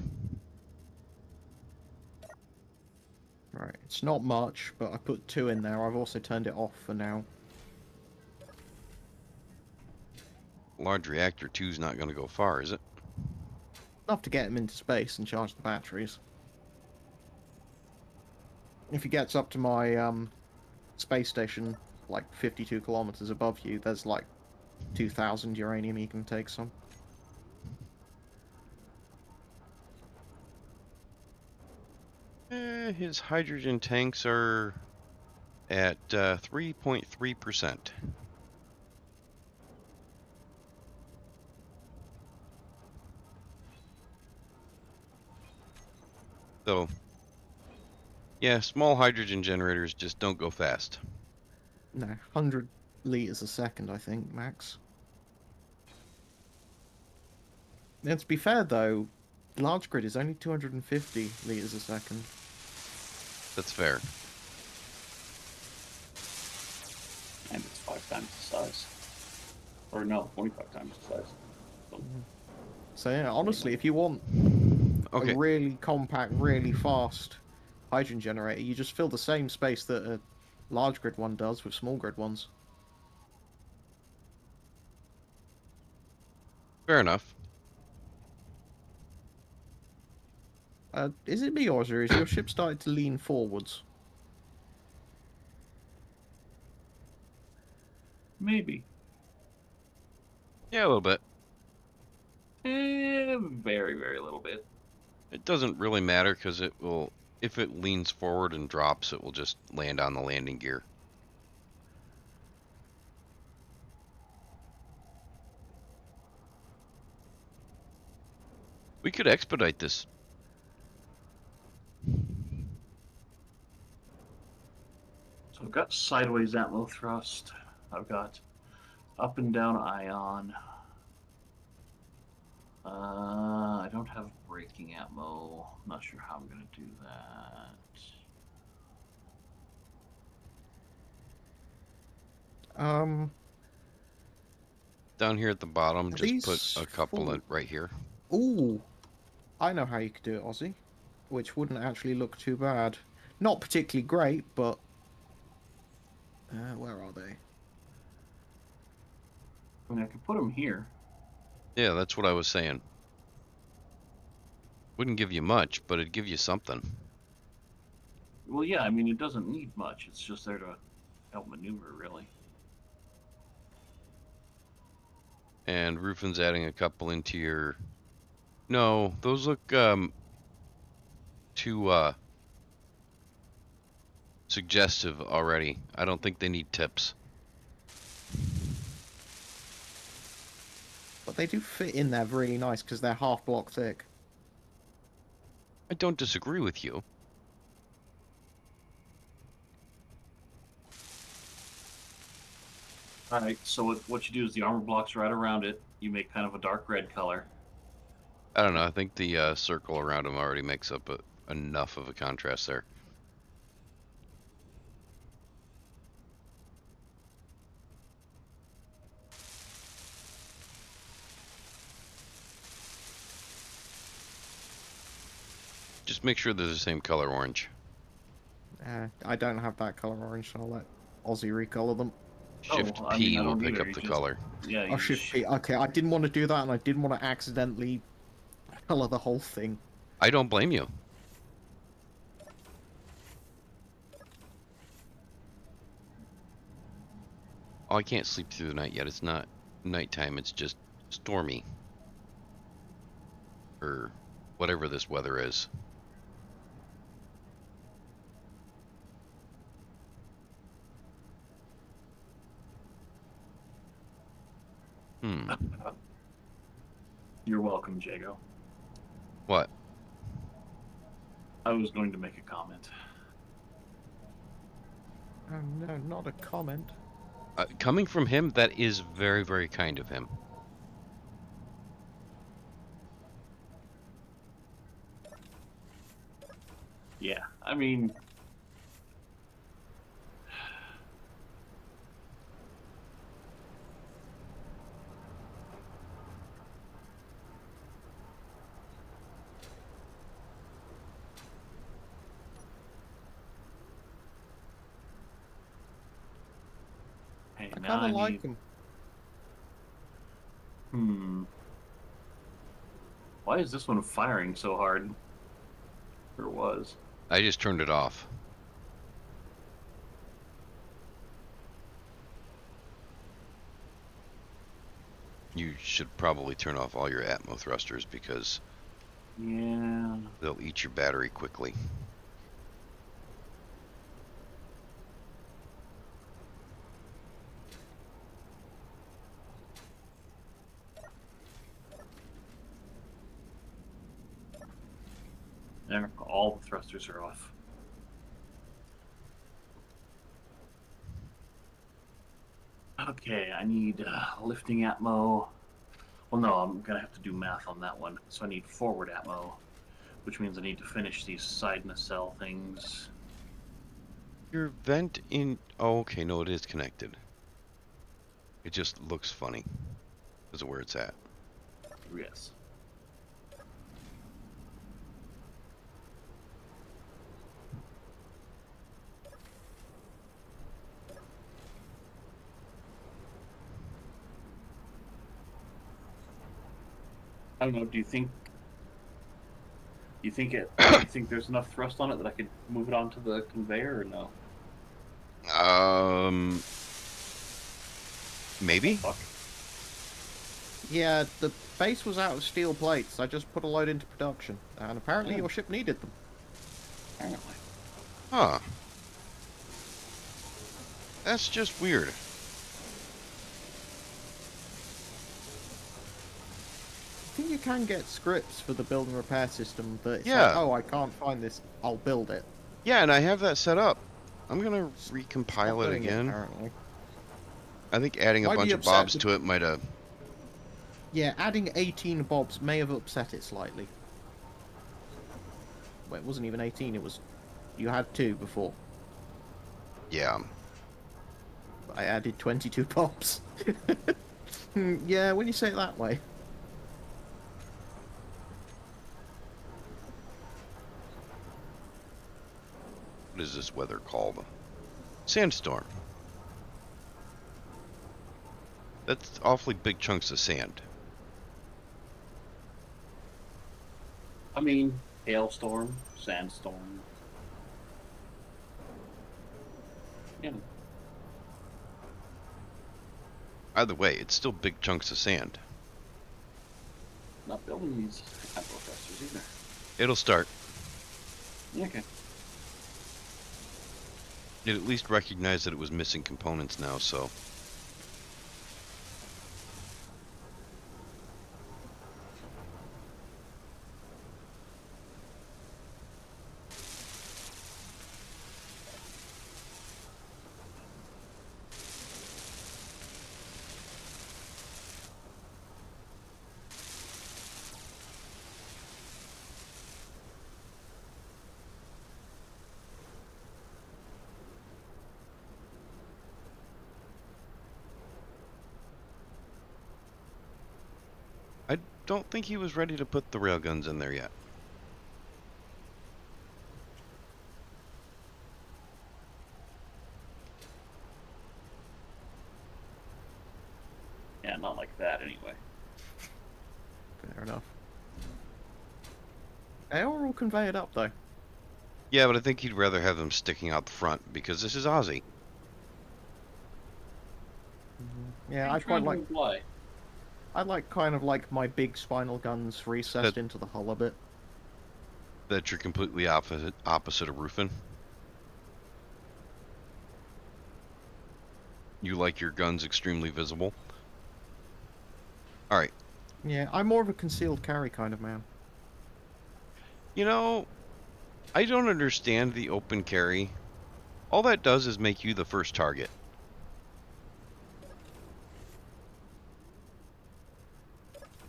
Right, it's not much, but I put 2 in there. I've also turned it off for now. Large reactor 2's not going to go far, is it? Enough to get him into space and charge the batteries. If he gets up to my space station, like 52 kilometers above you, there's like 2,000 uranium he can take some. His hydrogen tanks are at 3.3%. So, yeah, small hydrogen generators just don't go fast. No, 100 liters a second, I think, max. And to be fair, though, large grid is only 250 liters a second. That's fair. And it's 5 times the size. Or no, 25 times the size. So, So yeah, honestly, if you want Okay. a really compact, really fast hydrogen generator, you just fill the same space that a large grid one does with small grid ones. Fair enough. Is it me or is your ship started to lean forwards? maybe. Yeah, a little bit. Very, very little bit. It doesn't really matter because it will, if it leans forward and drops, it will just land on the landing gear. We could expedite this. So I've got sideways atmo thrust. I've got up and down ion. I don't have braking ammo. Not sure how I'm gonna do that. Down here at the bottom, Are just put these a couple full? in right here. Ooh, I know how you could do it, Ozzy. Which wouldn't actually look too bad. Not particularly great, but where are they? I mean, I could put them here. Yeah, that's what I was saying. Wouldn't give you much, but it'd give you something. Well, yeah, I mean, it doesn't need much. It's just there to help maneuver, really. And Rufin's adding a couple into your... No, those look too suggestive already. I don't think they need tips. But they do fit in there really nice because they're half block thick. I don't disagree with you. Alright, so what you do is the armor blocks right around it. You make kind of a dark red color. I don't know. I think the circle around him already makes up enough of a contrast there. Just make sure they're the same color orange. I don't have that color orange, so I'll let Ozzy recolor them. Shift Oh, I P mean, I will don't pick either, up you the just- color. Yeah, Oh, Shift P. Okay, I didn't want to do that, and I didn't want to accidentally color the whole thing. I don't blame you. Oh, I can't sleep through the night yet. It's not nighttime. It's just stormy. Or whatever this weather is. You're welcome, Jago. What? I was going to make a comment. Oh, no, not a comment. Coming from him, that is very, very kind of him. Yeah, I mean... Hey, I now kind of like need- them. Why is this one firing so hard? Or was. I just turned it off. You should probably turn off all your Atmo thrusters because Yeah. they'll eat your battery quickly. There, all the thrusters are off. Okay, I need lifting atmo. Well, no, I'm gonna have to do math on that one. So I need forward atmo, which means I need to finish these side nacelle things. Your vent in... Oh, okay, no, it is connected. It just looks funny because of where it's at. Yes. I don't know. Do you think there's enough thrust on it that I could move it onto the conveyor or no? Maybe? Fuck. Yeah, the base was out of steel plates. I just put a load into production, and apparently Oh. your ship needed them. Apparently. Huh. That's just weird. I think you can get scripts for the build and repair system that it's Yeah. like, oh, I can't find this, I'll build it. Yeah, and I have that set up. I'm gonna recompile Not it doing again. apparently. I think adding a Might be bunch of upset bobs with- to it might have. Yeah, adding 18 bobs may have upset it slightly. Well, it wasn't even 18, it was... You had 2 before. Yeah. I added 22 bobs. Yeah, when you say it that way. What is this weather called? Sandstorm. That's awfully big chunks of sand. I mean, hailstorm, sandstorm. You know, Either way, it's still big chunks of sand. not building these tempo thrusters either. It'll start. Okay. It at least recognized that it was missing components now, so. I don't think he was ready to put the railguns in there yet. Yeah, not like that anyway. Fair enough. They are all conveyed up, though. Yeah, but I think he'd rather have them sticking out the front because this is Aussie. Yeah, I quite like... I like kind of like my big spinal guns recessed into the hull a bit. That you're completely opposite of roofing. You like your guns extremely visible. Alright. Yeah, I'm more of a concealed carry kind of man. You know, I don't understand the open carry. All that does is make you the first target.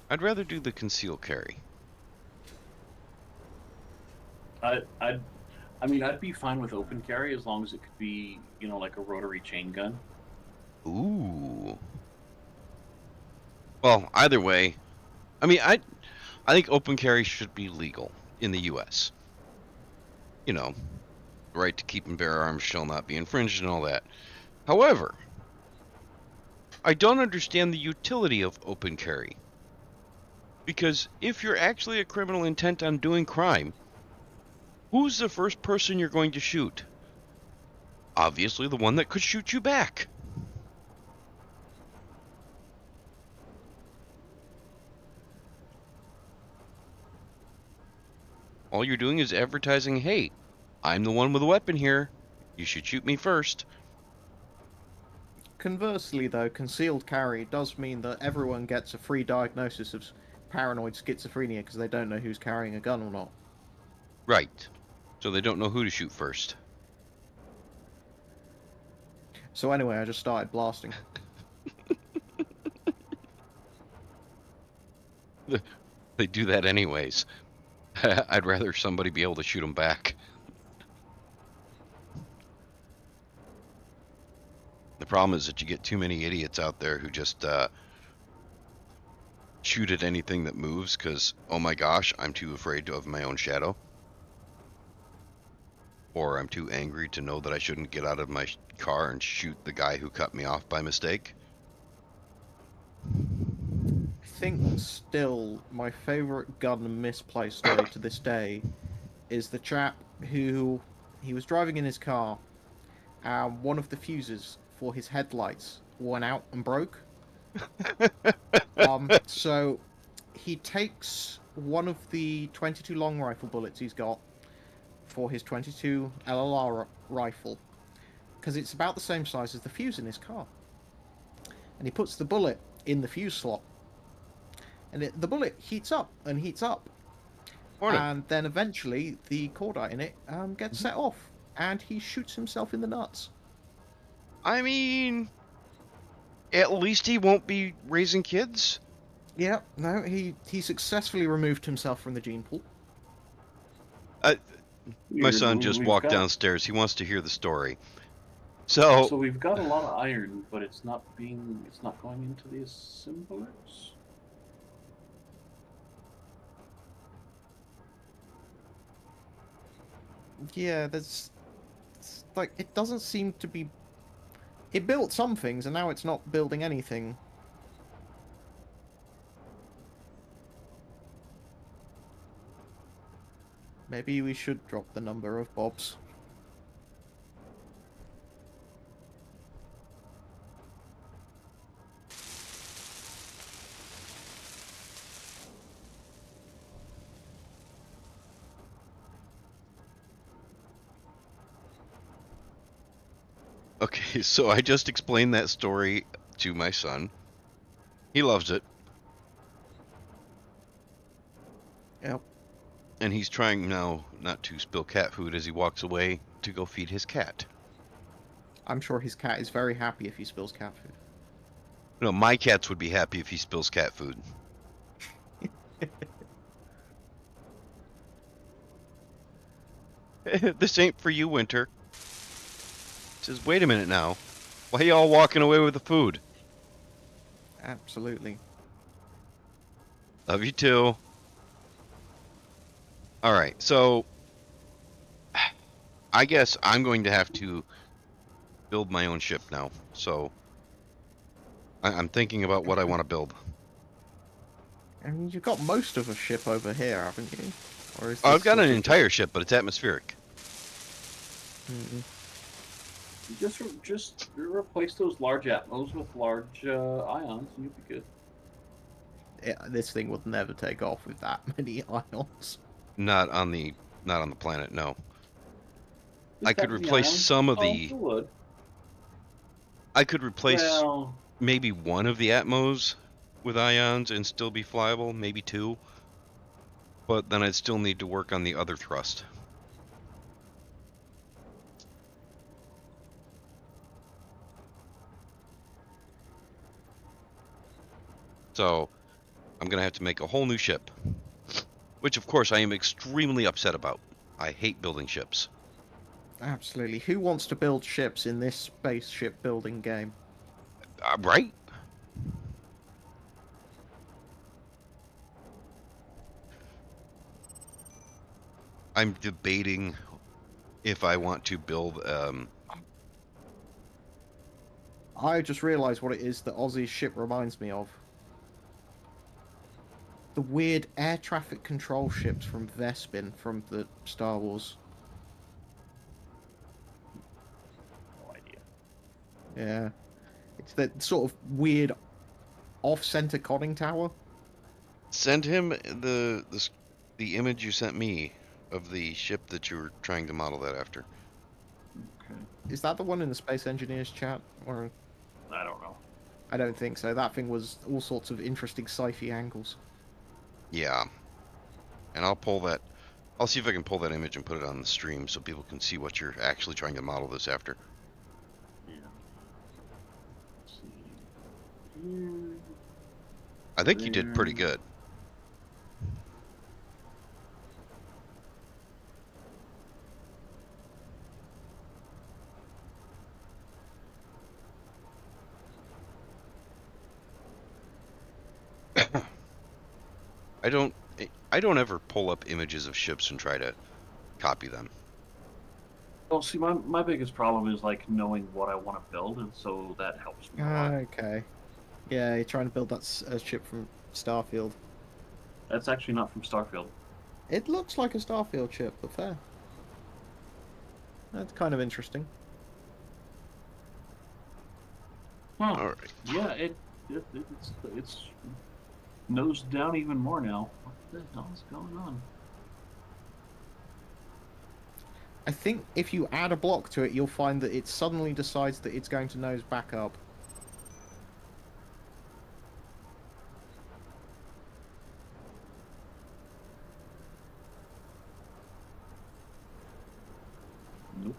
I'd rather do the conceal carry. I mean, I'd be fine with open carry as long as it could be, you know, like a rotary chain gun. Ooh. Well, either way, I mean, I think open carry should be legal in the U.S. You know, the right to keep and bear arms shall not be infringed and all that. However, I don't understand the utility of open carry. Because if you're actually a criminal intent on doing crime, who's the first person you're going to shoot? Obviously the one that could shoot you back. All you're doing is advertising, hey, I'm the one with a weapon here. You should shoot me first. Conversely, though, concealed carry does mean that everyone gets a free diagnosis of paranoid schizophrenia because they don't know who's carrying a gun or not. Right. So they don't know who to shoot first. So anyway, I just started blasting. They do that anyways. I'd rather somebody be able to shoot them back. The problem is that you get too many idiots out there who just shoot at anything that moves because, oh my gosh, I'm too afraid of my own shadow. Or I'm too angry to know that I shouldn't get out of my car and shoot the guy who cut me off by mistake. I think still my favourite gun misplay story to this day is the chap who he was driving in his car and one of the fuses for his headlights went out and broke. So he takes one of the 22 long rifle bullets he's got for his 22 LLR rifle because it's about the same size as the fuse in his car, and he puts the bullet in the fuse slot, and the bullet heats up and heats up. Morning. And then eventually the cordite in it gets set off, and he shoots himself in the nuts. I mean, At least he won't be raising kids. Yeah, no, he successfully removed himself from the gene pool. My Weird. son just We've walked got downstairs. He wants to hear the story. So, so we've got a lot of iron, but it's not going into the assemblers. Yeah, like it doesn't seem to be. It built some things, and now it's not building anything. Maybe we should drop the number of bobs. okay, so I just explained that story to my son. He loves it, Yep. and he's trying now not to spill cat food as he walks away to go feed his cat. I'm sure his cat is very happy if he spills cat food. No, my cats would be happy if he spills cat food. This ain't for you, Winter. Says, wait a minute now. Why y'all walking away with the food? Absolutely. Love you too. Alright, so I guess I'm going to have to build my own ship now. So I'm thinking about what I want to build. I mean, you've got most of a ship over here, haven't you? Or is I've this got sort an of entire ship, but it's atmospheric. Mm. Just replace those large atmos with large ions, and you'll be good. This thing would never take off with that many ions. Not on the planet, no. I Just could that many replace ions? some of Oh, the. it would. I could replace Well, maybe one of the Atmos with ions and still be flyable, maybe two. But then I'd still need to work on the other thrust. So I'm gonna have to make a whole new ship. Which of course I am extremely upset about. I hate building ships. Absolutely. Who wants to build ships in this spaceship building game? Right? I'm debating if I want to build I just realised what it is that Ozzy's ship reminds me of. The weird air traffic control ships from Vespin from the Star Wars. no idea. Yeah. It's that sort of weird off-center conning tower. send him the image you sent me of the ship that you were trying to model that after. Okay. Is that the one in the Space Engineers chat? Or I don't know. I don't think so. That thing was all sorts of interesting sci-fi angles. Yeah. And I'll pull that. I'll see if I can pull that image and put it on the stream so people can see what you're actually trying to model this after. Yeah. Let's see. Here. I think you did pretty good. I don't I don't ever pull up images of ships and try to copy them. Well, see, my biggest problem is like knowing what I want to build, and so that helps me a lot. Okay. Yeah, you're trying to build that ship from Starfield. That's actually not from Starfield. It looks like a Starfield ship, but fair. That's kind of interesting. Huh. All right. Yeah, it's nosed down even more now. What the hell is going on? I think if you add a block to it, you'll find that it suddenly decides that it's going to nose back up. Nope.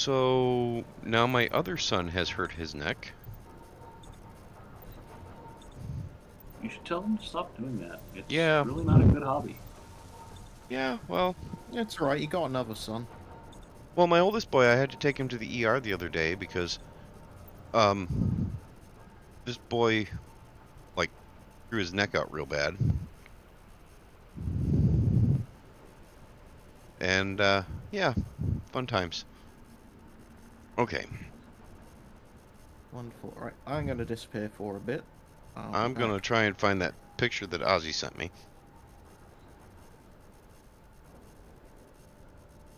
So now my other son has hurt his neck. You should tell them to stop doing that. It's Yeah. really not a good hobby. Yeah, well, It's alright, you got another son. my oldest boy, I had to take him to the ER the other day because, this boy, like, threw his neck out real bad. And, yeah, fun times. Okay, Wonderful. Right, I'm going to disappear for a bit. I'll be I'm gonna back. try and find that picture that Ozzy sent me.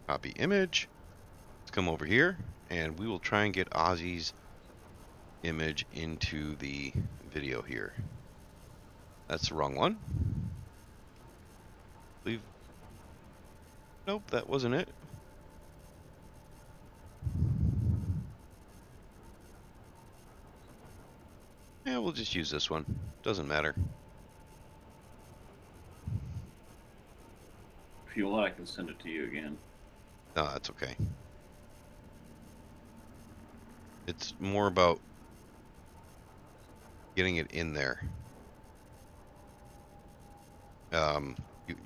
Copy image. Let's come over here, and we will try and get Ozzy's image into the video here. That's the wrong one. Leave. Nope, that wasn't it. Yeah, we'll just use this one. Doesn't matter. If you want, I can send it to you again. No, that's okay. It's more about getting it in there.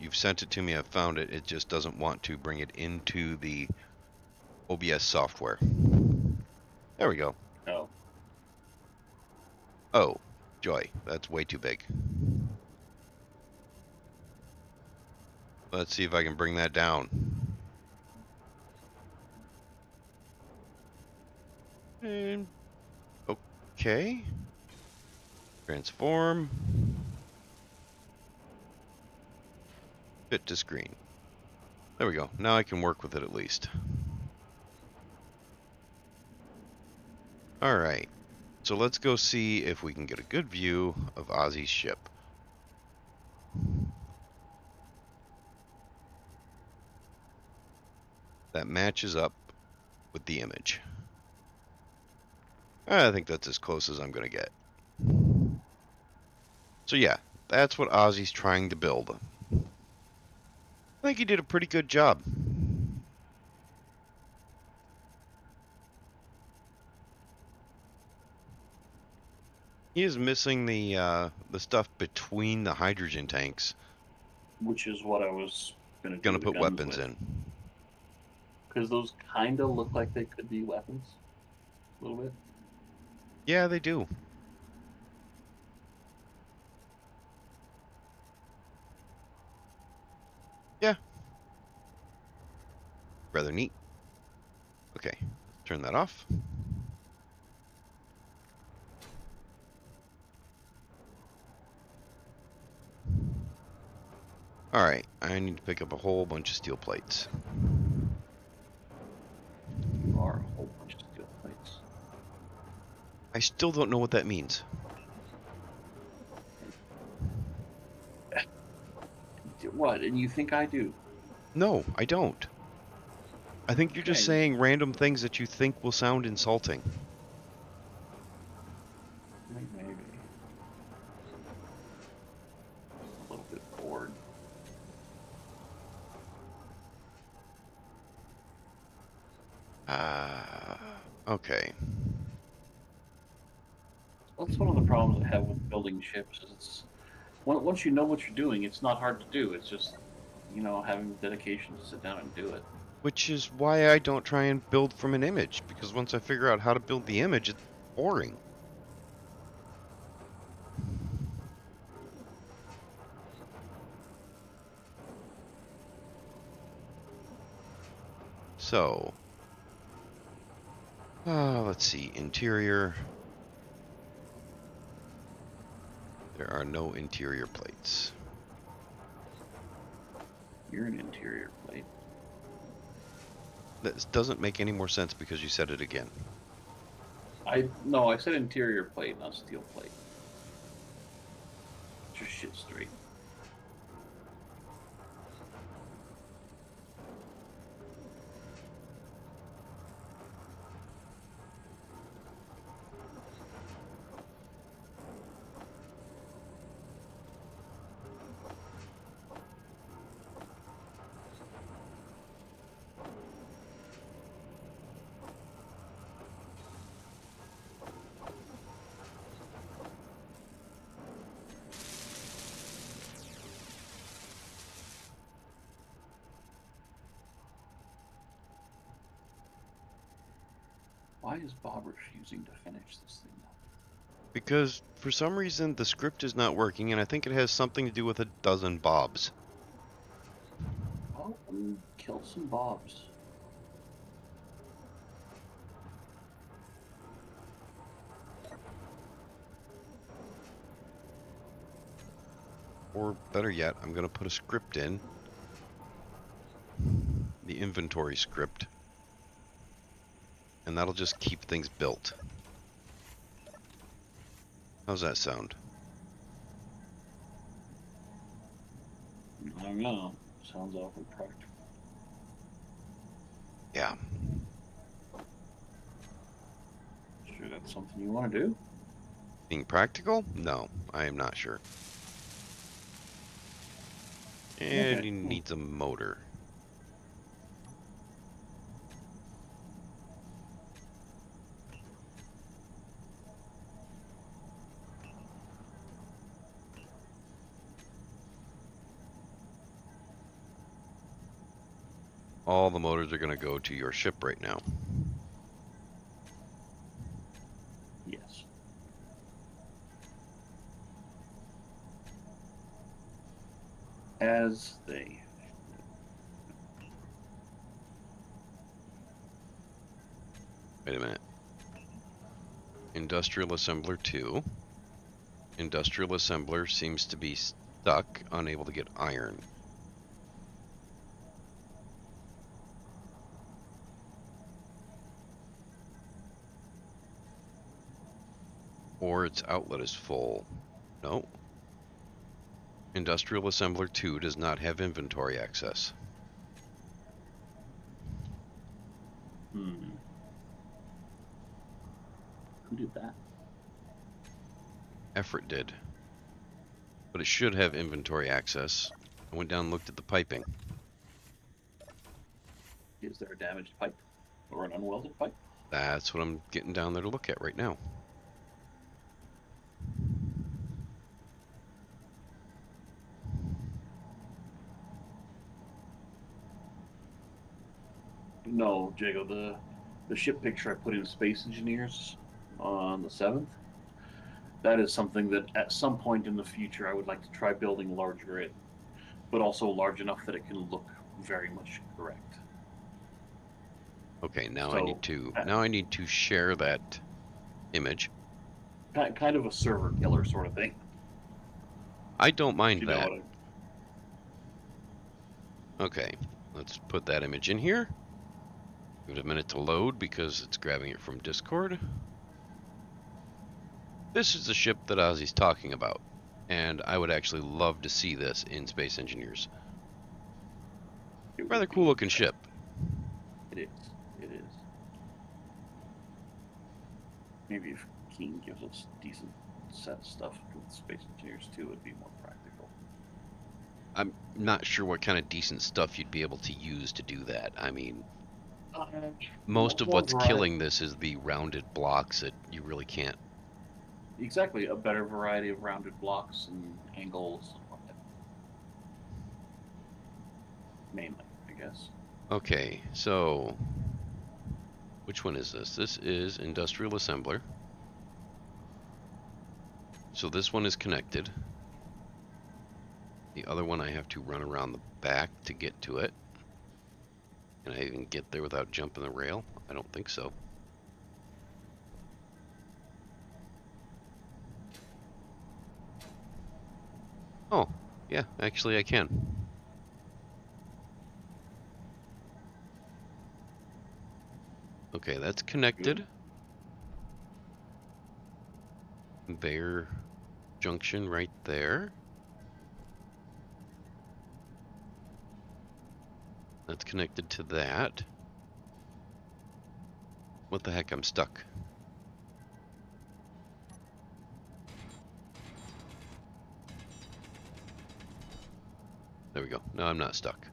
You've sent it to me. I've found it. It just doesn't want to bring it into the OBS software. There we go. Oh. Oh, joy. That's way too big. Let's see if I can bring that down. And okay. Transform. Fit to screen. There we go. Now I can work with it at least. Alright. So let's go see if we can get a good view of Ozzy's ship. That matches up with the image. I think that's as close as I'm going to get. So yeah, that's what Ozzy's trying to build. I think he did a pretty good job. He is missing the stuff between the hydrogen tanks. Which is what I was going to do. Gonna put weapons in. Because those kind of look like they could be weapons. A little bit. Yeah, they do. Yeah. Rather neat. Okay, turn that off. Alright, I need to pick up a whole bunch of steel plates. Or a whole bunch of steel plates. I still don't know what that means. What? And you think I do? No, I don't. I think you're just Okay. saying random things that you think will sound insulting. Maybe. A little bit bored. Okay. That's one of the problems I have with building ships. Is it's once you know what you're doing, it's not hard to do. It's just having the dedication to sit down and do it. Which is why I don't try and build from an image, because once I figure out how to build the image, it's boring. So, let's see, interior. There are no interior plates. You're an interior plate. That doesn't make any more sense because you said it again. I said interior plate, not steel plate. Get your shit straight. Why is Bob refusing to finish this thing? Because for some reason the script is not working, and I think it has something to do with a dozen Bobs. Well, kill some Bobs. Or better yet, I'm going to put a script in. The inventory script. And that'll just keep things built. How's that sound? I don't know. Sounds awfully practical. Yeah. Sure that's something you want to do? Being practical? No, I am not sure. And Okay. he needs a motor. All the motors are going to go to your ship right now. Yes. As they. Wait a minute. Industrial Assembler 2. Industrial Assembler seems to be stuck, unable to get iron. Or its outlet is full. No. Industrial Assembler 2 does not have inventory access. Who did that? Effort did. But it should have inventory access. I went down and looked at the piping. Is there a damaged pipe? Or an unwelded pipe? That's what I'm getting down there to look at right now. No, Jago, the ship picture I put in Space Engineers on the 7th, that is something that at some point in the future I would like to try building larger in, but also large enough that it can look very much correct. Okay, now So, I need to share that image. Kind of a server killer sort of thing. I don't mind You know that. what Okay, let's put that image in here. Give it a minute to load because it's grabbing it from Discord. This is the ship that Ozzy's talking about, and I would actually love to see this in Space Engineers. it Rather would be. cool looking ship. It is. It is. Maybe if Keen gives us a decent set of stuff with Space Engineers 2, it'd be more practical. I'm not sure what kind of decent stuff you'd be able to use to do that. I mean, most of more what's variety. killing this is the rounded blocks that you really can't. Exactly, a better variety of rounded blocks and angles and whatnot. Mainly, I guess. Okay, so which one is this? This is Industrial Assembler. So this one is connected. The other one I have to run around the back to get to it. Can I even get there without jumping the rail? I don't think so. Oh, yeah, actually I can. Okay, that's connected. Conveyor junction right there. That's connected to that. What the heck, I'm stuck. There we go. No, I'm not stuck.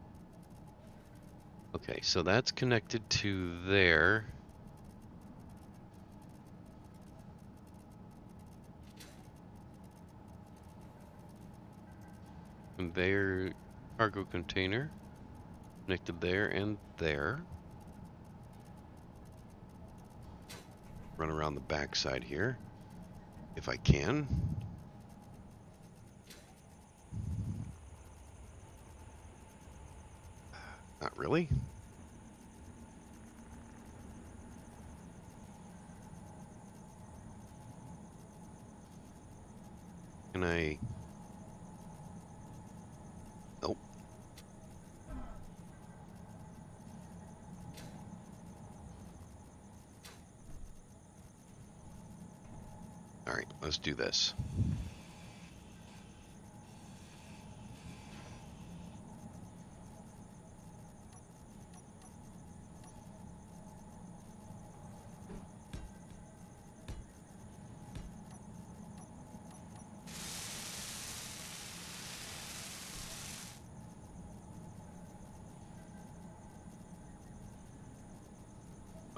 Okay, so that's connected to there. Conveyor cargo container. Connected there and there. run around the backside here, if I can. Not really. Can I? Nope. All right, let's do this.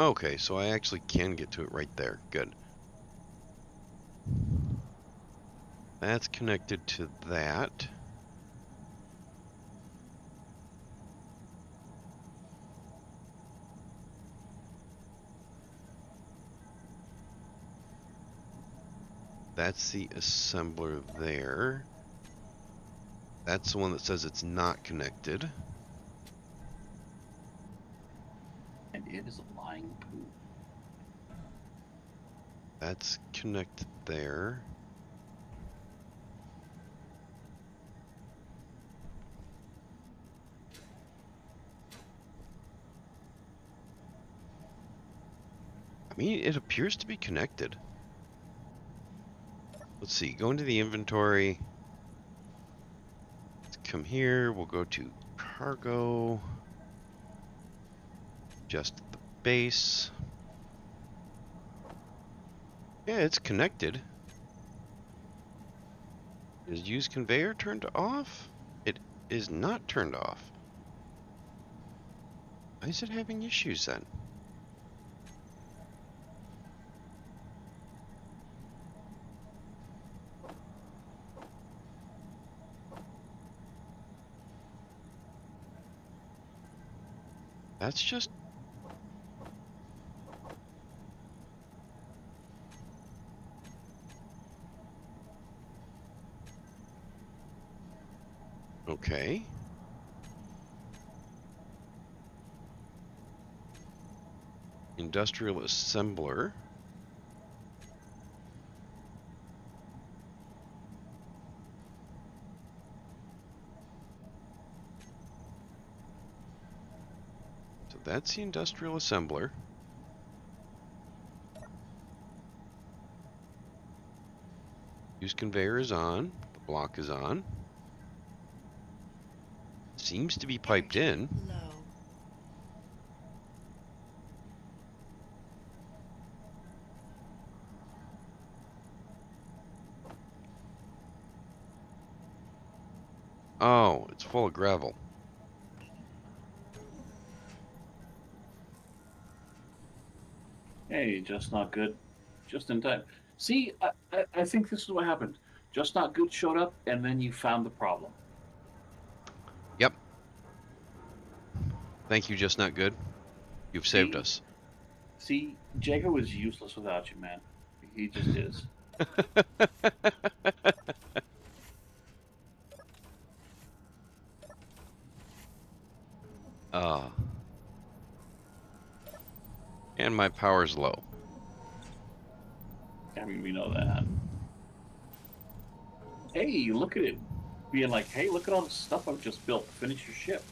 Okay, so I actually can get to it right there. Good. That's connected to that. That's the assembler there. That's the one that says it's not connected. And it is a lying poo. That's connected there. I mean, it appears to be connected. Let's see, go into the inventory. Let's come here, we'll go to cargo. Just the base. Yeah, it's connected. Is use conveyor turned off? It is not turned off. Why is it having issues then? That's just... Okay. Industrial assembler. So that's the industrial assembler. Use conveyor is on. The block is on. Seems to be piped in. Low. Oh, it's full of gravel. Hey, just not good. Just in time. See, I think this is what happened. Just not good showed up, and then you found the problem. Yep. Thank you, just not good. You've saved See? us. See, Jago is useless without you, man. He just is. And my power's low. I mean, we know that. Hey, look at it. Being like, hey, look at all the stuff I've just built. Finish your ship.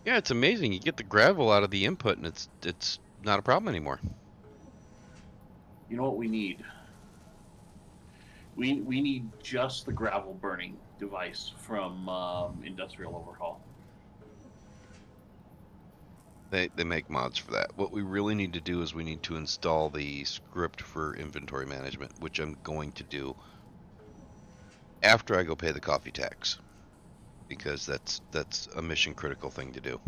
Yeah, it's amazing. You get the gravel out of the input and it's not a problem anymore. You know what we need? We need just the gravel burning device from Industrial Overhaul. They make mods for that. What we really need to do is we need to install the script for inventory management, which I'm going to do after I go pay the coffee tax, because that's a mission critical thing to do.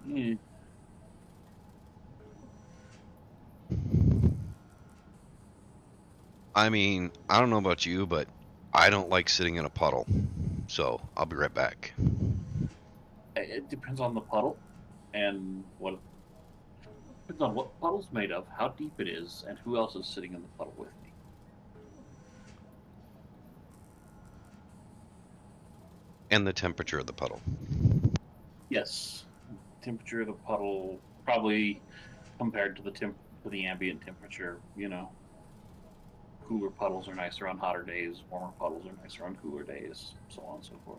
Hmm. I mean, I don't know about you, but I don't like sitting in a puddle, so I'll be right back. It depends on the puddle and what. Depends on what puddle's made of, how deep it is, and who else is sitting in the puddle with me. And the temperature of the puddle. Yes, temperature of the puddle probably compared to the ambient temperature. You know, cooler puddles are nicer on hotter days. Warmer puddles are nicer on cooler days. So on and so forth.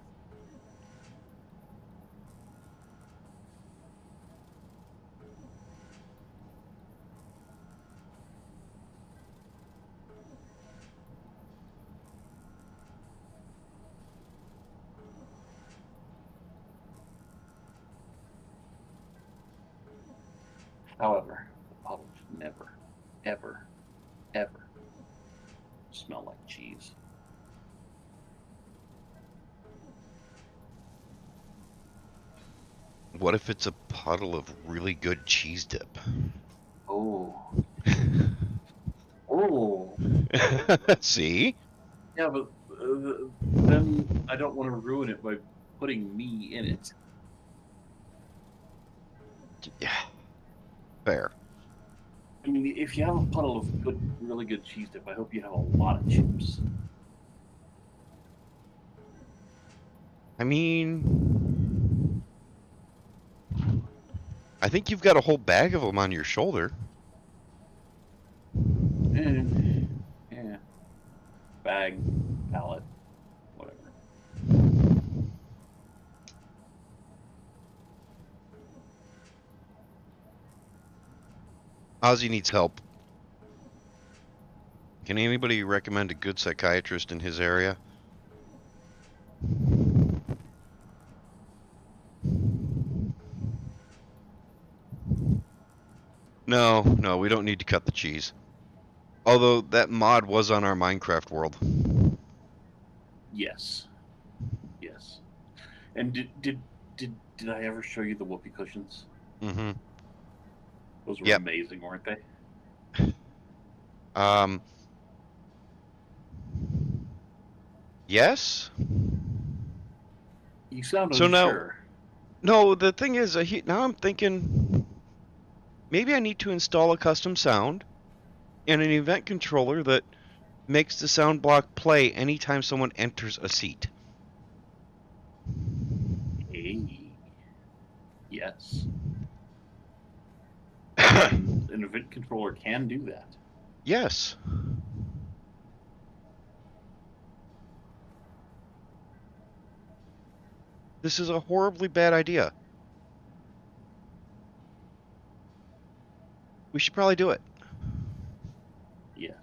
However, the puddles never, ever, ever smell like cheese. What if it's a puddle of really good cheese dip? Oh. Oh. See? Yeah, but then I don't want to ruin it by putting me in it. Yeah. Fair. I mean, if you have a puddle of really good cheese dip, I hope you have a lot of chips. I mean, I think you've got a whole bag of them on your shoulder. Yeah. Bag, pallet, whatever. Ozzy needs help. Can anybody recommend a good psychiatrist in his area? No, we don't need to cut the cheese. Although that mod was on our Minecraft world. Yes. And did I ever show you the whoopee cushions? Mm-hmm. Those were Yep. amazing, weren't they? Yes? You sound So now- unsure. No, the thing is, now I'm thinking maybe I need to install a custom sound and an event controller that makes the sound block play anytime someone enters a seat. Hey. Yes. An event controller can do that. Yes. This is a horribly bad idea. We should probably do it. Yes.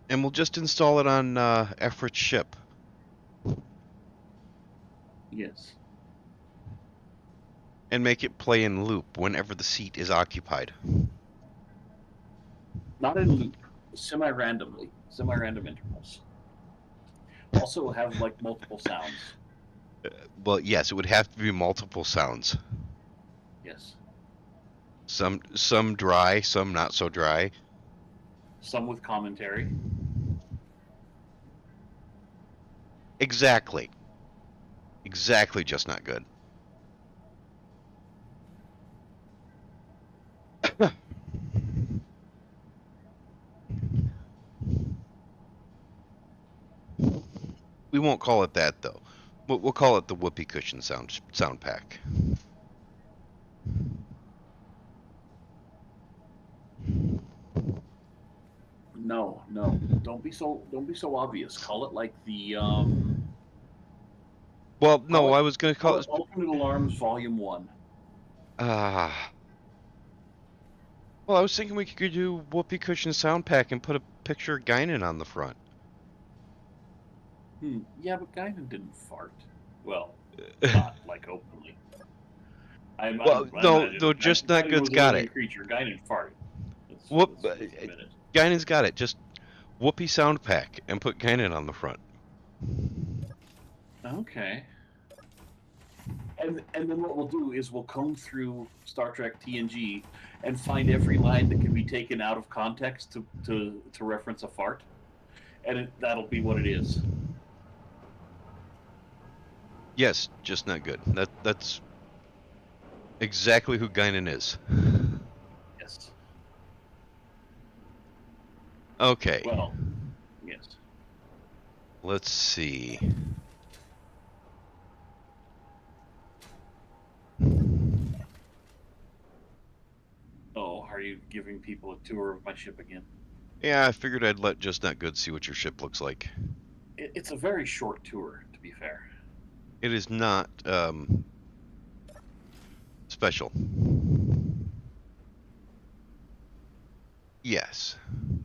And we'll just install it on Effort's ship. Yes. And make it play in loop whenever the seat is occupied. Not in loop. Semi-random intervals. Also have like multiple sounds. Well, yes, it would have to be multiple sounds. Yes. Some dry, some not so dry. Some with commentary. Exactly, just not good. We won't call it that though. We'll call it the whoopee cushion sound pack. No. Don't be so obvious. Call it like the Well, no, call it- I was gonna call it. Alternate Alarms Volume 1. Well, I was thinking we could do whoopee cushion sound pack and put a picture of Guinan on the front. Yeah, but Guinan didn't fart. Well, not like openly. No, just not good's got it. Creature. Guinan farted. Whoop- Let's admit it. Guinan's got it. Just whoopee sound pack and put Guinan on the front. Okay. And then what we'll do is we'll comb through Star Trek TNG and find every line that can be taken out of context to reference a fart, and that'll be what it is. Yes, just not good. That's exactly who Guinan is. Yes. Okay. Well, yes. Let's see. Oh, are you giving people a tour of my ship again? Yeah, I figured I'd let Just Not Good see what your ship looks like. It's a very short tour, to be fair. It is not special. Yes.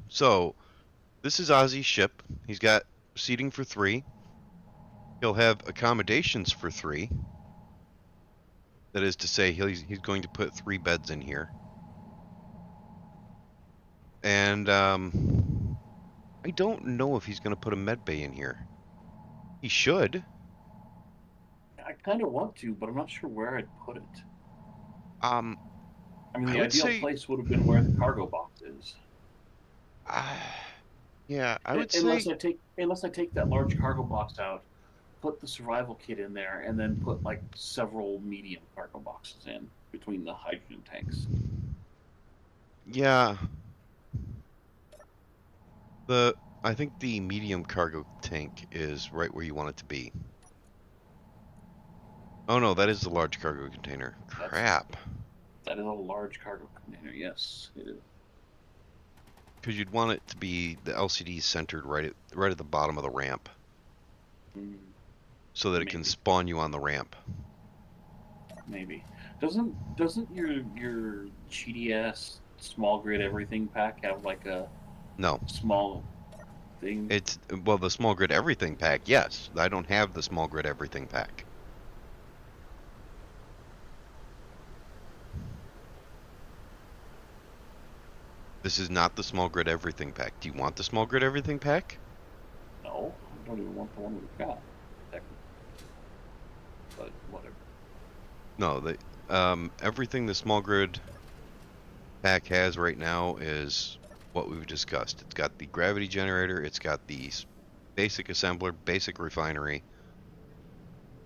So, this is Ozzy's ship. He's got seating for 3. He'll have accommodations for 3. That is to say, he's going to put 3 beds in here. And I don't know if he's going to put a med bay in here. He should. I kind of want to, but I'm not sure where I'd put it. I mean, I the would ideal say- place would have been where the cargo box is. Yeah, I would unless say. I take that large cargo box out, put the survival kit in there, and then put like several medium cargo boxes in between the hydrogen tanks. Yeah. I think the medium cargo tank is right where you want it to be. Oh no, that is the large cargo container. Crap. That is a large cargo container. Yes, it is. Because you'd want it to be the LCD centered right at the bottom of the ramp, so that it can Maybe. spawn you on the ramp. Maybe doesn't your cheaty ass small grid everything pack have like a No, small thing? well, the small grid everything pack. Yes, I don't have the small grid everything pack. This is not the small grid everything pack. Do you want the small grid everything pack? No, I don't even want the one we've got. But whatever. No, everything the small grid pack has right now is what we've discussed. It's got the gravity generator, it's got the basic assembler, basic refinery.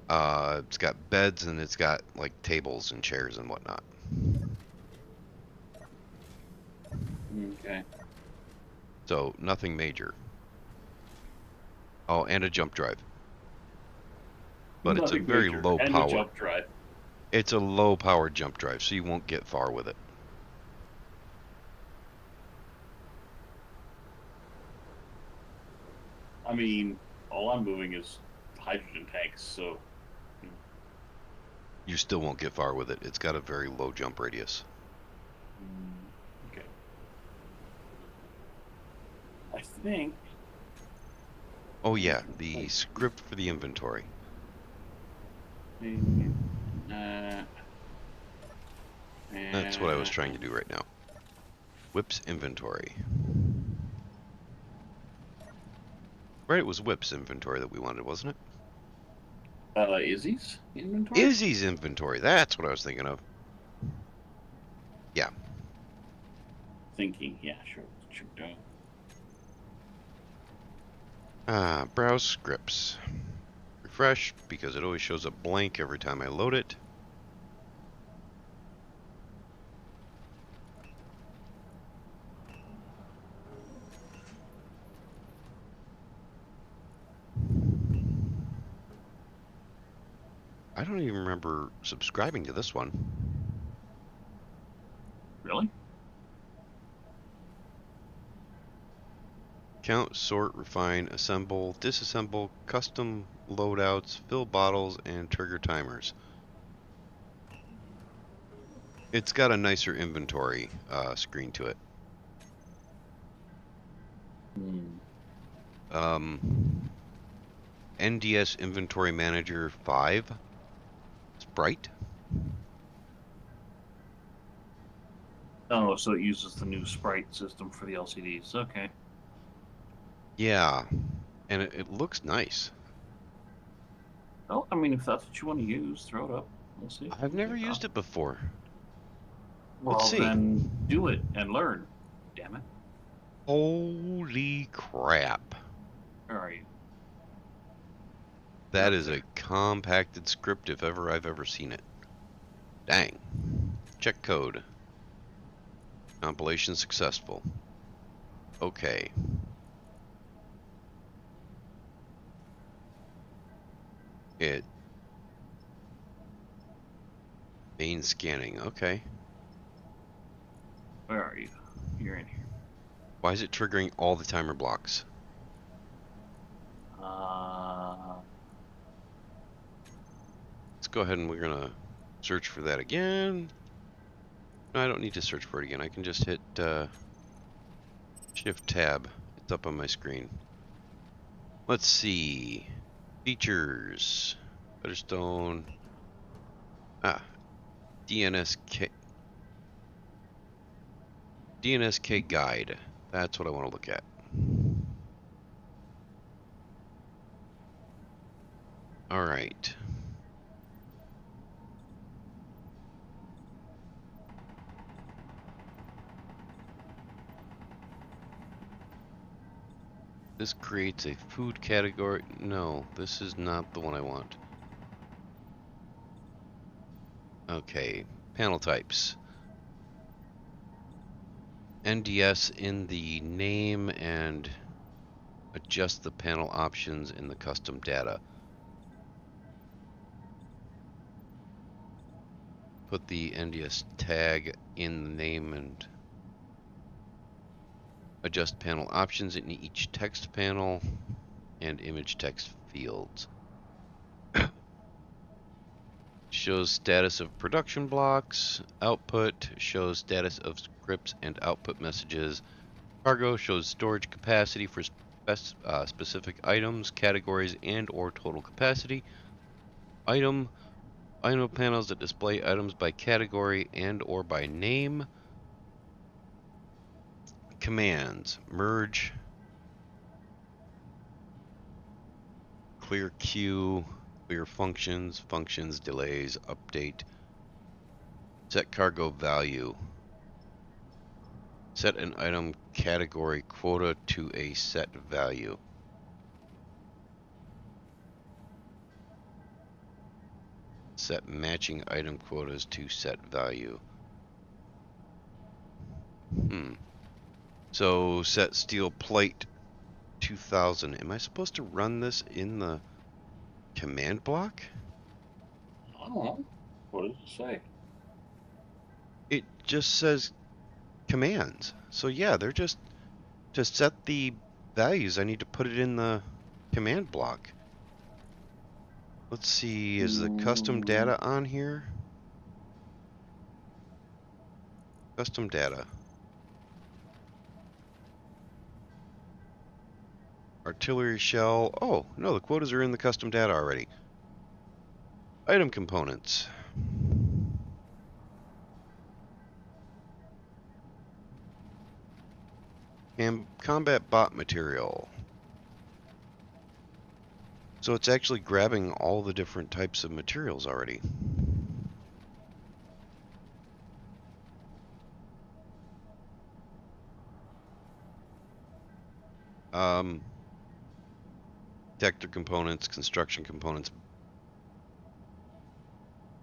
It's got beds, and it's got like tables and chairs and whatnot. Okay. So nothing major. Oh, and a jump drive. But it's a Nothing very major. low and power. A jump drive. It's a low powered jump drive, so you won't get far with it. I mean, all I'm moving is hydrogen tanks, so You still won't get far with it. It's got a very low jump radius. okay. I think Oh yeah, the script for the inventory. That's what I was trying to do right now. Whips inventory. Right, it was Whip's inventory that we wanted, wasn't it? Izzy's inventory. Izzy's inventory. That's what I was thinking of. Yeah. Thinking, yeah, sure, should do. Browse scripts. Refresh, because it always shows up blank every time I load it. I don't even remember subscribing to this one. Really? Count, sort, refine, assemble, disassemble, custom loadouts, fill bottles, and trigger timers. It's got a nicer inventory screen to it. NDS Inventory Manager 5. Sprite. Oh, so it uses the new sprite system for the LCDs. Okay. Yeah, and it looks nice. Well, I mean, if that's what you want to use, throw it up. We'll see. I've never used it before. Well, Let's see. then do it and learn. Damn it. Holy crap. Where are you? That Up is there. a compacted script if ever I've ever seen it. Dang. Check code. Compilation successful. Okay. It. Main scanning. Okay. Where are you? You're in here. Why is it triggering all the timer blocks? Let's go ahead and we're gonna search for that again. No, I don't need to search for it again. I can just hit Shift Tab. It's up on my screen. Let's see. Features. Featherstone. DNSK. DNSK guide. That's what I want to look at. All right. This creates a food category. No, this is not the one I want. Okay, panel types. NDS in the name and adjust the panel options in the custom data. Put the NDS tag in the name and adjust panel options in each text panel and image text fields. Shows status of production blocks. Output shows status of scripts and output messages. Cargo shows storage capacity for specific items, categories, and or total capacity. Item panels that display items by category and or by name. Commands. Merge. Clear queue. Clear functions. Functions, delays, update. Set cargo value. Set an item category quota to a set value. Set matching item quotas to set value. So set steel plate 2000. Am I supposed to run this in the command block? I don't know. What does it say? It just says commands. So yeah, they're just to set the values. I need to put it in the command block. Let's see, is the custom data on here? Custom data. Artillery shell. Oh, no, the quotas are in the custom data already. Item components. And combat bot material. So it's actually grabbing all the different types of materials already. Detector components, construction components.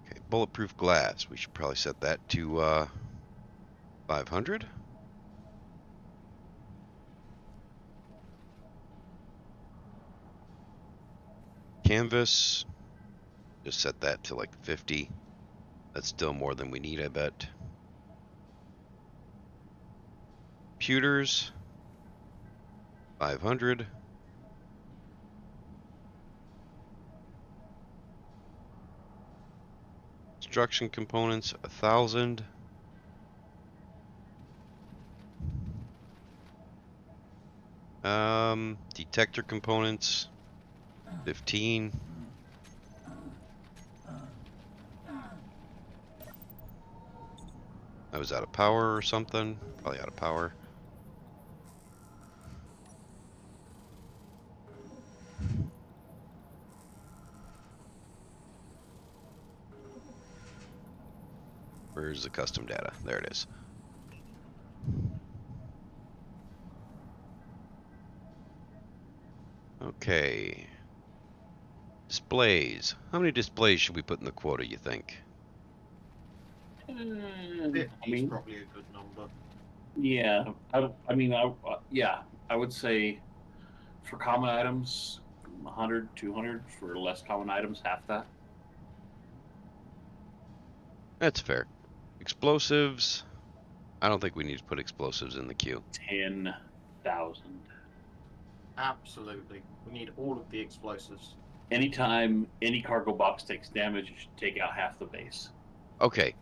Okay, bulletproof glass. We should probably set that to 500. Canvas. Just set that to like 50. That's still more than we need, I bet. Computers. 500. Construction components, 1,000. Detector components, 15. I was out of power or something. Probably out of power. Where's the custom data? There it is. Okay. Displays. How many displays should we put in the quota, you think? I 50 is mean, probably a good number. yeah. Yeah. I would say for common items, 100, 200. For less common items, half that. That's fair. Explosives. I don't think we need to put explosives in the queue. 10,000. Absolutely. We need all of the explosives. Anytime any cargo box takes damage, you should take out half the base. Okay.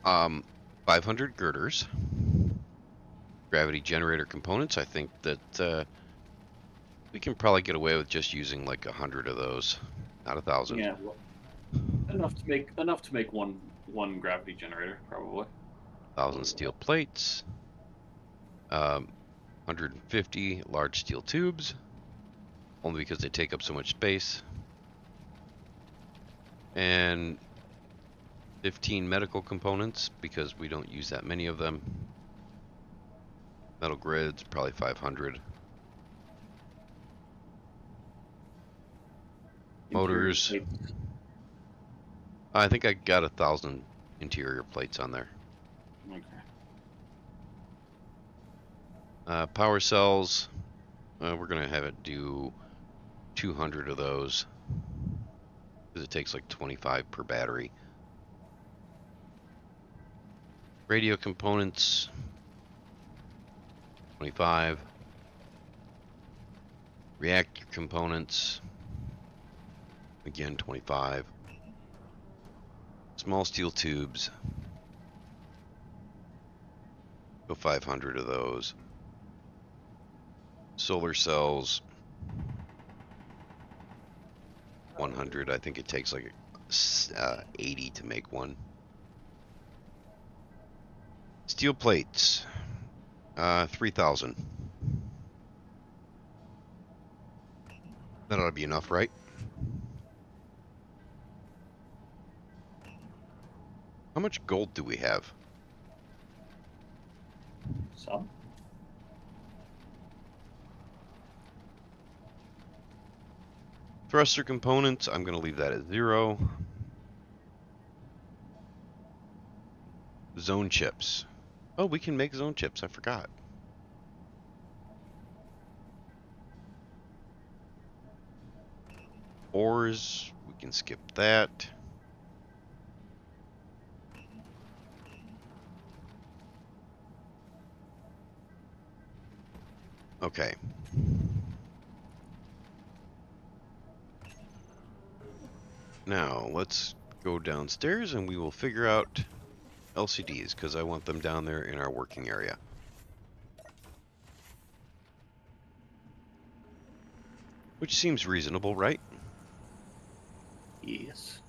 500 girders. Gravity generator components. I think that we can probably get away with just using like 100 of those, not 1,000. Yeah, well, enough to make one gravity generator, probably. 1,000 steel plates. 150 large steel tubes, only because they take up so much space. And 15 medical components, because we don't use that many of them. Metal grids, probably 500. Motors. Interior plates. I think I got 1,000 interior plates on there. Okay. Power cells, we're gonna have it do 200 of those, because it takes like 25 per battery. Radio components, 25. Reactor components, again 25. Small steel tubes, go 500 of those. Solar cells, 100. I think it takes like 80 to make one. Steel plates, 3,000. That ought to be enough, right? How much gold do we have? Some. Thruster components, I'm going to leave that at 0. Zone chips. Oh, we can make zone chips. I forgot. Ores, we can skip that. Okay. Now, let's go downstairs and we will figure out LCDs, because I want them down there in our working area. Which seems reasonable, right? Yes.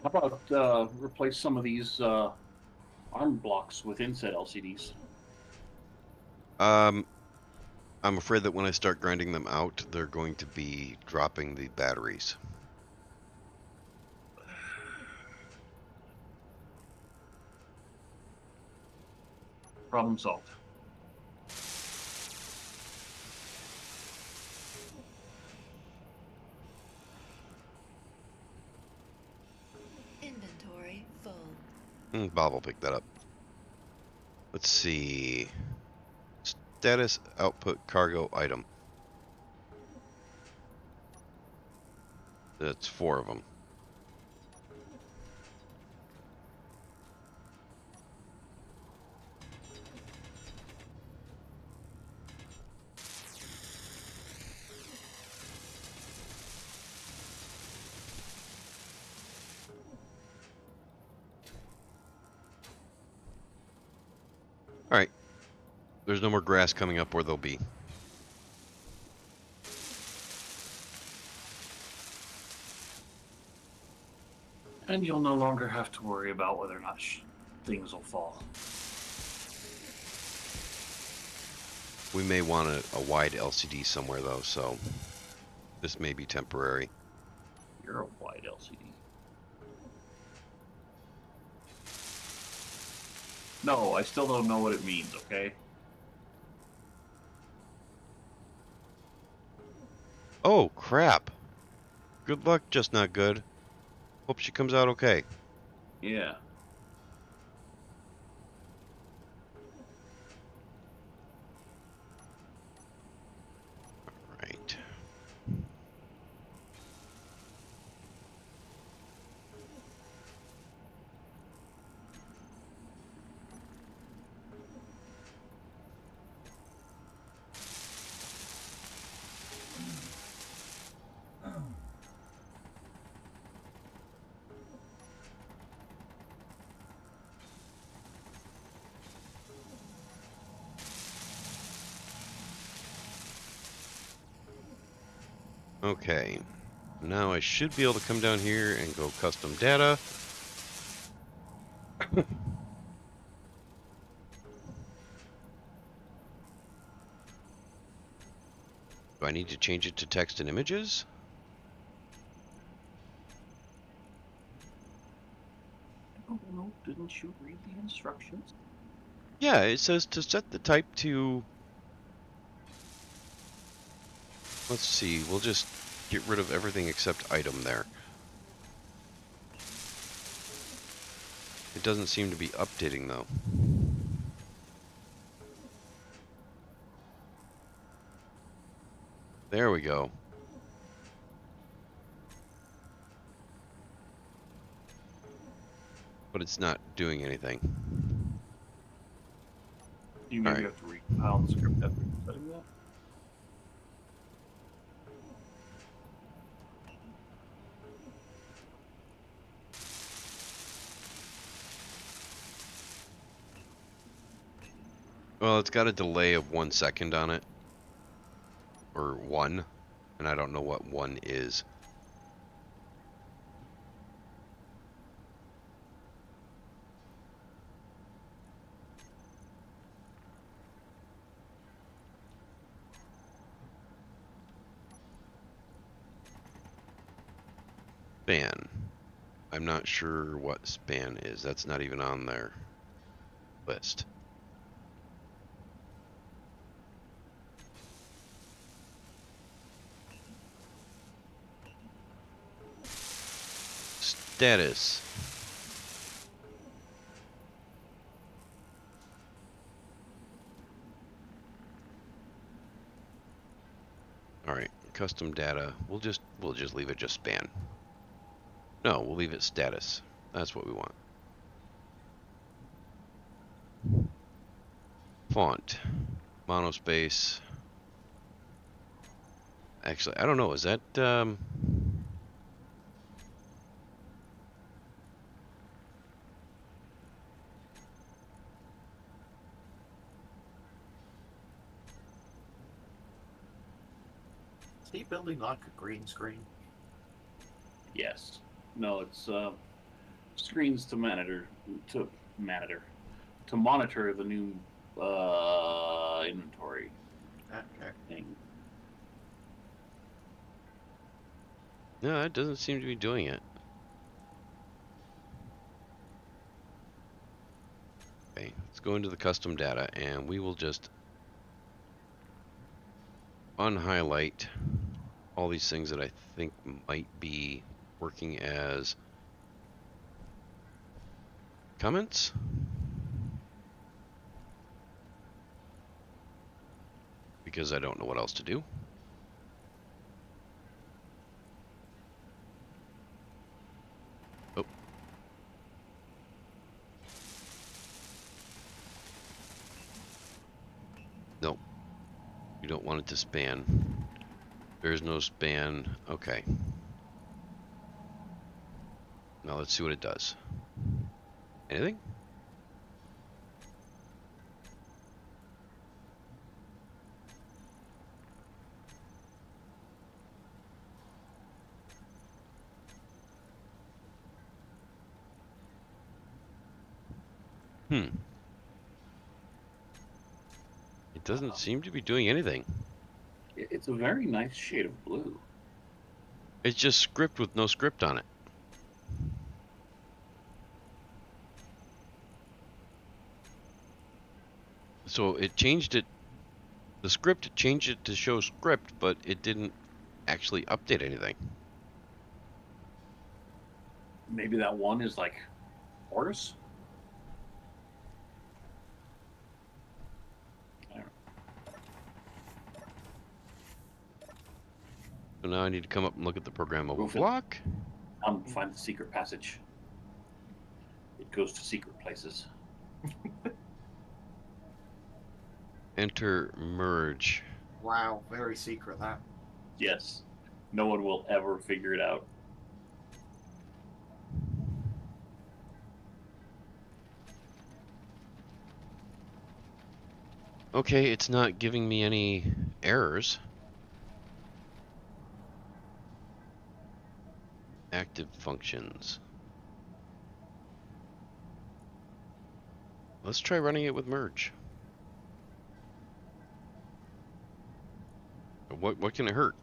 How about replace some of these arm blocks with inset LCDs? I'm afraid that when I start grinding them out, they're going to be dropping the batteries. Problem solved. Inventory full. Bob will pick that up. Let's see. Status output cargo item. That's 4 of them. Alright. There's no more grass coming up where they'll be. And you'll no longer have to worry about whether or not things will fall. We may want a wide LCD somewhere though, so this may be temporary. You're a wide LCD. No, I still don't know what it means, okay? Oh, crap. Good luck, just not good. Hope she comes out okay. Yeah. Right. Okay. Now I should be able to come down here and go custom data. Do I need to change it to text and images? I don't know. Didn't you read the instructions? Yeah, it says to set the type to... Let's see, we'll just get rid of everything except item there. It doesn't seem to be updating though. There we go. But it's not doing anything. You maybe Alright. have to recompile the script after setting that? Well, it's got a delay of 1 second on it. Or 1. And I don't know what 1 is. Span. I'm not sure what span is. That's not even on their list. Status. Alright, custom data. We'll just leave it just span. No, we'll leave it status. That's what we want. Font. Monospace. Actually, I don't know. Is that Is he building like a green screen? Yes. No, it's screens to monitor to monitor the new inventory Okay. thing. No, it doesn't seem to be doing it. Okay, let's go into the custom data and we will just unhighlight all these things that I think might be working as comments. Because I don't know what else to do. Oh. Nope. You don't want it to span. There's no span. Okay. Now let's see what it does. Anything? It doesn't seem to be doing anything. It's a very nice shade of blue. It's just script with no script on it. So it changed it. The script changed it to show script, but it didn't actually update anything. Maybe that one is like Horus? So now I need to come up and look at the programmable Rufus. block. Find the secret passage. It goes to secret places. Enter merge. Wow, very secret that. Yes. No one will ever figure it out. Okay, it's not giving me any errors. Active functions. Let's try running it with merge. What can it hurt?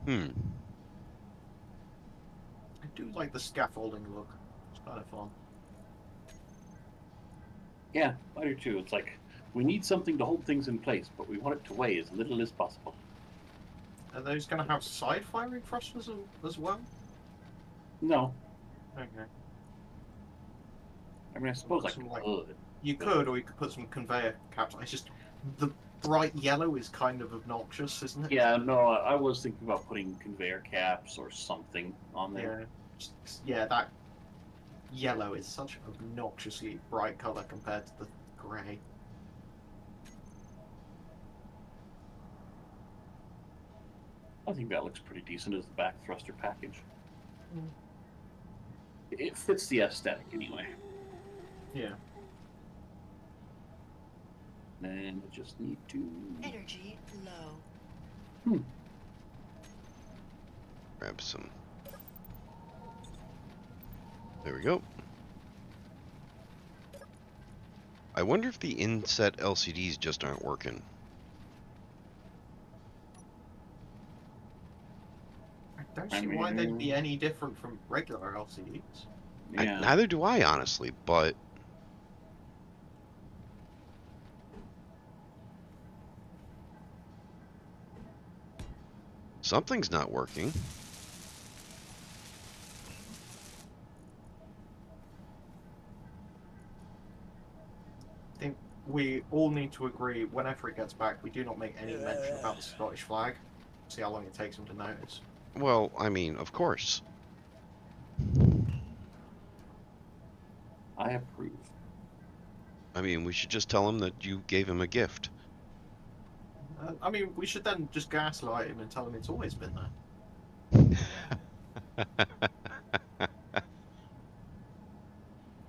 I do like the scaffolding look. It's kind of fun. Yeah, I do too. It's like we need something to hold things in place, but we want it to weigh as little as possible. Are those going to have side firing thrusters as well? No. Okay. I mean, I suppose I Some, like- could. You could, or you could put some conveyor caps. It's just the bright yellow is kind of obnoxious, isn't it? Yeah, no, I was thinking about putting conveyor caps or something on there. Yeah, that yellow is such an obnoxiously bright color compared to the grey. I think that looks pretty decent as the back thruster package. Mm. It fits the aesthetic anyway. Yeah. And we just need to... Energy low. Grab some. There we go. I wonder if the inset LCDs just aren't working. I don't see why they'd be any different from regular LCDs. Yeah. Neither do I, honestly, but... something's not working. I think we all need to agree, whenever it gets back, we do not make any mention about the Scottish flag. See how long it takes them to notice. Well, I mean, of course. I approve. I mean, we should just tell him that you gave him a gift. I mean, we should then just gaslight him and tell him it's always been there. What do you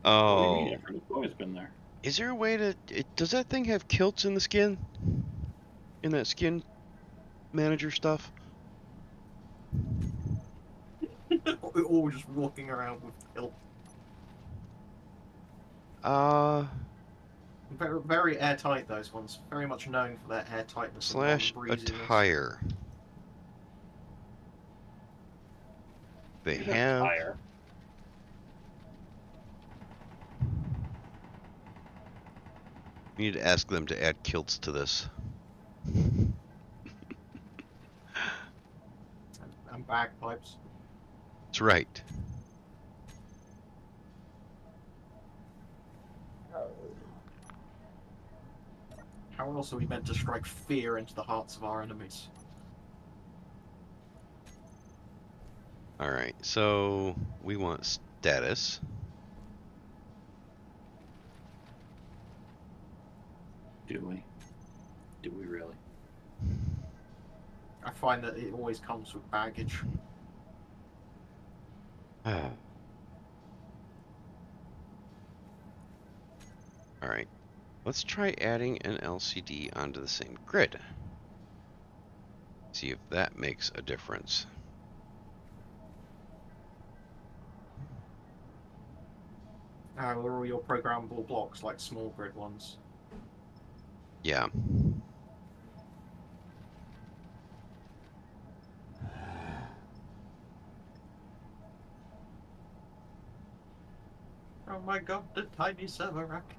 Oh. mean? It's always been there. Is there a way to... does that thing have kilts in the skin? In that skin manager stuff? We're all just walking around with ill. Very, very airtight, those ones. Very much known for their airtightness. Slash and non-breeziness. attire. They You got have... tire. We need to ask them to add kilts to this. And bagpipes. That's right. How else are we meant to strike fear into the hearts of our enemies? Alright, so we want status. Do we? Do we really? I find that it always comes with baggage. Alright, let's try adding an LCD onto the same grid. See if that makes a difference. are all your programmable blocks like small grid ones. Yeah. Oh my god, the tiny server rack.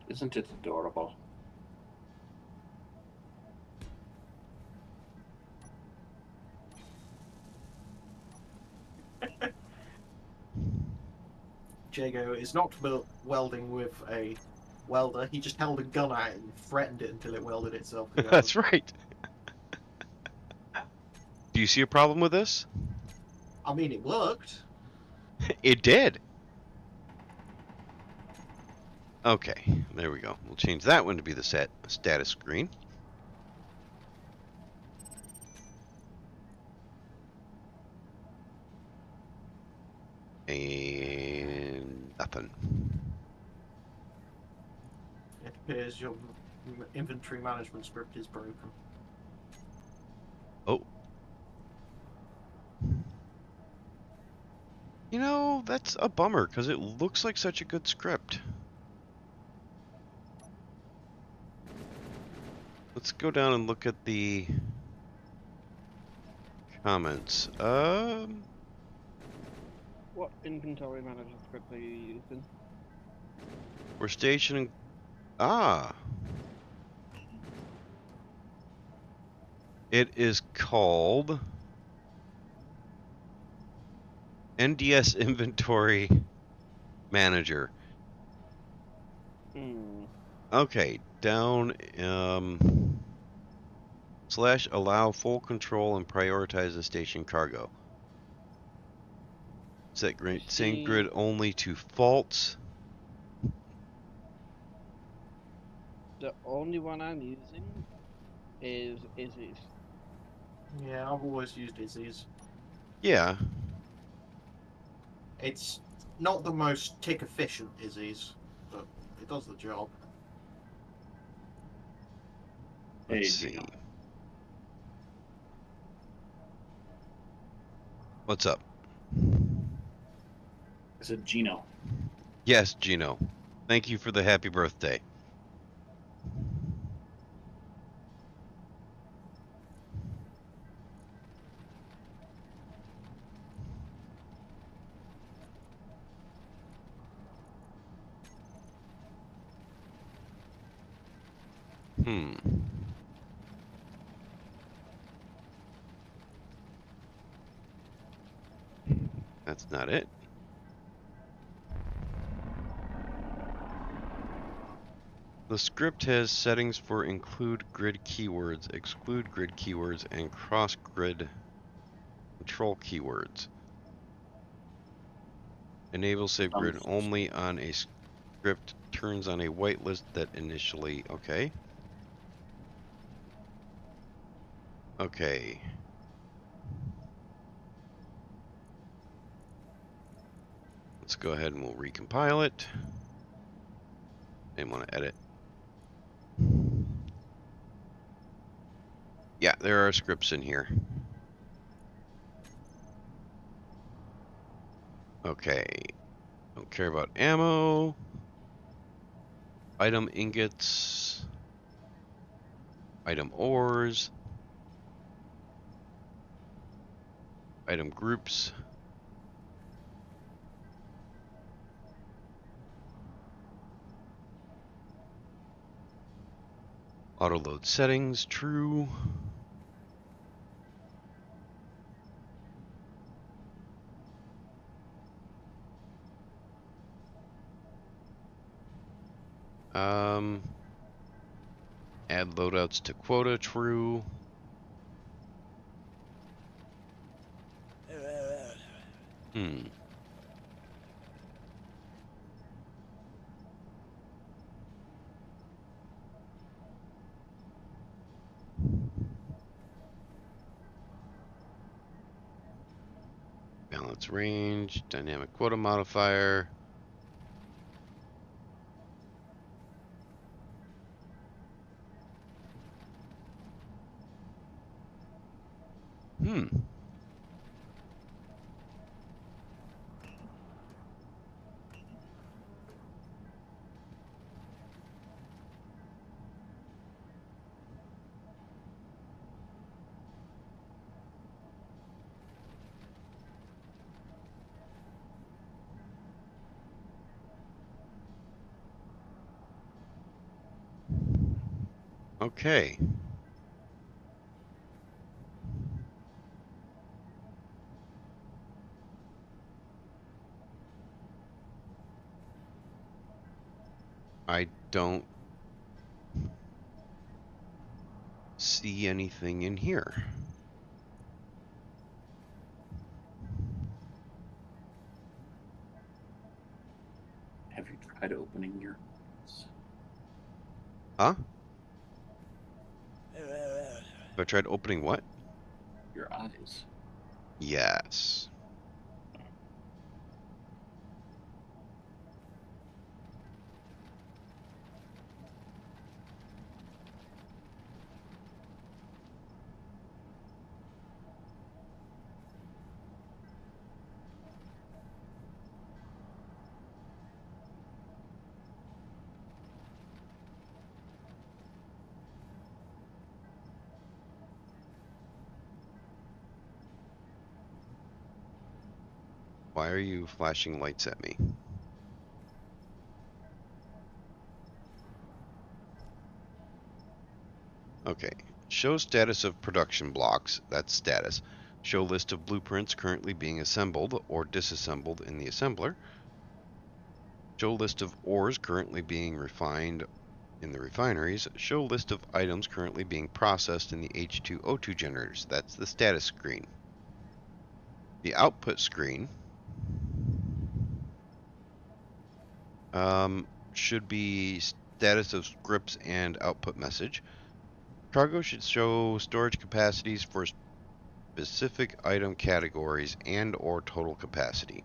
Isn't it adorable? Jago is not welding with a welder. He just held a gun at it and threatened it until it welded itself together. That's right. Do you see a problem with this? I mean, it worked. It did. Okay, there we go. We'll change that one to be the status screen. And nothing. It appears your inventory management script is broken. Oh. You know, that's a bummer, because it looks like such a good script. Let's go down and look at the comments. What inventory management script are you using? We're stationing... Ah. It is called NDS Inventory Manager. Okay, down, / allow full control and prioritize the station cargo. Set same grid only to faults. The only one I'm using is Izzy's. Yeah, I've always used Izzy's. Yeah. It's not the most tick efficient Izzy's, but it does the job. Let's Hey, see. Gino. What's up? I said Gino. Yes, Gino. Thank you for the happy birthday. That's not it. The script has settings for include grid keywords, exclude grid keywords, and cross grid control keywords. Enable save grid only on a script, turns on a whitelist that initially... Okay. Okay. Let's go ahead and we'll recompile it. Didn't want to edit. Yeah, there are scripts in here. Okay. Don't care about ammo. Item ingots. Item ores. Item groups. Auto load settings, true. Add loadouts to quota, true. Balance range, dynamic quota modifier. Okay. I don't see anything in here. Have you tried opening your Huh? Have I tried opening what? eyes? Yes. Why are you flashing lights at me? Okay. Show status of production blocks. That's status. Show list of blueprints currently being assembled or disassembled in the assembler. Show list of ores currently being refined in the refineries. Show list of items currently being processed in the H2O2 generators. That's the status screen. The output screen should be status of scripts and output message. Cargo should show storage capacities for specific item categories and or total capacity.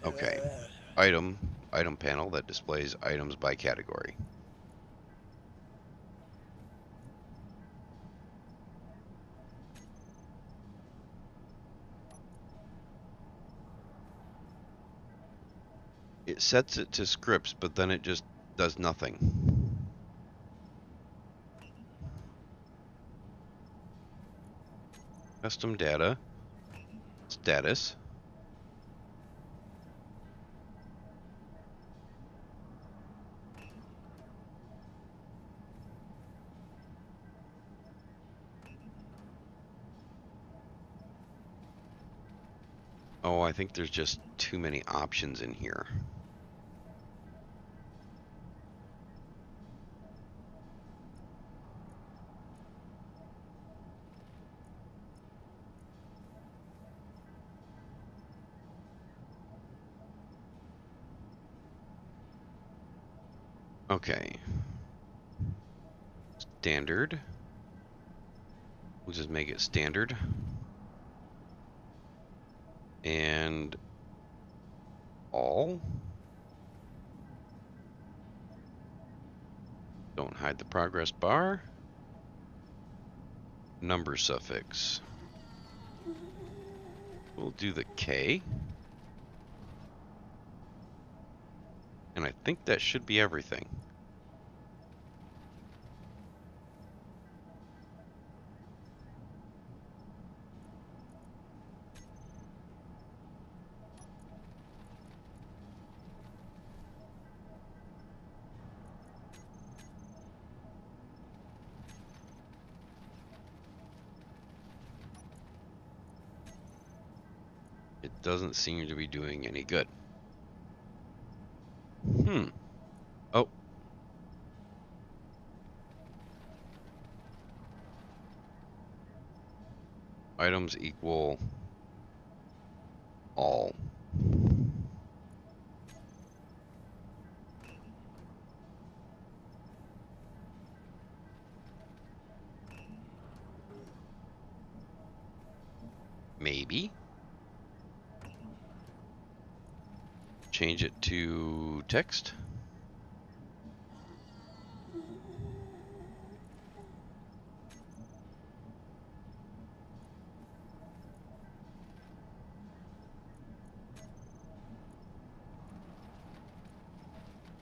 Okay. Item panel that displays items by category. It sets it to scripts, but then it just does nothing. Custom data, status. Oh, I think there's just too many options in here. Okay. Standard. We'll just make it standard. And all. Don't hide the progress bar. Number suffix. We'll do the K. And I think that should be everything. It doesn't seem to be doing any good. Oh. Items equal all. Maybe. Change it to text.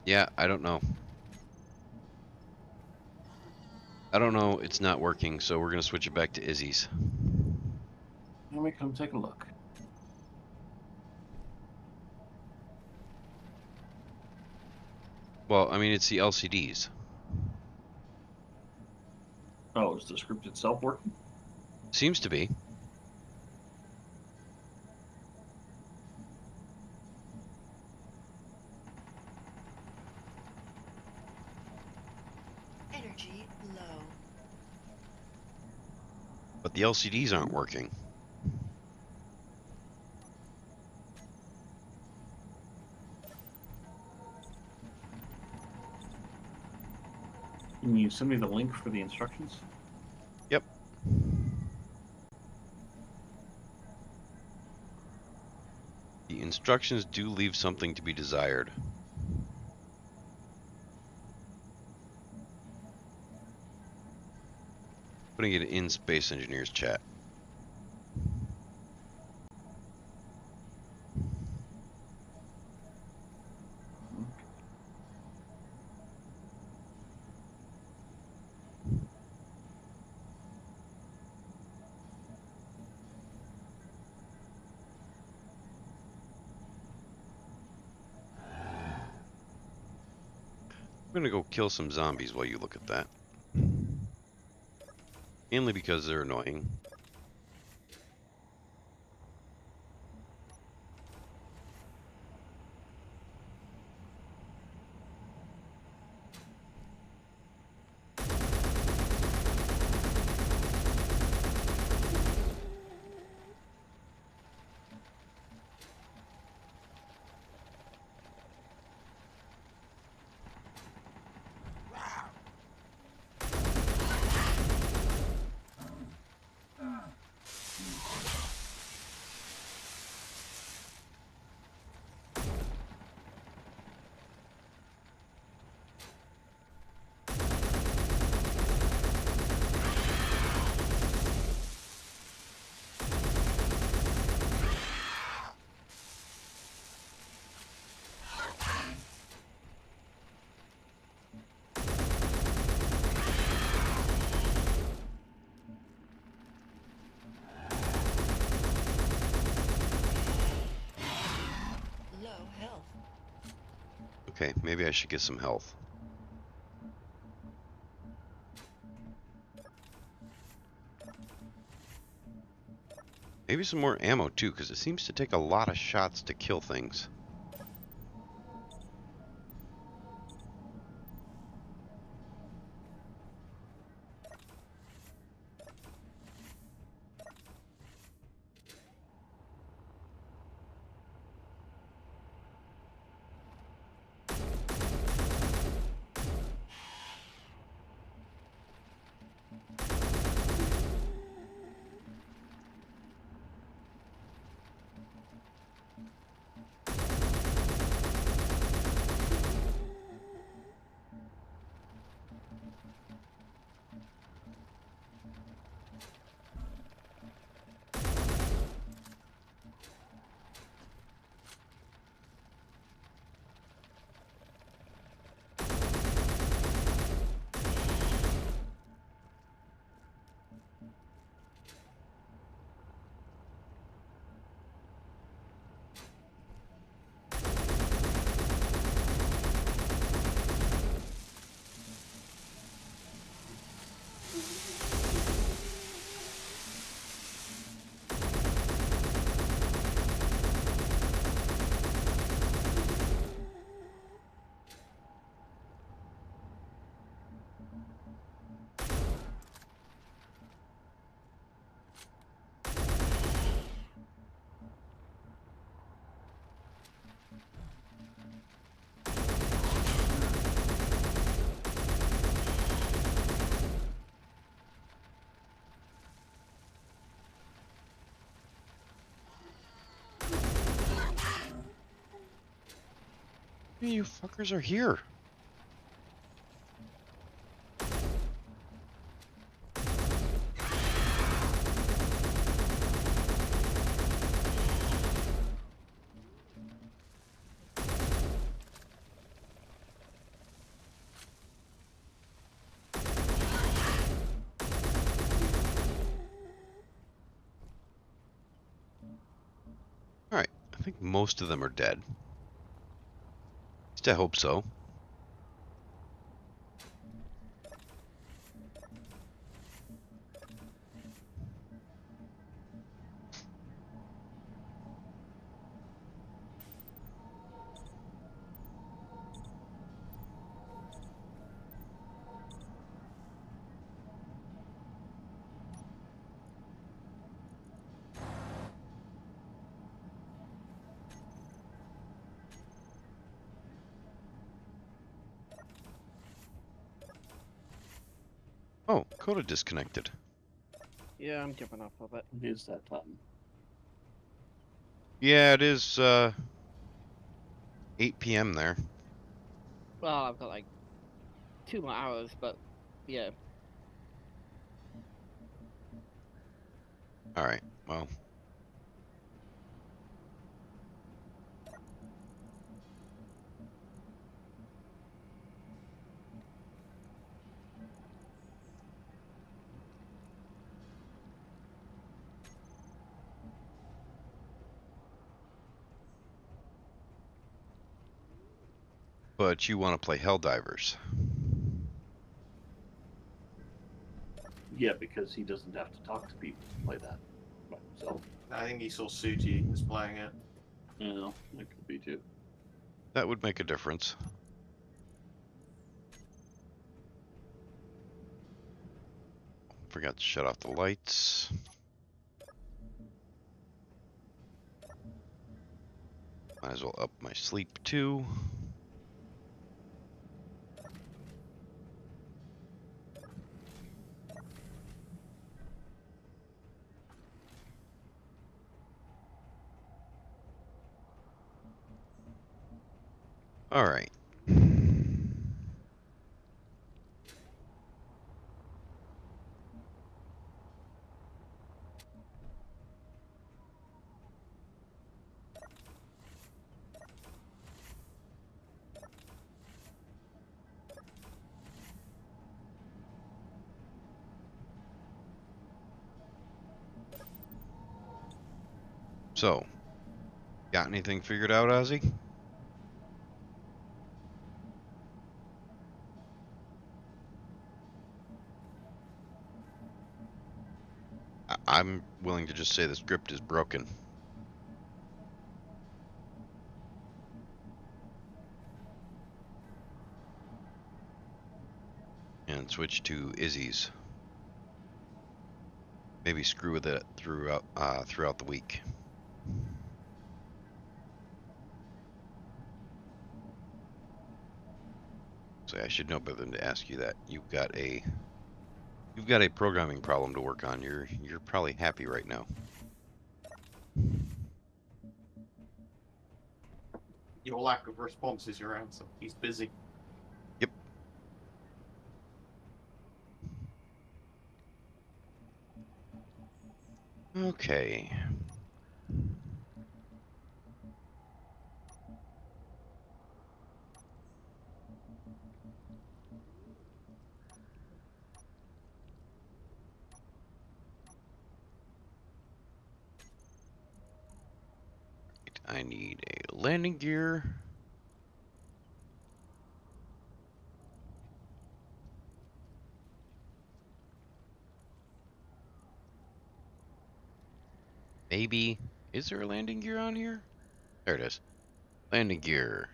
Yeah, I don't know. It's not working, so we're going to switch it back to Izzy's. Let me come take a look. Well, I mean, it's the LCDs. Oh, is the script itself working? Seems to be. Energy low. But the LCDs aren't working. Can you send me the link for the instructions? Yep. The instructions do leave something to be desired. Putting it in Space Engineers chat. I'm gonna go kill some zombies while you look at that. Mainly because they're annoying. Low health. Okay, maybe I should get some health. Maybe some more ammo too, because it seems to take a lot of shots to kill things. Hey, you fuckers are here. Alright, I think most of them are dead. At least I hope so. Oh, Coda disconnected. Yeah, I'm jumping off of it. It is that time. Yeah, it is 8 p.m. there. Well, I've got like 2 more hours, but yeah. All right. Well, but you want to play Helldivers. Yeah, because he doesn't have to talk to people to play that by himself. I think he saw Suji was playing it. You know, it could be too. That would make a difference. Forgot to shut off the lights. Might as well up my sleep too. All right. So, got anything figured out, Ozzy? I'm willing to just say the script is broken. And switch to Izzy's. Maybe screw with it throughout the week. So I should know better than to ask you that. You've got a programming problem to work on. You're probably happy right now. Your lack of response is your answer. He's busy. Yep. Okay. I need a landing gear. Maybe. Is there a landing gear on here? There it is. Landing gear.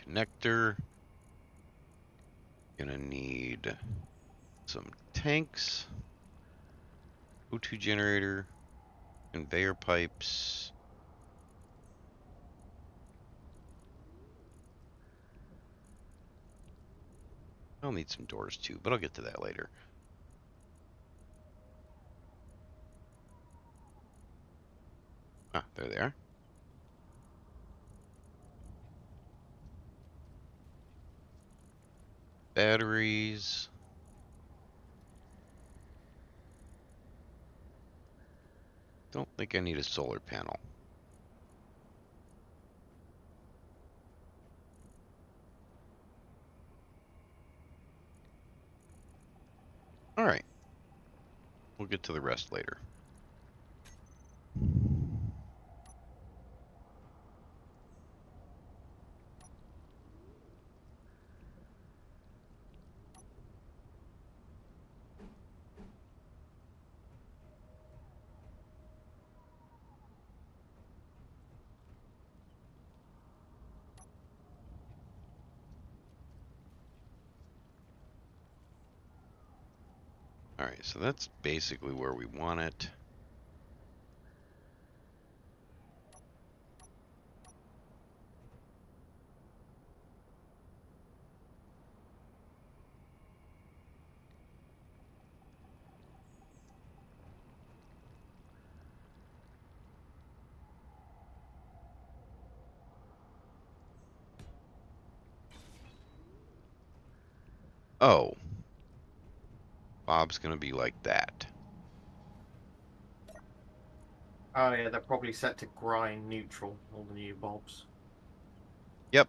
Connector. Gonna need some tanks. O2 generator. Conveyor pipes. I'll need some doors too, but I'll get to that later. Ah, there they are. Batteries. Don't think I need a solar panel. All right. We'll get to the rest later. All right, so that's basically where we want it. Oh. Bob's gonna be like that. Oh yeah, they're probably set to grind neutral, all the new bobs. Yep.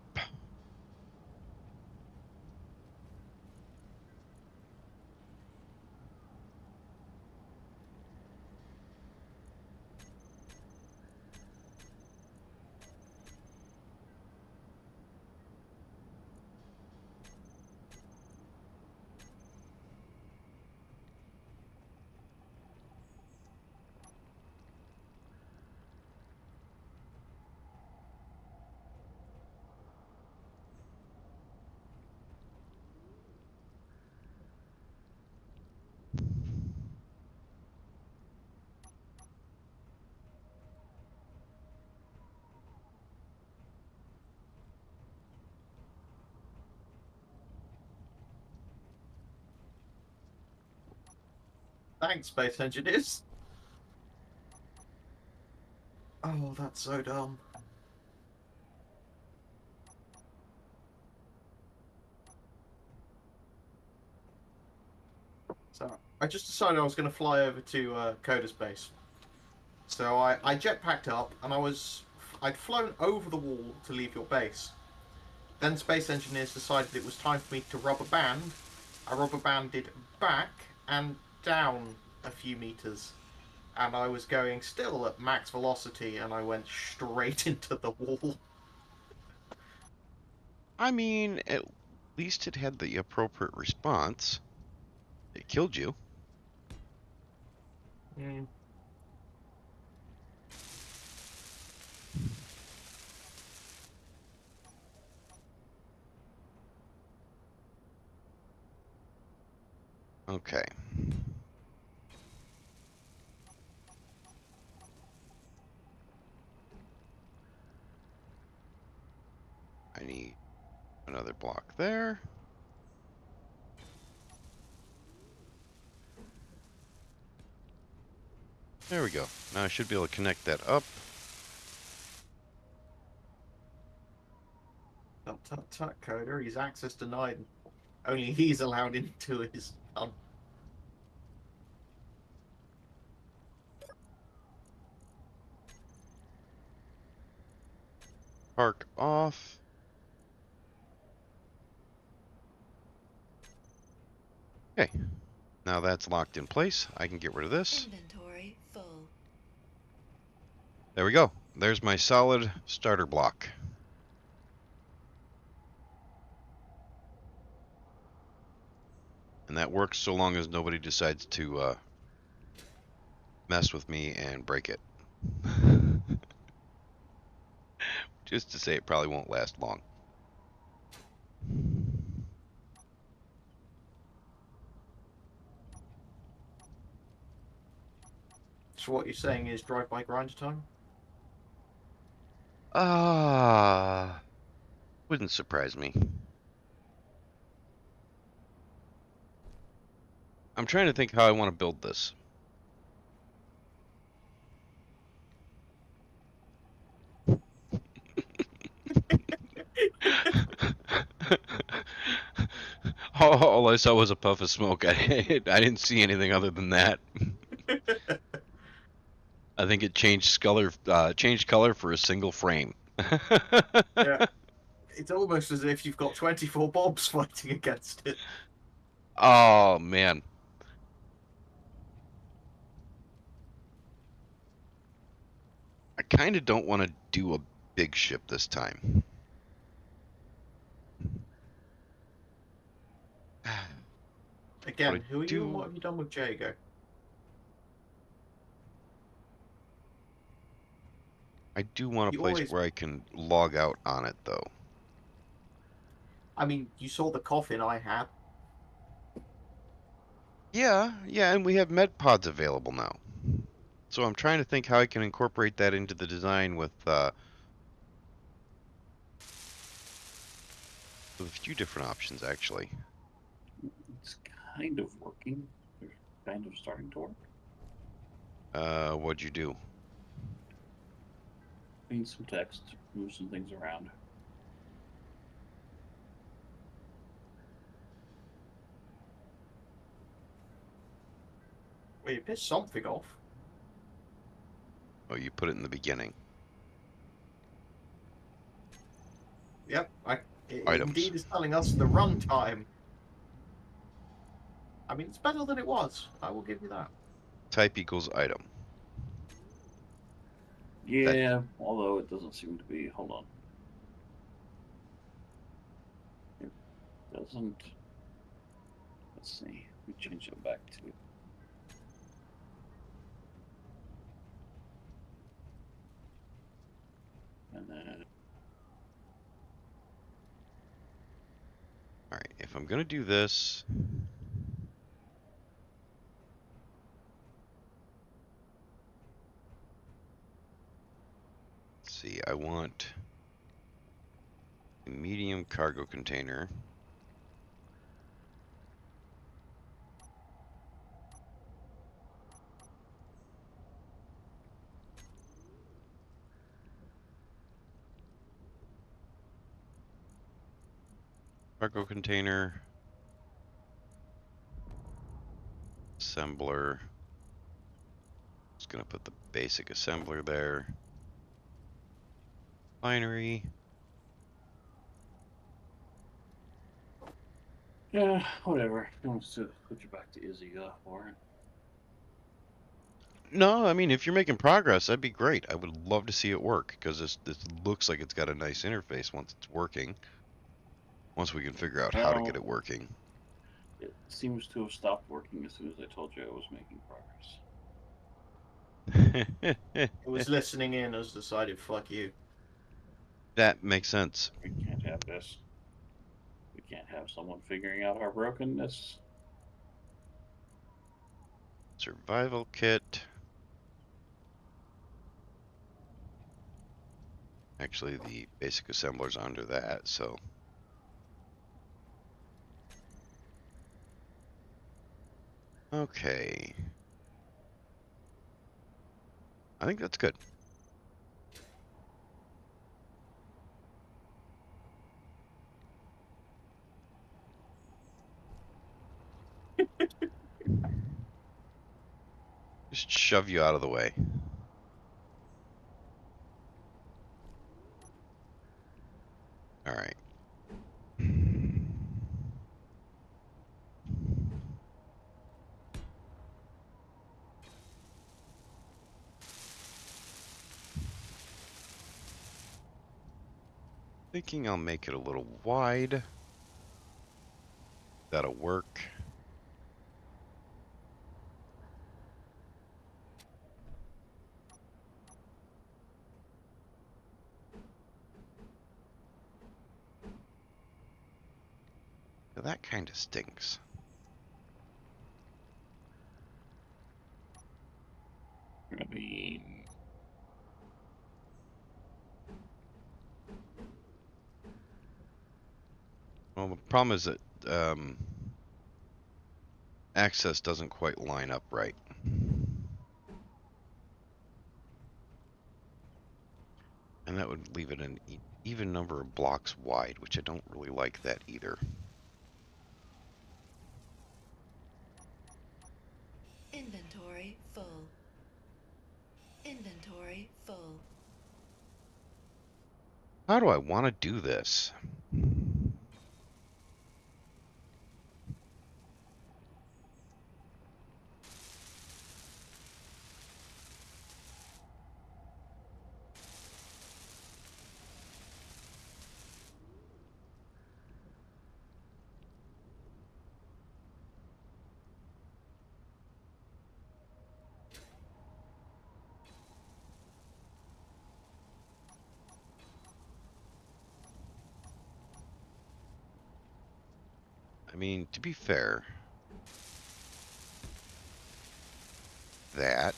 Thanks, space engineers. Oh, that's so dumb. So I just decided I was going to fly over to Coda Space. So I jetpacked up and I'd flown over the wall to leave your base. Then space engineers decided it was time for me to rubber band. I rubber banded back and down a few meters. And I was going still at max velocity and I went straight into the wall. I mean, at least it had the appropriate response. It killed you. Mm. Okay. I need another block there. There we go. Now I should be able to connect that up. Tut tut tut, Coda. He's access denied. Only he's allowed into his tunnel. Park off. Okay. Now that's locked in place. I can get rid of this. Inventory full. There we go. There's my solid starter block. And that works so long as nobody decides to mess with me and break it. Just to say it probably won't last long. So what you're saying is drive-by grinder time? Wouldn't surprise me. I'm trying to think how I want to build this. All I saw was a puff of smoke. I didn't see anything other than that. I think it changed color for a single frame. Yeah. It's almost as if you've got 24 bobs fighting against it. Oh man. I kind of don't want to do a big ship this time. Again, What I who are you do- and what have you done with Jago? I do want a You place always- where I can log out on it, though. I mean, you saw the coffin I had. Yeah, and we have med pods available now. So I'm trying to think how I can incorporate that into the design with a few different options, actually. It's kind of working. They're kind of starting to work. What'd you do? Clean some text, move some things around. Well, you pissed something off. Oh, you put it in the beginning. Yep, it Items. indeed is telling us the runtime. I mean, it's better than it was. I will give you that. Type equals item. Yeah, although it doesn't seem to be. Hold on. It doesn't. Let's see. We change it back to. And then. All right, if I'm gonna do this, let's see, I want a medium cargo container. Cargo container. Assembler. Just gonna put the basic assembler there. Binary. Yeah, whatever. I want to put you back to Izzy for it. No, I mean, if you're making progress, that'd be great. I would love to see it work, because this looks like it's got a nice interface once it's working. Once we can figure out how to get it working. It seems to have stopped working as soon as I told you I was making progress. It was listening in as decided, fuck you. That makes sense. We can't have this. We can't have someone figuring out our brokenness. Survival kit. Actually, the basic assembler's under that, so. Okay. I think that's good. Just shove you out of the way. All right. Thinking I'll make it a little wide. That'll work. Now that kind of stinks. I mean, Well, the problem is that access doesn't quite line up right. And that would leave it an even number of blocks wide, which I don't really like that either. Inventory full. Inventory full. How do I want to do this? I mean, to be fair, that.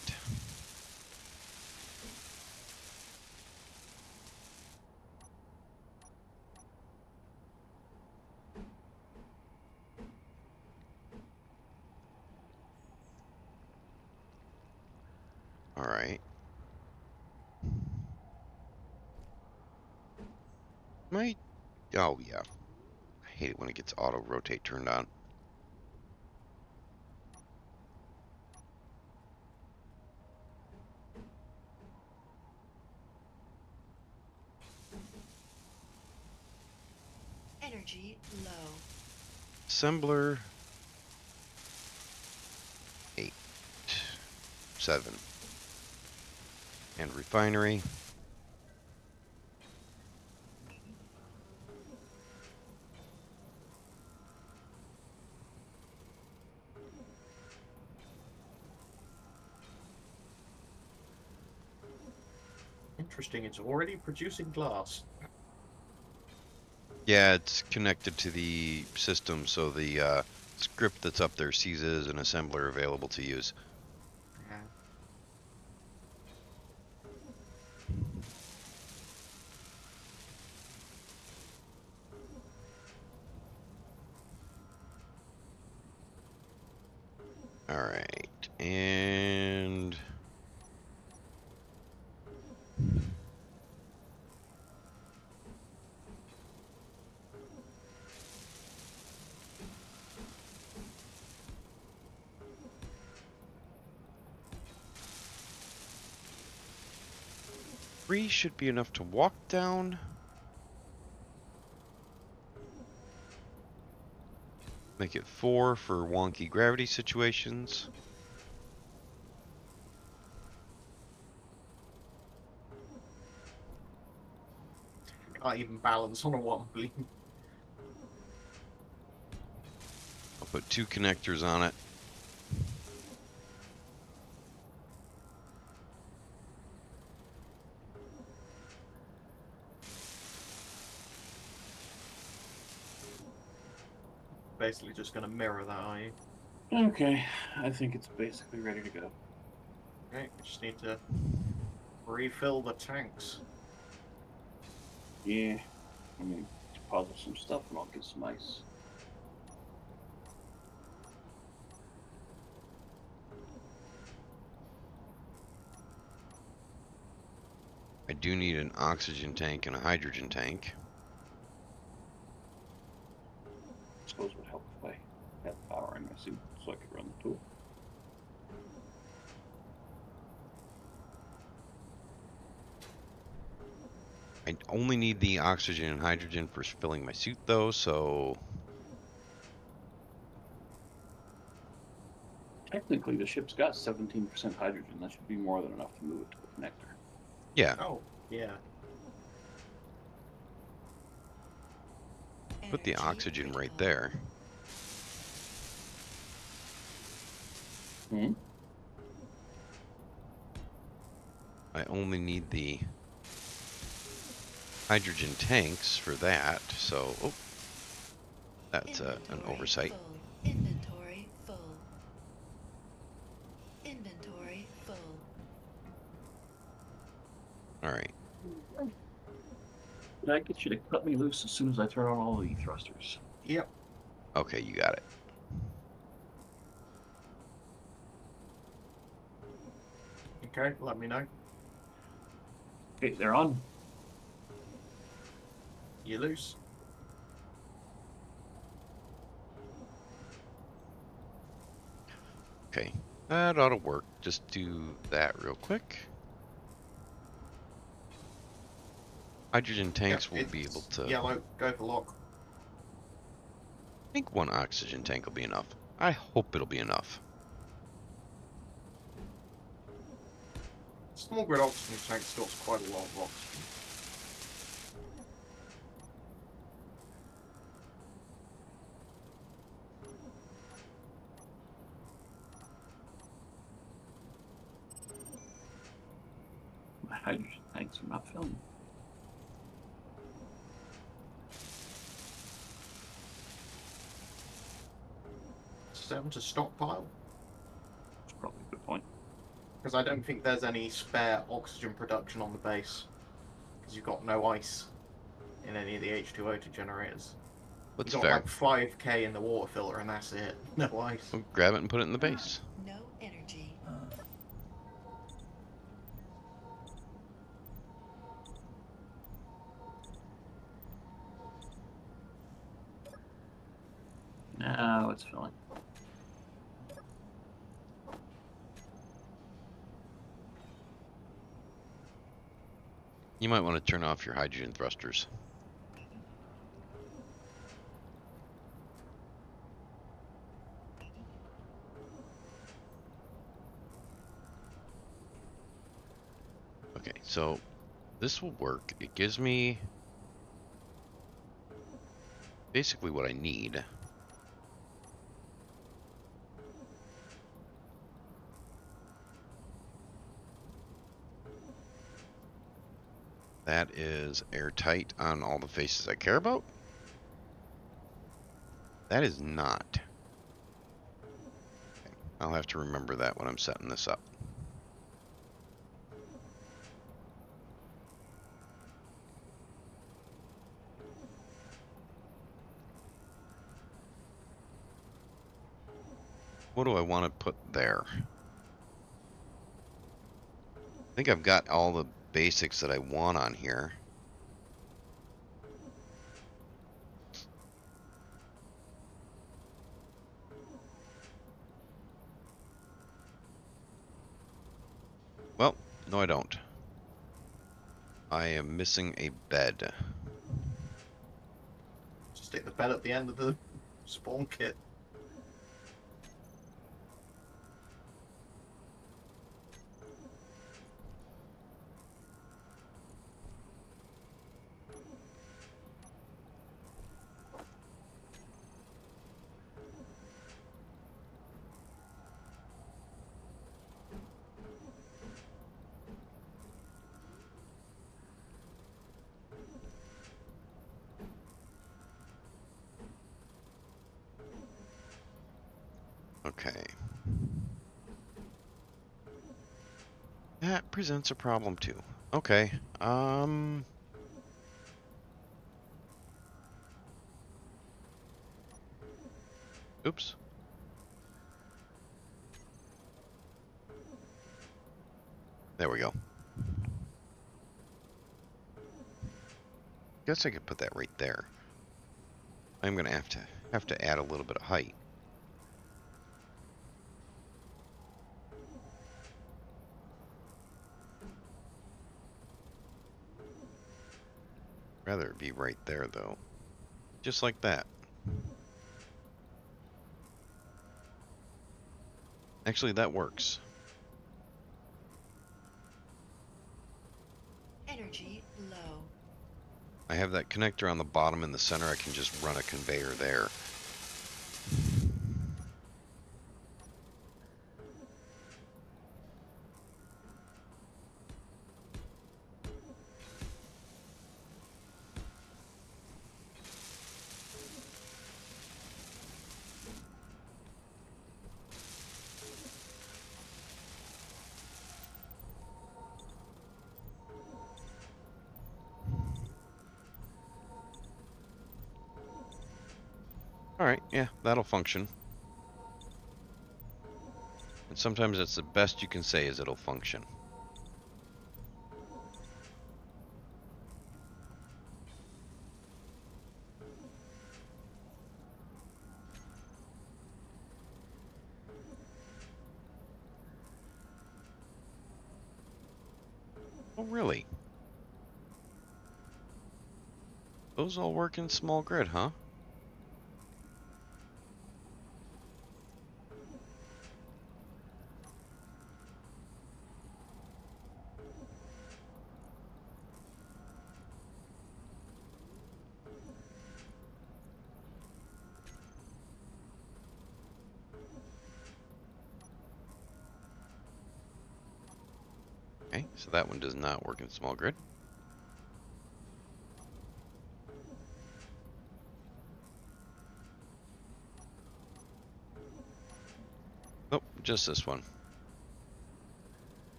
All right. My, oh yeah. I hate it when it gets auto rotate turned on. Energy low. Assembler. 8. 7. And refinery. Interesting, it's already producing glass. Yeah, it's connected to the system, so the script that's up there sees it as an assembler available to use. Yeah. Alright, and... Three should be enough to walk down. Make it 4 for wonky gravity situations. Can't even balance on a wobbly. I'll put 2 connectors on it. Basically just going to mirror that, are you? Okay, I think it's basically ready to go. Okay, we just need to refill the tanks. Yeah, I mean, deposit some stuff and I'll get some ice. I do need an oxygen tank and a hydrogen tank. I suppose it would help if I had power in my suit so I could run the tool. I only need the oxygen and hydrogen for filling my suit though, so... Technically, the ship's got 17% hydrogen. That should be more than enough to move it to the connector. Yeah, Oh, yeah. put the Energy oxygen right critical. there. Hmm? I only need the hydrogen tanks for that, so... Oh, that's an Inventory oversight. Full. Inventory full. Inventory full. Alright. Did I get you to cut me loose as soon as I turn on all the thrusters? Yep. Okay, you got it. Okay, let me know. Okay, they're on. You loose. Okay, that ought to work. Just do that real quick. Hydrogen tanks Yep, will be able it's to... Yellow, go for lock. I think 1 oxygen tank will be enough. I hope it'll be enough. Small grid oxygen tank stores quite a lot of oxygen. My hydrogen tanks are not filling. Set them to stockpile. That's probably a good point. Because I don't think there's any spare oxygen production on the base. Because you've got no ice in any of the H2O2 generators. That's You've got fair. like 5k in the water filter and that's it. No ice. We'll grab it and put it in the base. No energy. Now it's filling. You might want to turn off your hydrogen thrusters. So this will work. It gives me basically what I need. That is airtight on all the faces I care about. That is not. Okay. I'll have to remember that when I'm setting this up. What do I want to put there? I think I've got all the basics that I want on here. Well, no I don't. I am missing a bed. Just stick the bed at the end of the spawn kit. Okay. That presents a problem too. Okay. Oops. There we go. Guess I could put that right there. I'm gonna have to add a little bit of height. Rather it be right there though. Just like that. Actually, that works. Energy low. I have that connector on the bottom and the center. I can just run a conveyor there. Alright, yeah, that'll function. And sometimes that's the best you can say is it'll function. Oh, really? Those all work in small grid, huh? Okay, so that one does not work in small grid. Nope, just this one.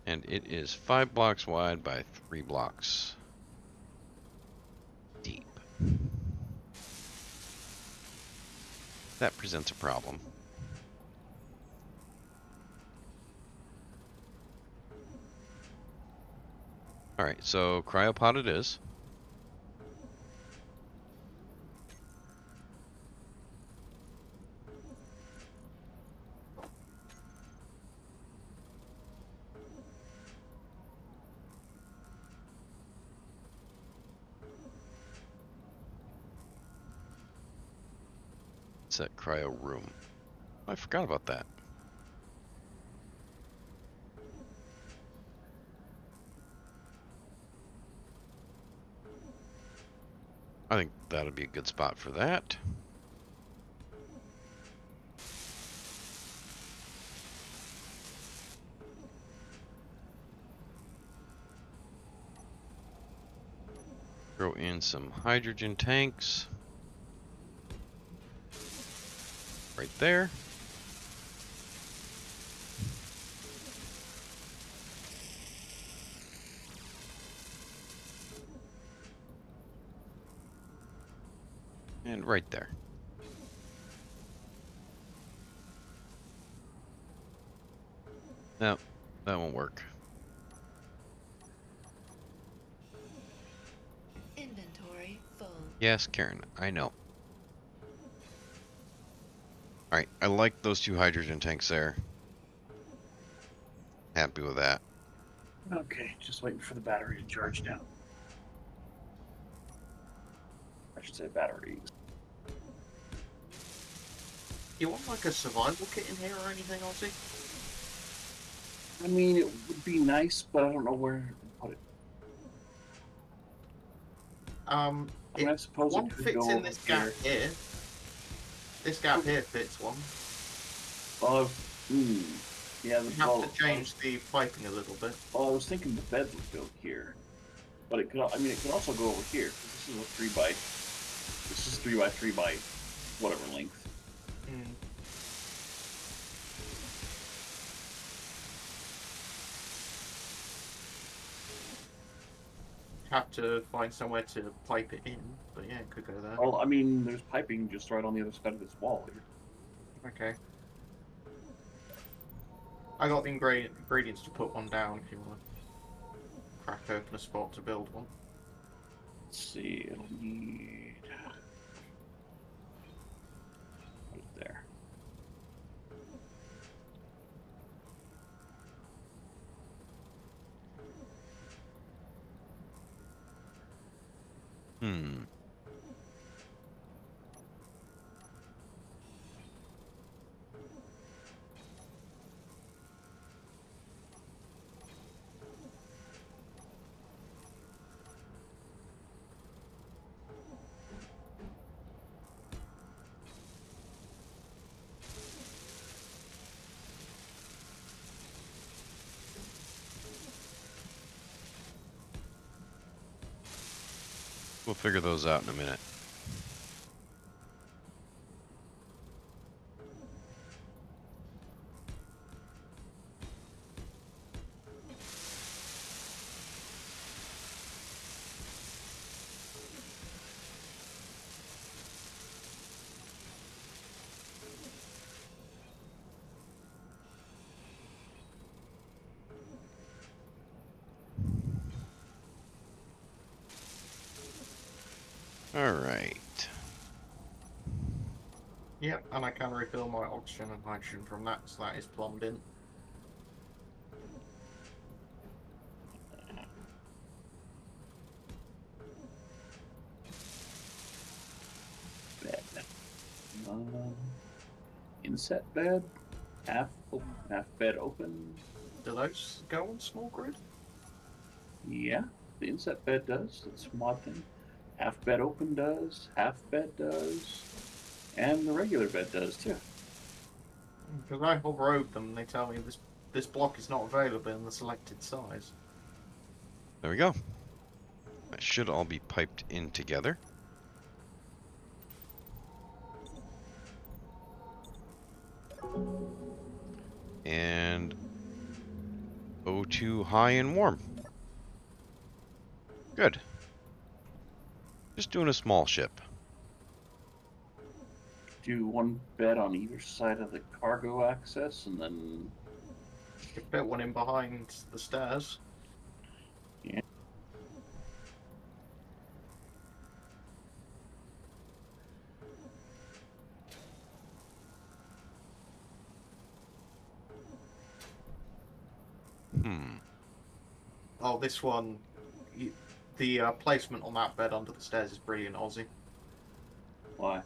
And it is 5 blocks wide by 3 blocks deep. That presents a problem. Alright, so cryopod it is. It's that cryo room. I forgot about that. I think that'll be a good spot for that. Throw in some hydrogen tanks. Right there. And right there. No, that won't work. Inventory full. Yes, Karen, I know. Alright, I like those 2 hydrogen tanks there. Happy with that. Okay, just waiting for the battery to charge now. I should say batteries. You want like a survival kit in here or anything, Ozzy? I mean, it would be nice, but I don't know where to put it. I mean, I suppose one it could fits go in over this gap here. here. This gap here fits one. Oh, yeah. You have to change the piping a little bit. Well, I was thinking the bed would go here, but it could. I mean, it could also go over here. 'Cause this is a 3x. This is 3x3 by whatever length. Have to find somewhere to pipe it in, but yeah, it could go there. Well, I mean, there's piping just right on the other side of this wall here. Okay. I got the ingredients to put one down if you want to crack open a spot to build one. Let's see, it'll need. Right there. We'll figure those out in a minute. All right. Yep, and I can refill my oxygen and hydrogen from that, so that is plumbed in. Bed. Inset bed. Half open, half bed open. Do those go on small grid? Yeah, the inset bed does. That's a mod thing. Half bed open does. Half bed does. And the regular bed does too. Because I hover over them and they tell me this block is not available in the selected size. There we go. That should all be piped in together. And O2 high and warm. Good. Just doing a small ship. Do one bed on either side of the cargo access, and then Fit one in behind the stairs. yeah. Oh, this one, the placement on that bed under the stairs is brilliant, Ozzy. Why?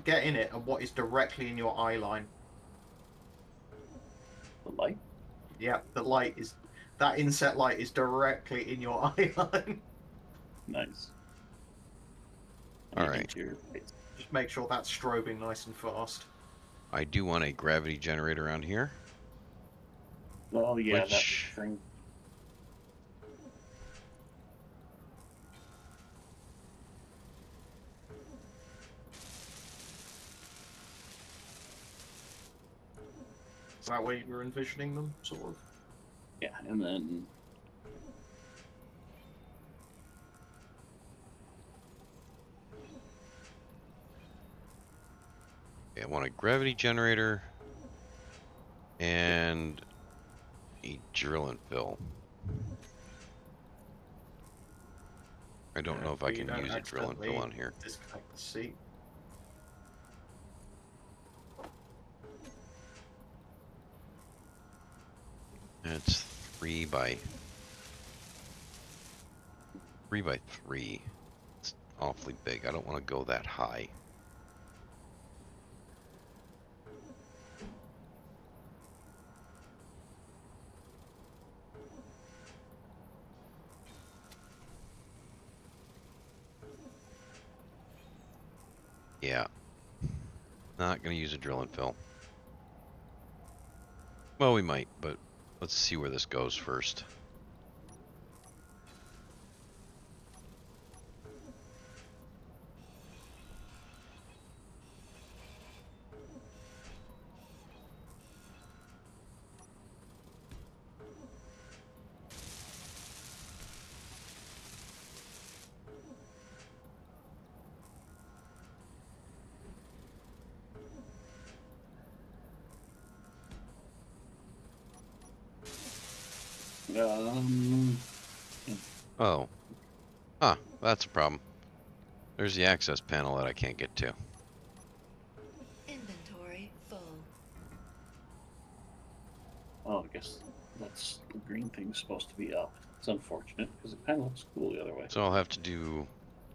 Get in it, and what is directly in your eye line? The light? Yeah, the light is... That inset light is directly in your eye line. Nice. All right. into your base. Just make sure that's strobing nice and fast. I do want a gravity generator around here. Well, yeah, that Which- thing. Is that where you were envisioning them, sort of? Yeah, and then Okay, I want a gravity generator and a drill and fill. I don't know if I You can don't use a drill and fill accidentally on here. Disconnect the seat. It's 3 by 3. It's awfully big. I don't want to go that high. Yeah. Not going to use a drill and fill. Well, we might, but let's see where this goes first. um, Oh. Huh, that's a problem. There's the access panel that I can't get to. Inventory full. oh, I guess that's the green thing's supposed to be up. It's unfortunate because it kind of looks cool the other way. So I'll have to do...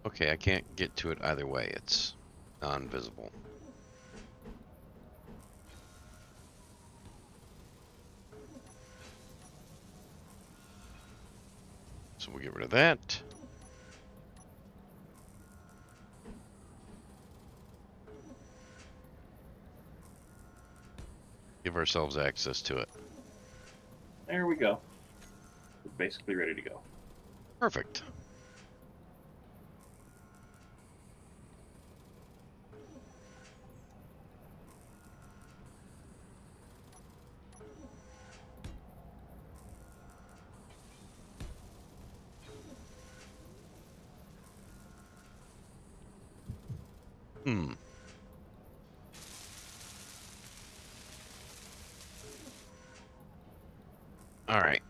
Okay, I can't get to it either way. It's non-visible. So we'll get rid of that. Give ourselves access to it. There we go. We're basically ready to go. Perfect. Hmm. All right.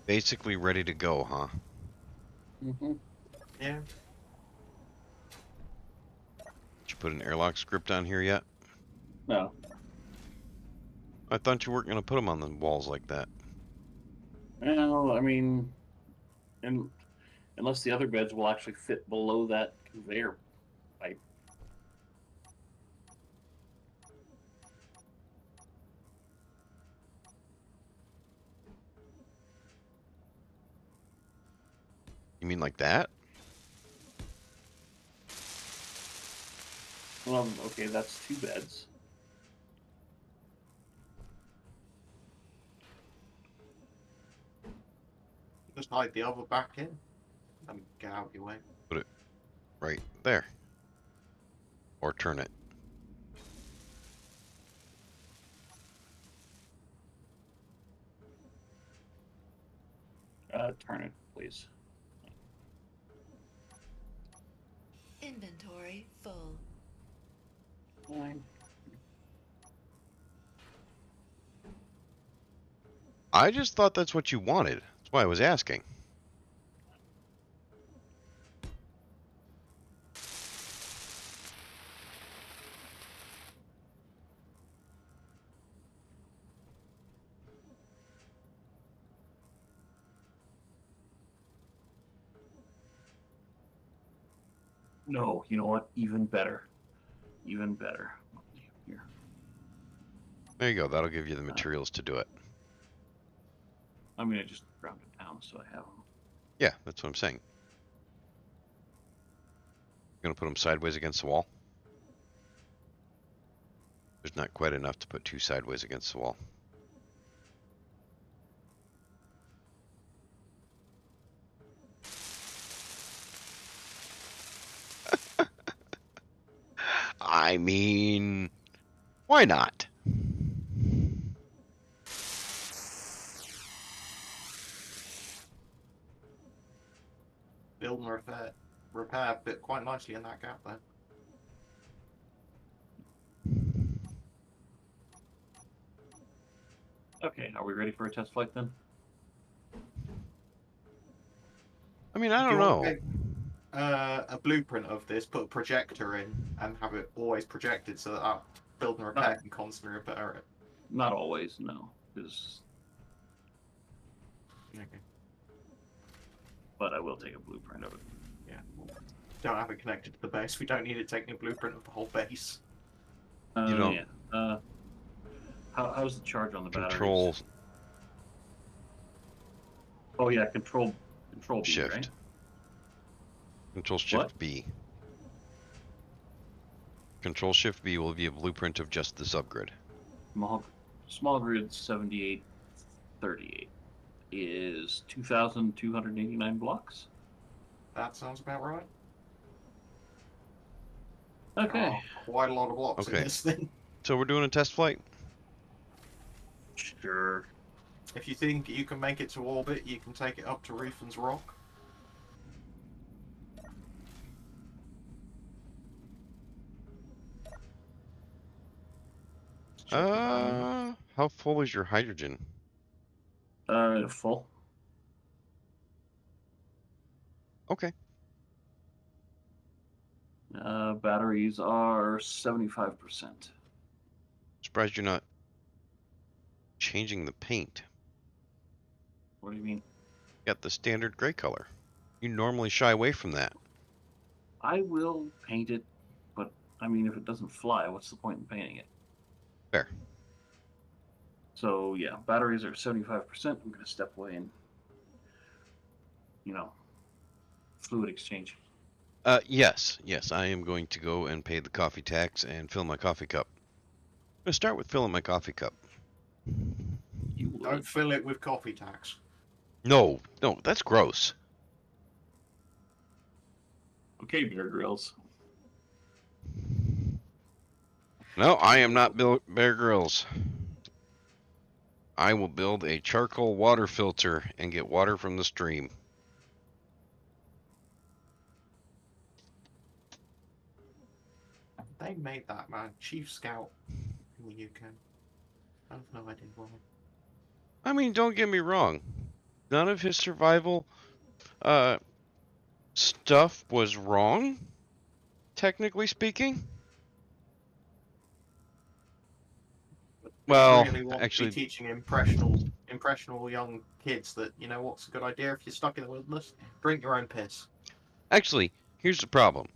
Basically ready to go, huh? Mm-hmm. Yeah. Did you put an airlock script on here yet? No. I thought you weren't going to put them on the walls like that. Well, I mean, and unless the other beds will actually fit below that conveyor pipe. You mean like that? Well, okay, that's 2 beds. Just hide the other back in. And get out of your way. Put it right there. Or turn it. Turn it, please. Inventory full. Fine. I just thought that's what you wanted. That's why I was asking. No, you know what? Even better. Even better. Here. There you go. That'll give you the materials to do it. I'm gonna just round it down so I have them. Yeah, that's what I'm saying. Gonna put them sideways against the wall. There's not quite enough to put 2 sideways against the wall. I mean, why not? Build and repair fit quite nicely in that gap there. Okay, are we ready for a test flight then? I mean, I Do don't you want know. to make a blueprint of this, put a projector in, and have it always projected so that our build and repair can constantly repair it? Not always, no. Because, Okay. but I will take a blueprint of it. Yeah. Don't have it connected to the base. We don't need it taking a blueprint of the whole base. You don't- Yeah. How's the charge on the Control batteries? Oh yeah, control B, Shift. right? Control Shift What? B. Control Shift B will be a blueprint of just the subgrid. Small grid 7838 is 2,289 blocks. That sounds about right. Okay. Quite a lot of blocks Okay. in this thing. So we're doing a test flight? Sure. If you think you can make it to orbit, you can take it up to Reefen's Rock. How full is your hydrogen? Full. Okay. Batteries are 75%. Surprised you're not changing the paint. What do you mean? Got the standard gray color. You normally shy away from that. I will paint it, but I mean, if it doesn't fly, what's the point in painting it? Fair. So yeah, batteries are 75%. I'm gonna step away and, fluid exchange. Yes, I am going to go and pay the coffee tax and fill my coffee cup. I'm gonna start with filling my coffee cup. You would. Don't fill it with coffee tax. No, that's gross. Okay, Bear Grylls. No, I am not Bear Grylls. I will build a charcoal water filter and get water from the stream. They made that man Chief Scout in the UK. I have no idea why. I mean, don't get me wrong. None of his survival stuff was wrong, technically speaking. Well, really want actually, to be teaching impressionable young kids that, what's a good idea if you're stuck in the wilderness? Drink your own piss. actually, here's the problem.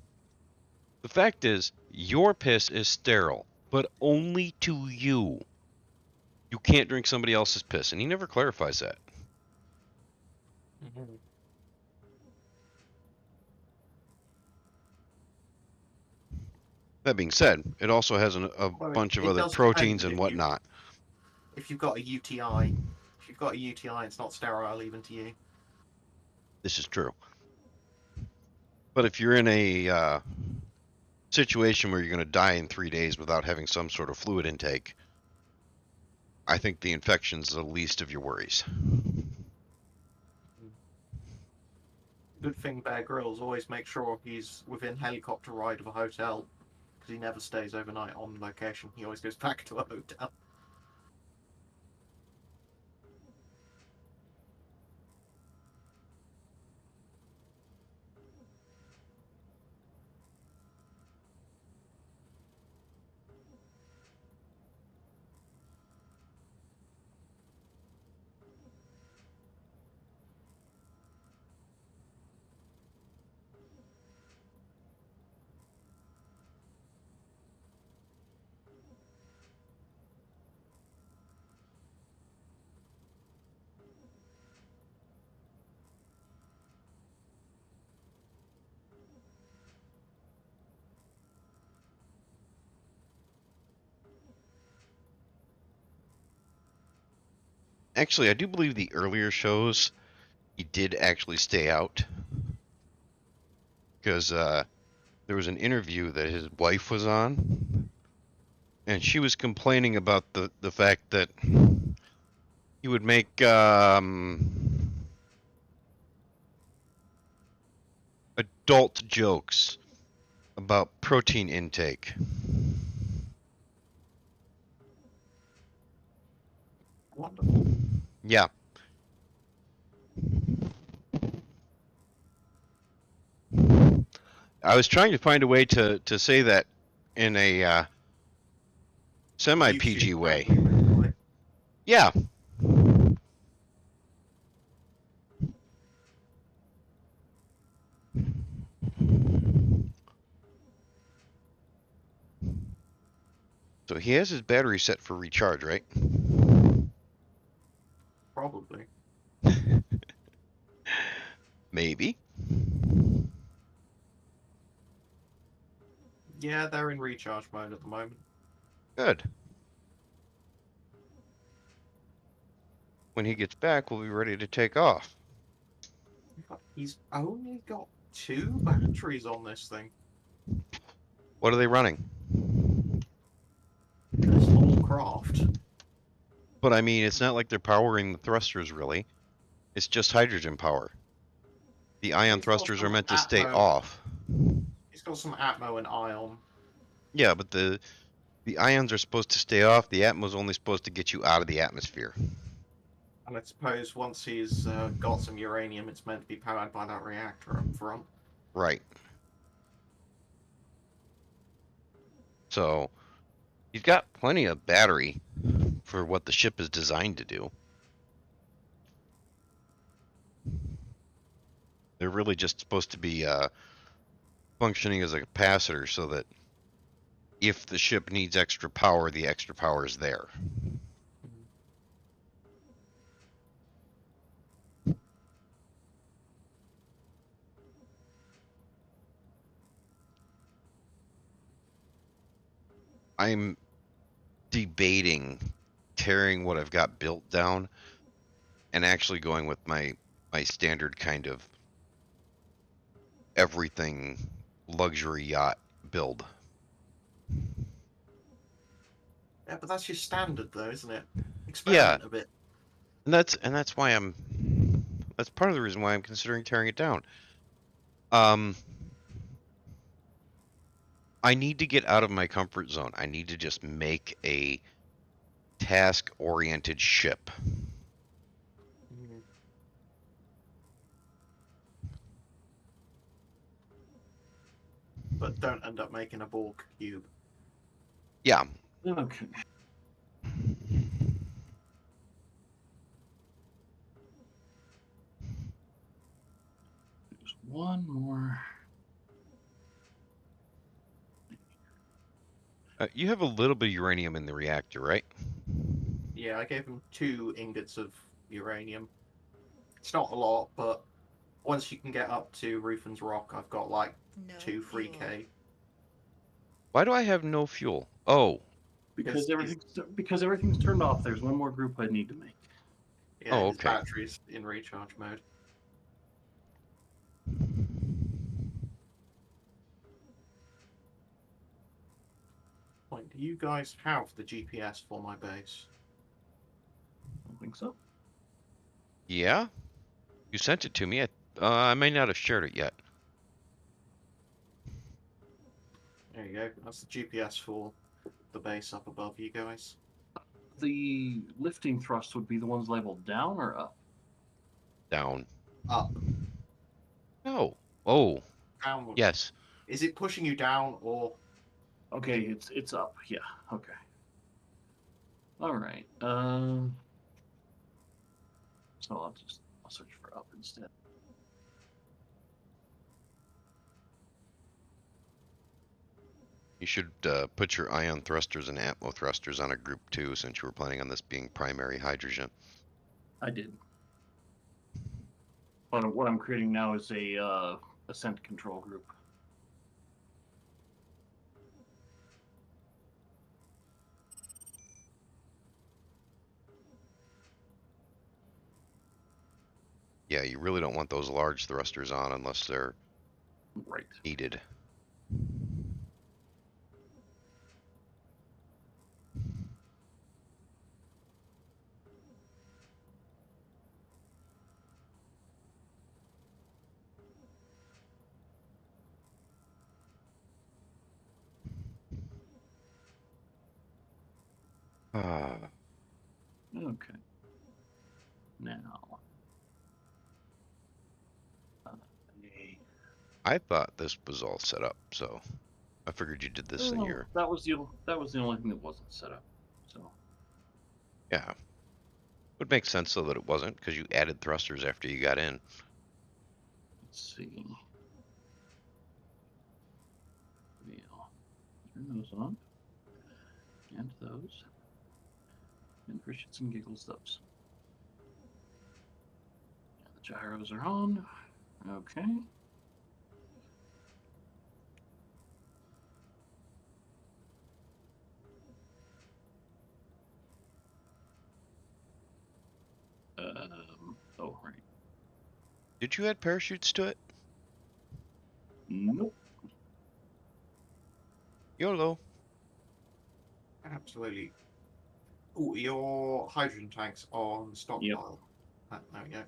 The fact is, your piss is sterile, but only to you. You can't drink somebody else's piss, and he never clarifies that. Mm-hmm. That being said, it also has a Well, bunch of it other does proteins depend and if you- whatnot. If you've got a UTI, it's not sterile even to you. This is true. But if you're in a situation where you're going to die in 3 days without having some sort of fluid intake, I think the infection's the least of your worries. Good thing Bear Grylls always makes sure he's within helicopter ride of a hotel, because he never stays overnight on location. He always goes back to a hotel. actually, I do believe the earlier shows he did actually stay out because there was an interview that his wife was on, and she was complaining about the fact that he would make adult jokes about protein intake. Wonderful. Yeah. I was trying to find a way to say that in a semi PG YouTube way. friendly way. Yeah. So he has his battery set for recharge, right? Probably. Maybe. Yeah, they're in recharge mode at the moment. Good. When he gets back, we'll be ready to take off. He's only got 2 batteries on this thing. What are they running? This whole craft. But I mean, it's not like they're powering the thrusters, really. It's just hydrogen power. The ion He's got thrusters are some meant to stay Atmo. off. He's got some Atmo and Ion. Yeah, but the ions are supposed to stay off. The Atmo's only supposed to get you out of the atmosphere. And I suppose once he's got some uranium, it's meant to be powered by that reactor up front. Right. So he's got plenty of battery for what the ship is designed to do. They're really just supposed to be functioning as a capacitor so that if the ship needs extra power, the extra power is there. I'm debating tearing what I've got built down and actually going with my standard kind of everything luxury yacht build. Yeah, but that's your standard, though, isn't it? Yeah. Experiment a bit. And that's why that's part of the reason why I'm considering tearing it down. I need to get out of my comfort zone. I need to just make a task-oriented ship. But don't end up making a Borg cube. Yeah. Okay. There's one more. You have a little bit of uranium in the reactor, right? Yeah, I gave him 2 ingots of uranium. It's not a lot, but once you can get up to Rufin's Rock, I've got like No 2 free fuel. K. Why do I have no fuel? Oh. Because Because everything's turned off. There's one more group I need to make. Yeah, Oh, his okay. battery's in recharge mode. Like, do you guys have the GPS for my base? I don't think so. Yeah? You sent it to me. I may not have shared it yet. There you go. That's the GPS for the base up above you guys. The lifting thrust would be the ones labeled down or up? Down. Up. No. Oh. Downward. Yes. Is it pushing you down or... Okay, it's up. Yeah. Okay. All right. So I'll search for up instead. You should put your ion thrusters and atmo thrusters on a group 2 since you were planning on this being primary hydrogen. I did. But what I'm creating now is a ascent control group. Yeah, you really don't want those large thrusters on unless they're Right. needed. Ah, Okay. Now. A- I thought this was all set up, so I figured you did this in your... that was the only thing that wasn't set up. So Yeah. Would make sense though that it wasn't, because you added thrusters after you got in. let's see. We'll turn those on. And those. And for shits and giggles, those. And the gyros are on. Okay. Oh, right. Did you add parachutes to it? Nope. YOLO. Absolutely. Oh, your hydrogen tanks on stockpile. There we go.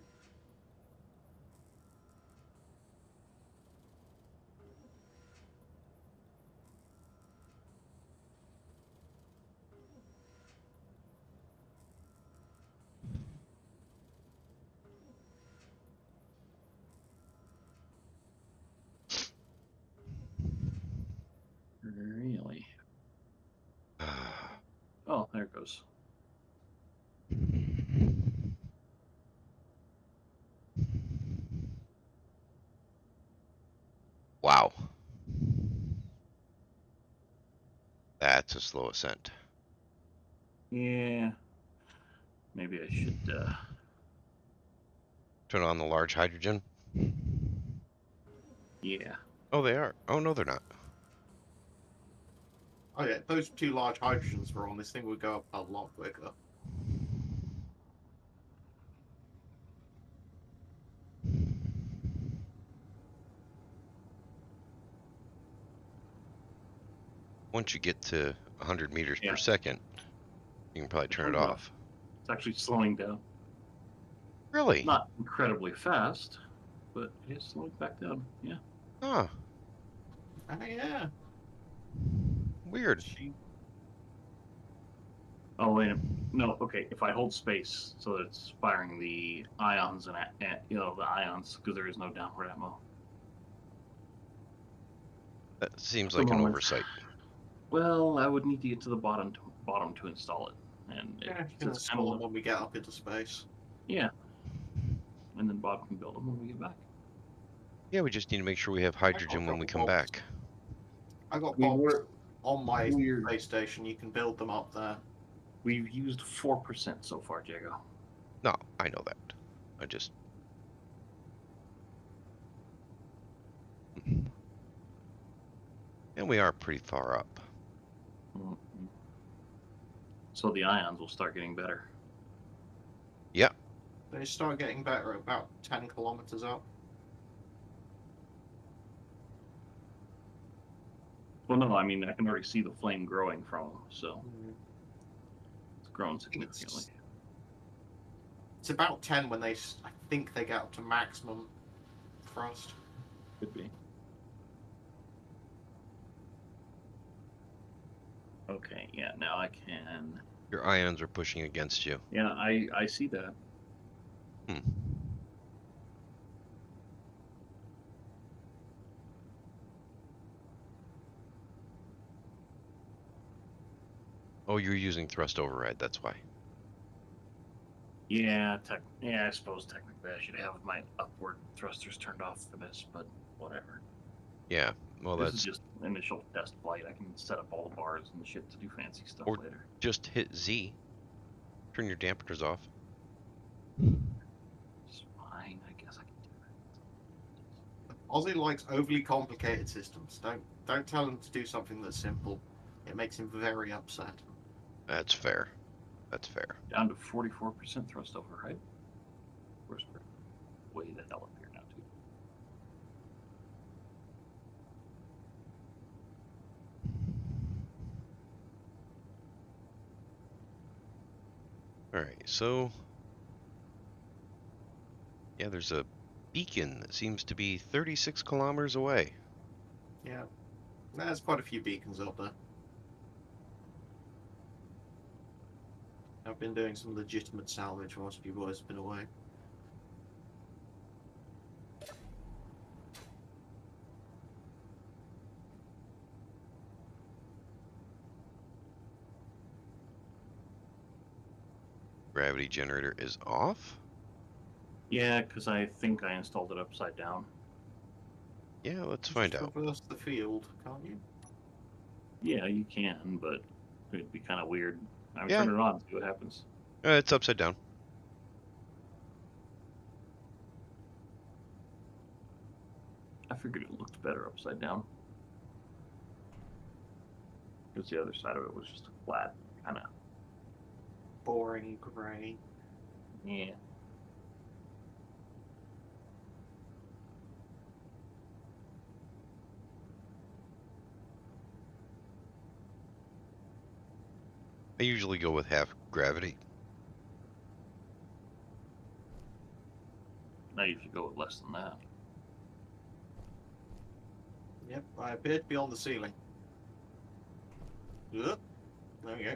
Really? Oh, there it goes. Wow. That's a slow ascent. Yeah. Maybe I should. Turn on the large hydrogen. Yeah. Oh, they are. Oh, no, they're not. Oh yeah, those two large hydrogens were on. This thing would go up a lot quicker. Once you get to 100 meters Yeah. per second, you can probably turn it Turn it off. It's actually slowing down. Really? Not incredibly fast, but it is slowing back down. Yeah. Huh. Oh yeah. Weird. Oh wait. No. Okay. If I hold space so that it's firing the ions and the ions, because there is no downward ammo. That seems At the like an moment. oversight. Well, I would need to get to the bottom to install it, and Yeah, you it's can kind install of them when we get up into space. yeah. And then Bob can build them when we get back. Yeah, we just need to make sure we have hydrogen when we come back. I got We bombs were on my we're- space station. You can build them up there. We've used 4% so far, Jago. No, I know that. I just... And we are pretty far up. Mm-hmm. So the ions will start getting better. Yeah. They start getting better at about 10 kilometers up. Well, no, I mean I can already see the flame growing from them, so it's grown significantly. It's about 10 when I think they get up to maximum thrust. Could be. Okay, yeah, now I can. Your ions are pushing against you. Yeah, I see that. Hmm. Oh, you're using thrust override, that's why. Yeah, I suppose technically I should have my upward thrusters turned off for this, but whatever. Yeah, well This that's... is just initial test flight. I can set up all the bars and shit to do fancy stuff Or- later. Just hit Z. Turn your dampeners off. It's fine, I guess I can do that. Ozzy likes overly complicated systems. Don't tell him to do something that's simple. It makes him very upset. That's fair. That's fair. Down to 44% thrust override. Where's way the hell up here now, too. Alright, so... yeah, there's a beacon that seems to be 36 kilometers away. Yeah. There's quite a few beacons up there. I've been doing some legitimate salvage whilst you boys have been away. Gravity generator is off? Yeah, because I think I installed it upside down. Yeah, let's find Just out. reverse the field, can't you? Yeah, you can, but it'd be kind of weird. I would Yeah. turn it on, see what happens. It's upside down. I figured it looked better upside down. Because the other side of it was just a flat, kind of. Boring grey. Yeah. I usually go with half gravity. Now you should go with less than that. Yep, I appear to be on the ceiling. Yep. There we go.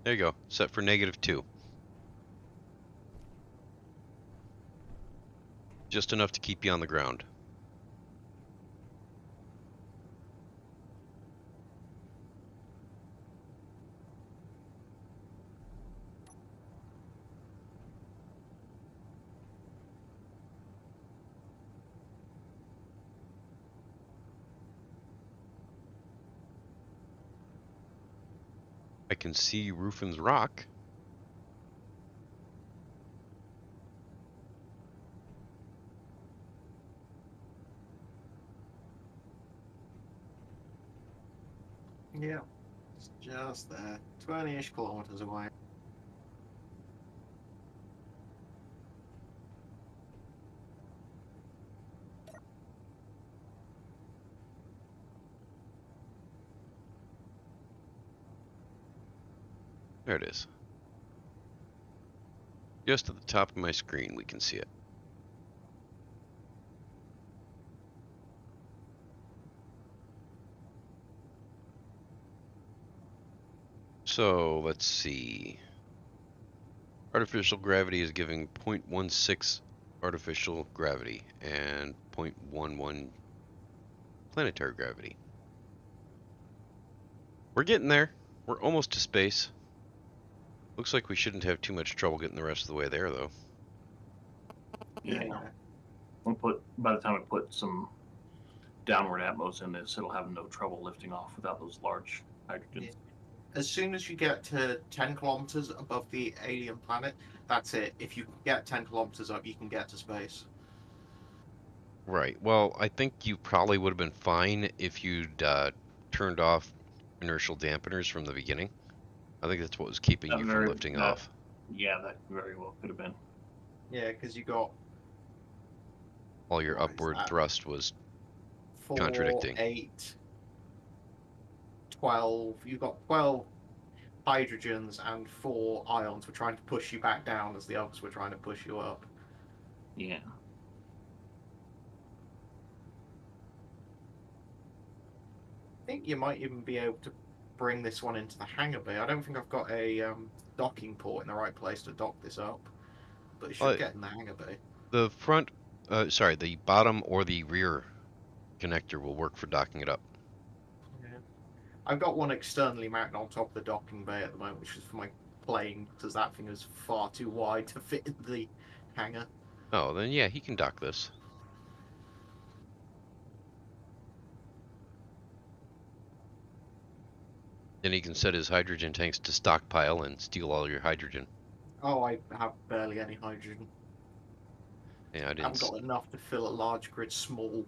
There you go. Set for -2. Just enough to keep you on the ground. I can see Ruffin's Rock. Yeah. It's just there. 20-ish kilometers away. There it is. Just at the top of my screen, we can see it. So, let's see. Artificial gravity is giving 0.16 artificial gravity and 0.11 planetary gravity. We're getting there. We're almost to space. Looks like we shouldn't have too much trouble getting the rest of the way there, though. Yeah. By the time I put some downward atmos in this, it'll have no trouble lifting off without those large hydrogens. Yeah. As soon as you get to 10 kilometers above the alien planet, that's it. If you get 10 kilometers up, you can get to space. Right. Well, I think you probably would have been fine if you'd turned off inertial dampeners from the beginning. I think that's what was keeping you from lifting off. Yeah, that very well could have been. Yeah, because you got All your what is upward that? thrust was 4, Contradicting. 8, 12. You've got 12 hydrogens and 4 ions were trying to push you back down as the others were trying to push you up. Yeah. I think you might even be able to bring this one into the hangar bay. I don't think I've got a docking port in the right place to dock this up, but it should get in the hangar bay. the front. The bottom or the rear connector will work for docking it up. Yeah. I've got one externally mounted on top of the docking bay at the moment, which is for my plane, because that thing is far too wide to fit in the hangar. Oh, then yeah, he can dock this. Then he can set his hydrogen tanks to stockpile and steal all your hydrogen. Oh, I have barely any hydrogen. Yeah, I I haven't didn't. got enough to fill a large grid small.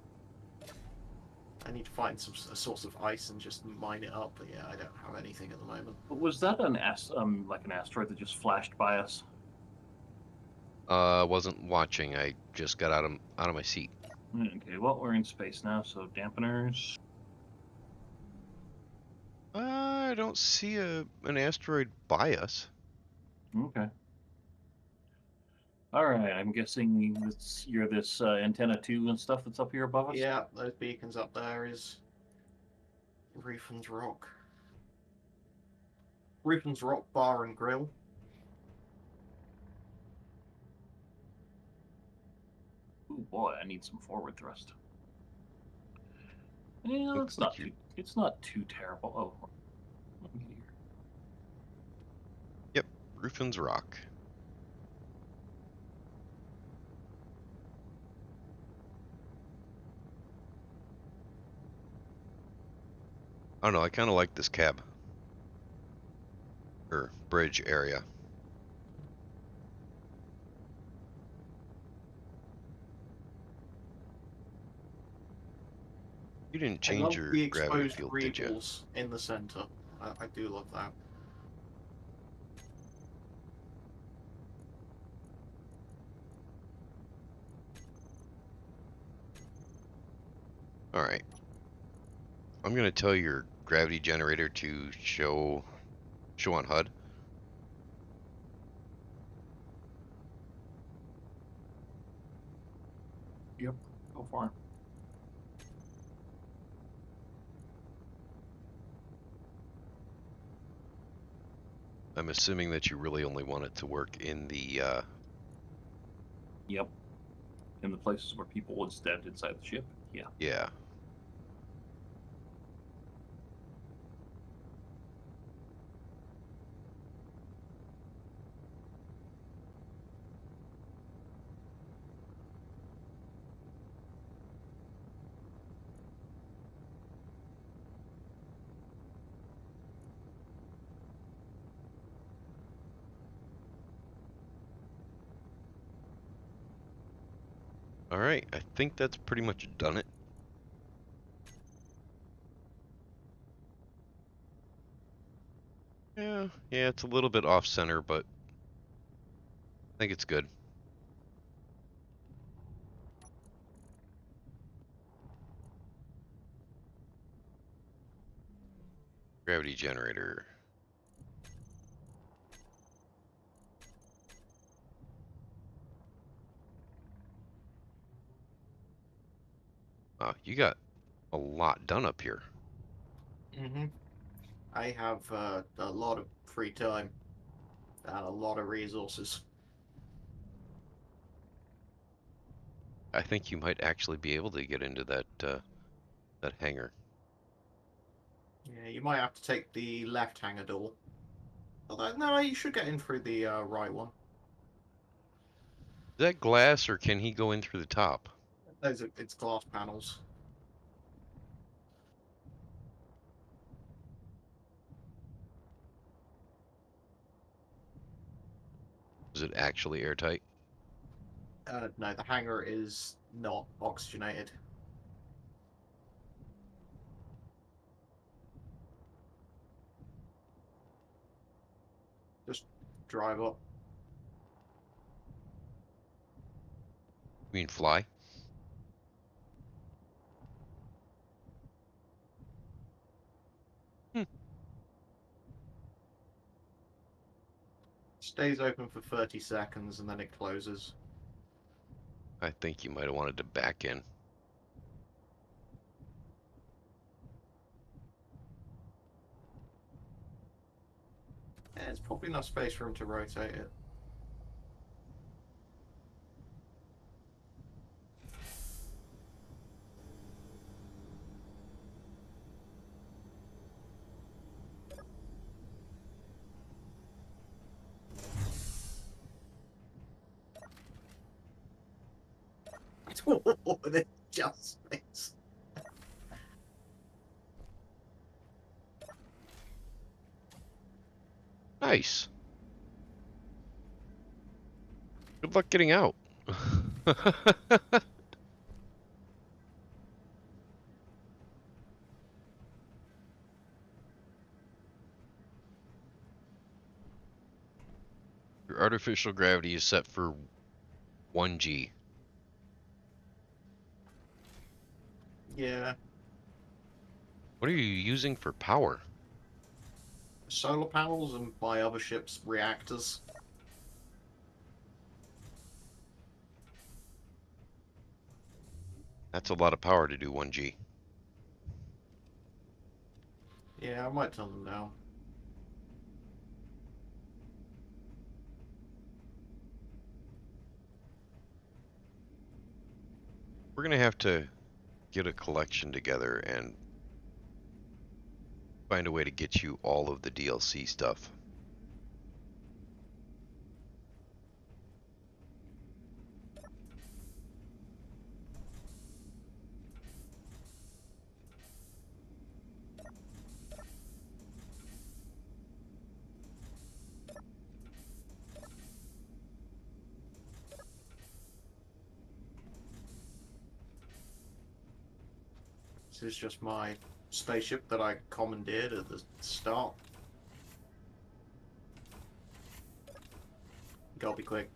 I need to find a source of ice and just mine it up, but yeah, I don't have anything at the moment. But was that an asteroid that just flashed by us? Wasn't watching. I just got out of my seat. Okay, well, we're in space now, so dampeners. I don't see an asteroid by us. Okay. All right, I'm guessing you're this antenna 2 and stuff that's up here above us? Yeah, those beacons up there is Rufen's Rock. Rufen's Rock Bar and Grill. Ooh, boy, I need some forward thrust. Yeah, Looks like you're- it's not too terrible. Oh, let me get here. Yep, Ruffin's Rock. I don't know. I kind of like this cab or bridge area. You didn't I change love your the gravity exposed field, did you? greebles in the center. I do love that. All right. I'm gonna tell your gravity generator to show on HUD. Yep, go for it. I'm assuming that you really only want it to work in the Yep. In the places where people would stand inside the ship. Yeah. yeah. All right, I think that's pretty much done it. Yeah, it's a little bit off center, but I think it's good. Gravity generator. Wow, you got a lot done up here. Hmm. I have a lot of free time and a lot of resources. I think you might actually be able to get into that hangar. Yeah, you might have to take the left hangar door. Although, no, you should get in through the right one. Is that glass, or can he go in through the top? It's glass panels. Is it actually airtight? No, the hangar is not oxygenated. Just drive up. You mean fly? Hmm. Stays open for 30 seconds and then it closes. I think you might have wanted to back in. Yeah, it's probably enough space for him to rotate it. The adjustments. Nice. Good luck getting out. Your artificial gravity is set for 1G. Yeah, What are you using for power? solar panels and my other ship's reactors. That's a lot of power to do 1G. Yeah, I might turn them down. We're gonna have to get a collection together and find a way to get you all of the DLC stuff. This is just my spaceship that I commandeered at the start. Gotta be quick.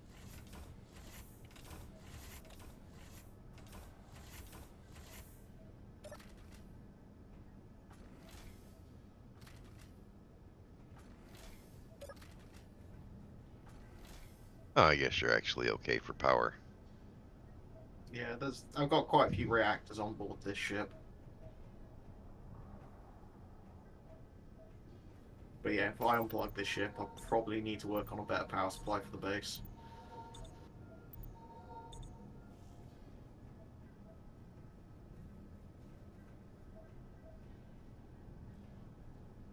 Oh, I guess you're actually okay for power. Yeah, I've got quite a few reactors on board this ship. But yeah, if I unplug this ship, I'll probably need to work on a better power supply for the base.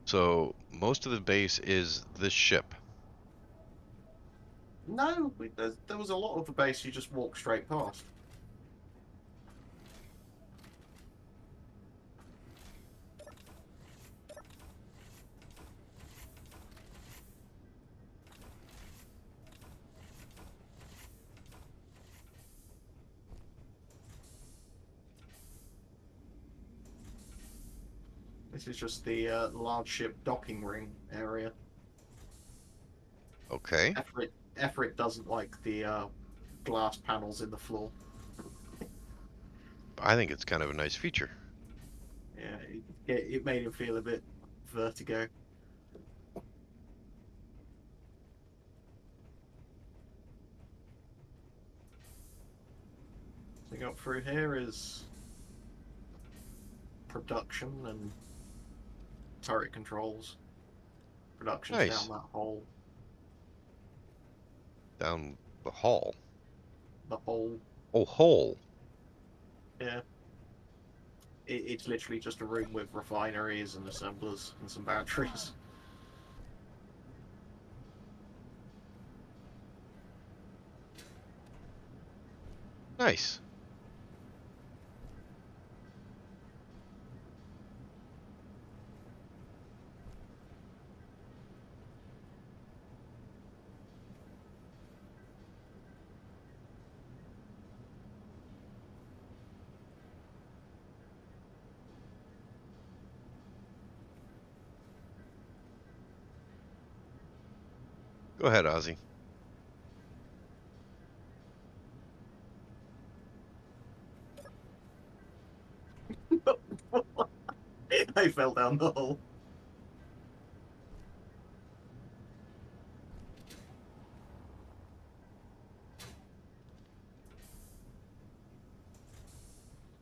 So most of the base is this ship. No, there was a lot of the base you just walk straight past. This is just the large ship docking ring area. Okay. Everett doesn't like the glass panels in the floor. I think it's kind of a nice feature. Yeah, it made him feel a bit vertigo. So up through here is production and turret controls. Production's Nice. down that hole. Down the hall. The hole. Oh, hole. Yeah. It's literally just a room with refineries and assemblers and some batteries. Nice. Go ahead, Ozzy. I fell down the hole.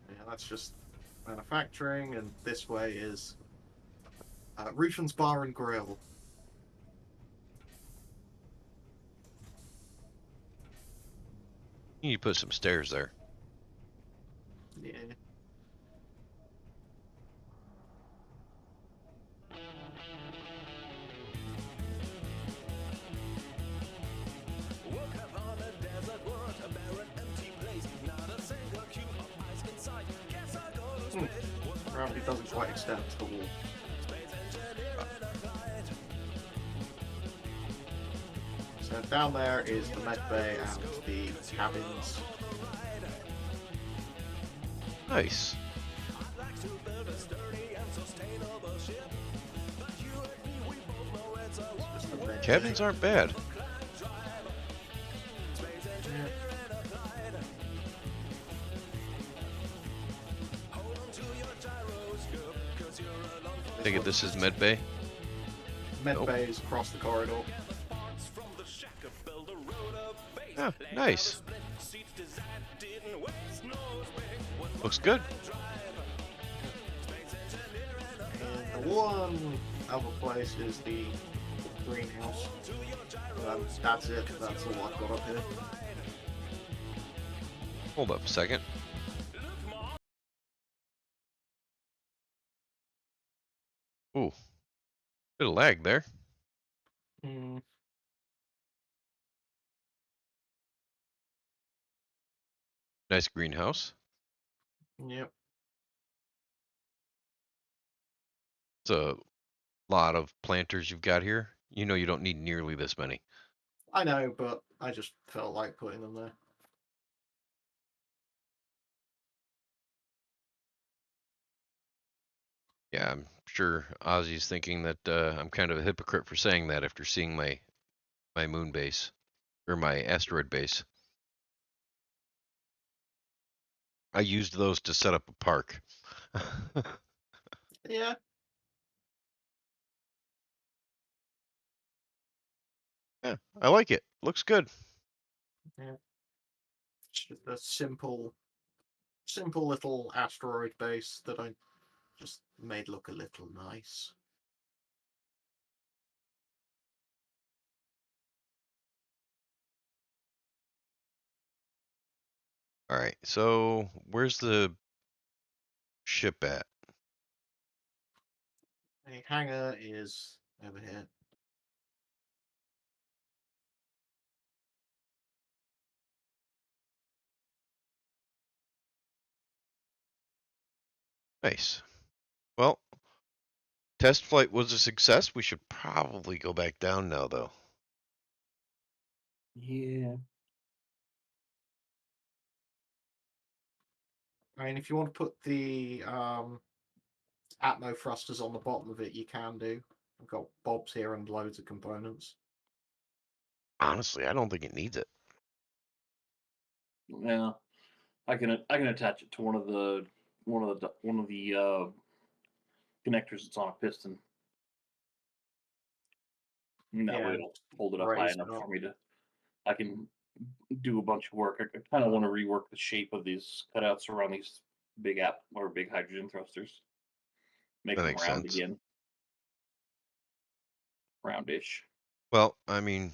Yeah, that's just manufacturing, and this way is Rufin's Bar and Grill. You need to put some stairs there. Yeah. Gravity doesn't quite extend to the wall. So down there is the med bay and the cabins. Nice. Just the med Cabins bay. aren't bad. Take it this is med bay. Med Nope. bay is across the corridor. Yeah, nice. Looks good. And the one other place is the greenhouse. That's it. That's all I've got up here. Hold up a second. Ooh, bit of lag there. Nice greenhouse. Yep. It's a lot of planters you've got here. You know you don't need nearly this many. I know, but I just felt like putting them there. Yeah, I'm sure Ozzy's thinking that I'm kind of a hypocrite for saying that after seeing my moon base or my asteroid base. I used those to set up a park. Yeah. Yeah, I like it. Looks good. Yeah. It's just a simple little asteroid base that I just made look a little nice. All right, so where's the ship at? A hangar is over here. Nice. Well, test flight was a success. We should probably go back down now, though. Yeah. I mean, if you want to put the atmo thrusters on the bottom of it, you can do. I've got bobs here and loads of components. Honestly, I don't think it needs it. Yeah, I can attach it to one of the connectors that's on a piston. And that way Yeah, it'll hold it up high raise enough it up. for me to. I can do a bunch of work. I kind of want to rework the shape of these cutouts around these big big hydrogen thrusters. Make That them makes round sense. again, roundish. Well, I mean,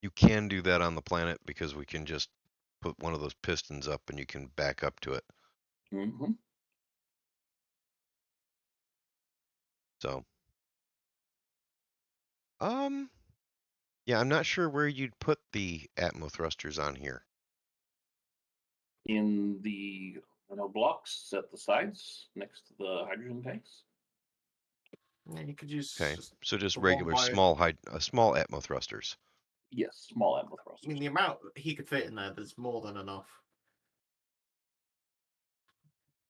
you can do that on the planet because we can just put one of those pistons up and you can back up to it. Mm-hmm. So, yeah, I'm not sure where you'd put the atmo thrusters on here. In the blocks at the sides next to the hydrogen tanks. Yeah, you could use Okay, just so just the one regular by. small atmo thrusters. Yes, small atmo I thrusters. mean, the amount he could fit in there, there's more than enough.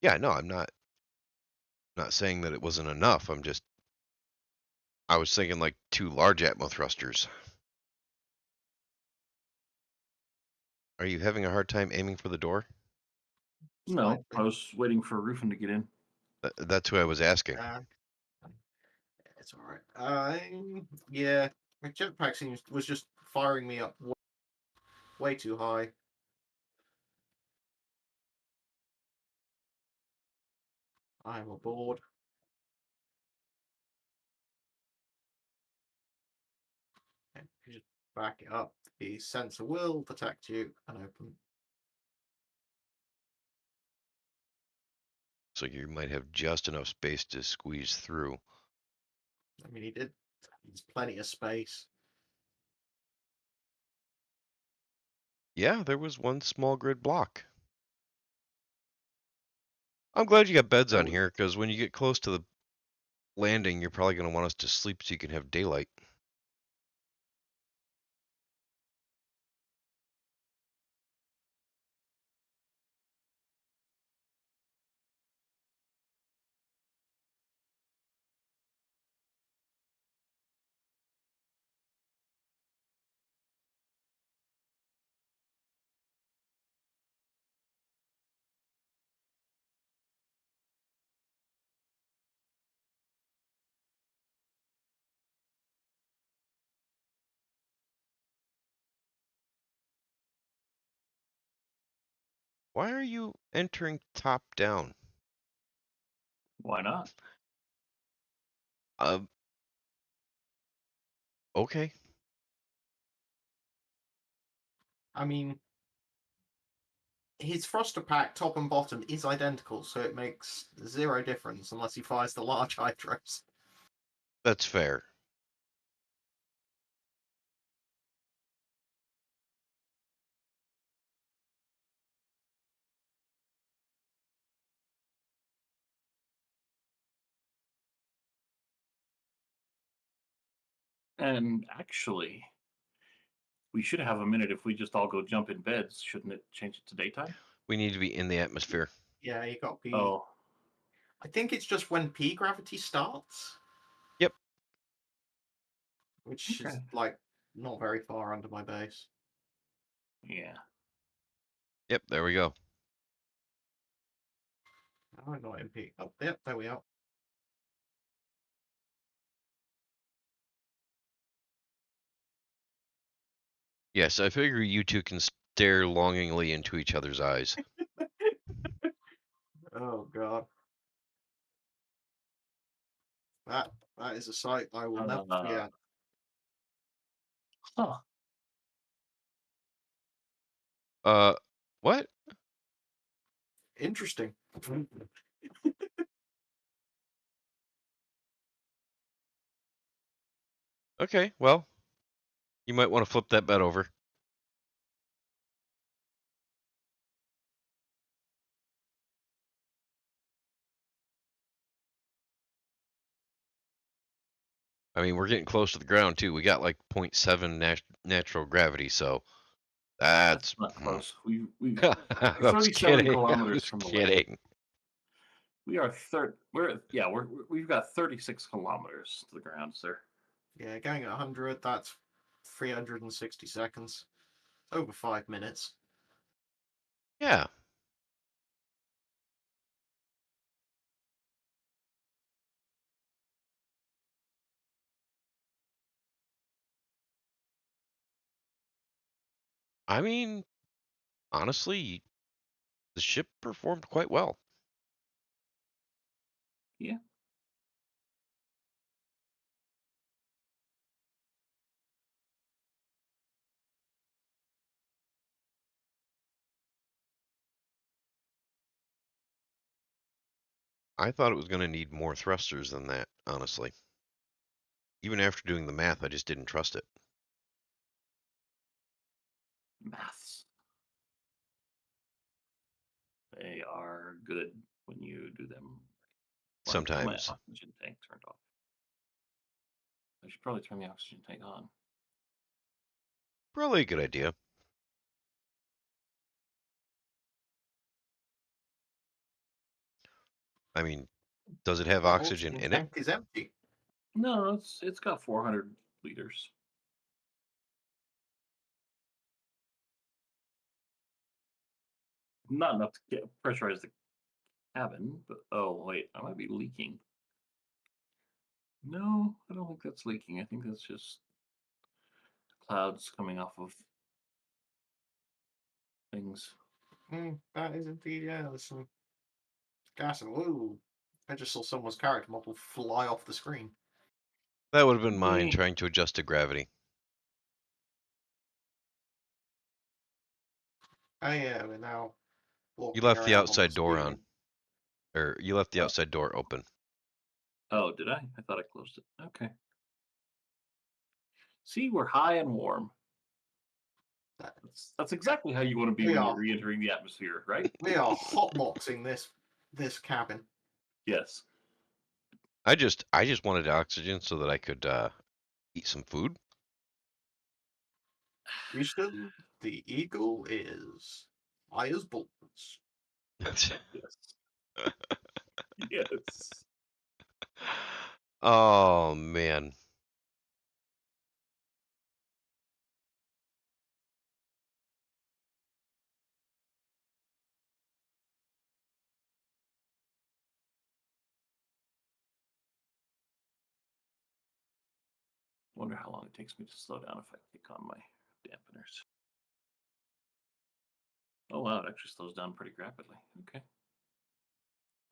Yeah, no, I'm not saying that it wasn't enough. I was thinking like 2 large atmo thrusters. Are you having a hard time aiming for the door? No, I was waiting for Rufin to get in. That's who I was asking. It's all right. Yeah, my jetpack was just firing me up way too high. I'm aboard. Okay, you just back it up. The sensor will detect you and open. So you might have just enough space to squeeze through. I mean, he did. There's plenty of space. Yeah, there was one small grid block. I'm glad you got beds on here, because when you get close to the landing, you're probably going to want us to sleep so you can have daylight. Why are you entering top down? Why not? Uh, okay. I mean, his thruster pack, top and bottom, is identical, so it makes zero difference unless he fires the large hydros. That's fair. And actually, we should have a minute if we just all go jump in beds. Shouldn't it change it to daytime? We need to be in the atmosphere. Yeah, you got P. Oh, I think it's just when P gravity starts, Yep. which is Okay. like not very far under my base. yeah. Yep, there we go. I'm not in P. Oh, yep, there we are. Yes, I figure you two can stare longingly into each other's eyes. Oh god, that is a sight I will never forget. Huh. What? Interesting. Okay, well, you might want to flip that bet over. I mean, we're getting close to the ground too. We got like 0.7 natural gravity, so That's that's. not close. We I we're was 37 kidding. I kilometers was from the land. kidding. We are we've got 36 kilometers to the ground, sir. Yeah, going at 100, that's 360 seconds. Over 5 minutes. Yeah. I mean, honestly, the ship performed quite well. Yeah. I thought it was going to need more thrusters than that, honestly. Even after doing the math, I just didn't trust it. Maths. They are good when you do them. Why is my Sometimes. oxygen tank turned off? I should probably turn the oxygen tank on. Probably a good idea. I mean, does it have The oxygen oxygen in it? tank is empty. No, it's got 400 liters. Not enough to pressurize the cabin, but oh wait, I might be leaking. No, I don't think that's leaking. I think that's just clouds coming off of things. That is indeed, yeah, there's some gas. Ooh, I just saw someone's character model fly off the screen. That would have been mine Me. trying to adjust to gravity. Oh yeah, we're now You walking left the around on the outside door on. screen. Or you left the Oh, outside door open. oh, did I? I thought I closed it. Okay. See, we're high and warm. That's exactly how you want to be We when are you're re-entering the atmosphere, right? we are hotboxing this cabin. Yes. I just wanted oxygen so that I could eat some food. Houston, the Eagle is high as bulls. Yes. Yes. Oh man. Wonder how long it takes me to slow down if I kick on my dampeners. Oh wow, it actually slows down pretty rapidly. Okay.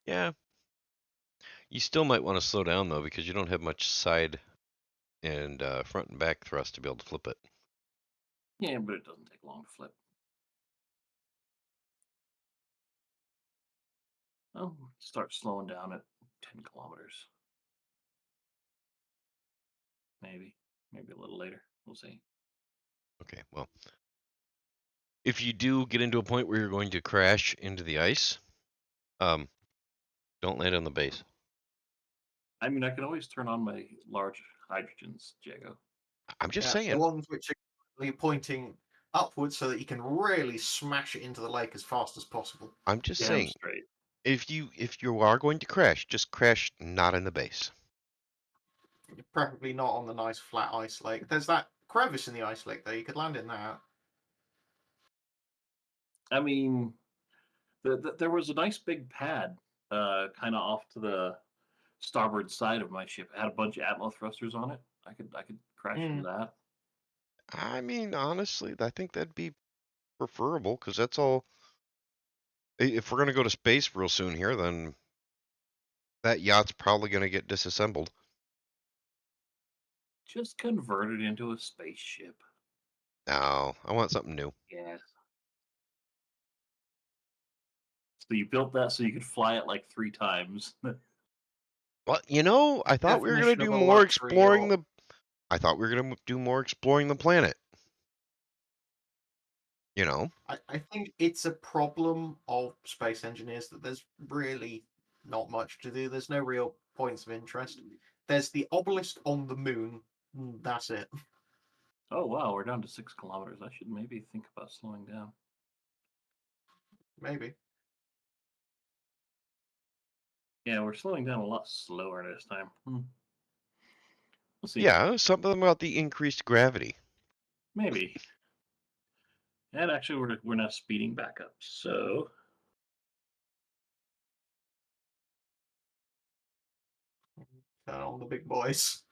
Yeah. You still might want to slow down though, because you don't have much side and front and back thrust to be able to flip it. Yeah, but it doesn't take long to flip. Oh, start slowing down at 10 kilometers. Maybe a little later. We'll see. Okay, well, if you do get into a point where you're going to crash into the ice, don't land on the base. I mean, I can always turn on my large hydrogens, Jago. I'm just Yeah, the saying. ones which are currently pointing upwards so that you can really smash it into the lake as fast as possible. I'm just Damn saying. straight. If you are going to crash, just crash not in the base. Preferably not on the nice flat ice lake. There's that crevice in the ice lake there. You could land in that. I mean, there was a nice big pad, kind of off to the starboard side of my ship. It had a bunch of atmo thrusters on it. I could crash into that. I mean, honestly, I think that'd be preferable because that's all. If we're going to go to space real soon here, then that yacht's probably going to get disassembled. Just convert it into a spaceship. No, I want something new. Yes. So you built that so you could fly it like 3 times. Well, I thought we were going Definition to of do a more luxury exploring yacht. I thought we were going to do more exploring the planet. I think it's a problem of space engineers that there's really not much to do. There's no real points of interest. There's the obelisk on the moon. That's it. Oh wow, we're down to 6 kilometers. I should maybe think about slowing down. Maybe. Yeah, we're slowing down a lot slower this time. We'll see. Yeah, something about the increased gravity. Maybe. And actually, we're now speeding back up. So Turn on the big boys.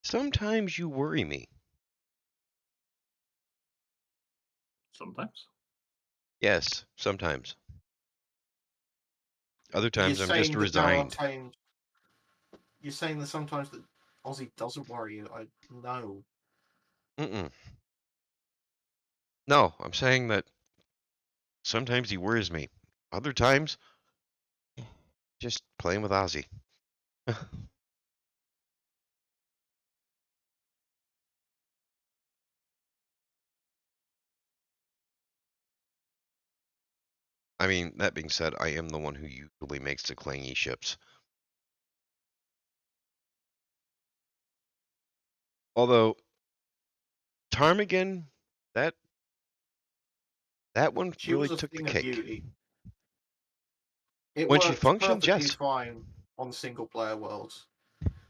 Sometimes you worry me. sometimes. Yes, sometimes. Other You're times I'm just saying that resigned. You're saying that sometimes that Aussie doesn't worry you. I know. Mm-mm. No, I'm saying that sometimes he worries me. Other times, just playing with Ozzy. I mean, that being said, I am the one who usually makes the clangy ships. Although, Ptarmigan, that one She really was a took the thing of cake. beauty. It When she works functions, perfectly yes. fine on single player worlds.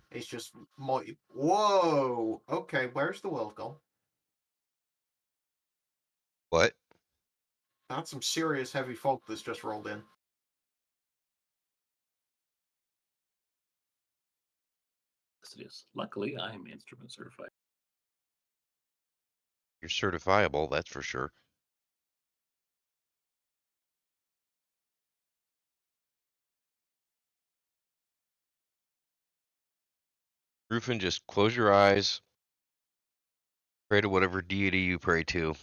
It's just Whoa! Okay, where's the world gone? What? That's some serious heavy fog that's just rolled in. Yes, it is. Luckily, I am instrument certified. You're certifiable, that's for sure. Rufin, just close your eyes, pray to whatever deity you pray to,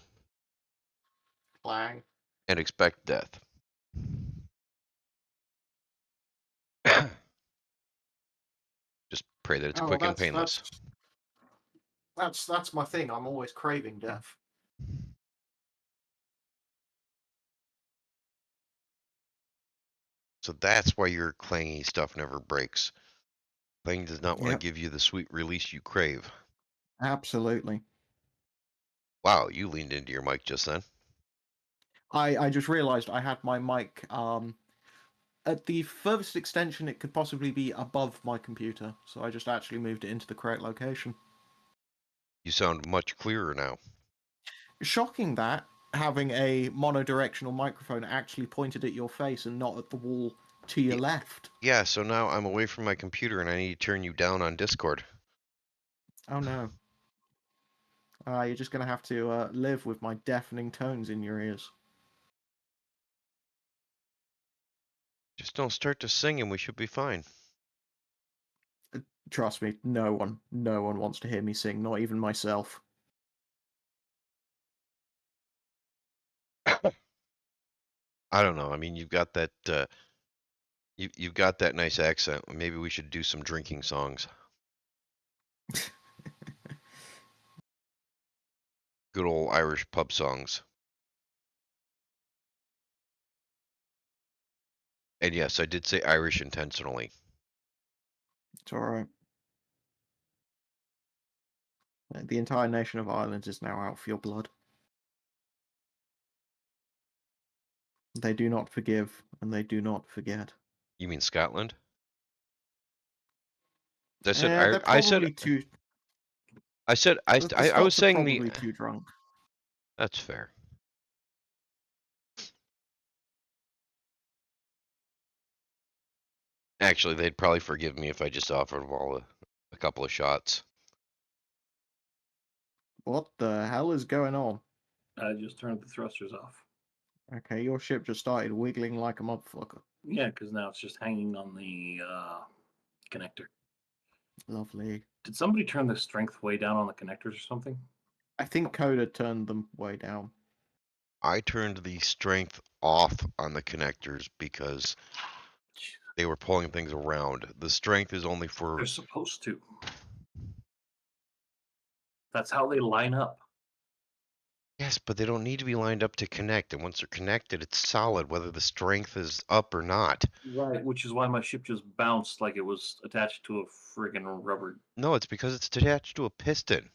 Clang. and expect death. Just pray that it's Oh, quick and painless. that's my thing. I'm always craving death. So that's why your clangy stuff never breaks. Clang does not want to give you the sweet release you crave. Absolutely. Wow, you leaned into your mic just then. I just realised I had my mic at the furthest extension it could possibly be above my computer, so I just actually moved it into the correct location. You sound much clearer now. Shocking that having a monodirectional microphone actually pointed at your face and not at the wall to your left. Yeah, so now I'm away from my computer and I need to turn you down on Discord. Oh no. You're just gonna have to live with my deafening tones in your ears. Just don't start to sing and we should be fine. Trust me, no one wants to hear me sing, not even myself. I don't know. I mean, you've got that you've got that nice accent. Maybe we should do some drinking songs. Good old Irish pub songs. And yes, I did say Irish intentionally. It's alright. The entire nation of Ireland is now out for your blood. They do not forgive, and they do not forget. You mean Scotland? I said They're I said probably too. I said The I was Scots are saying the probably too drunk. That's fair. Actually, they'd probably forgive me if I just offered them all a couple of shots. What the hell is going on? I just turned the thrusters off. Okay, your ship just started wiggling like a motherfucker. Yeah, because now it's just hanging on the connector. Lovely. Did somebody turn the strength way down on the connectors or something? I think Coda turned them way down. I turned the strength off on the connectors because they were pulling things around. The strength is only for... They're supposed to. That's how they line up. Yes, but they don't need to be lined up to connect. And once they're connected, it's solid, whether the strength is up or not. Right, which is why my ship just bounced like it was attached to a friggin' rubber. No, it's because it's attached to a piston.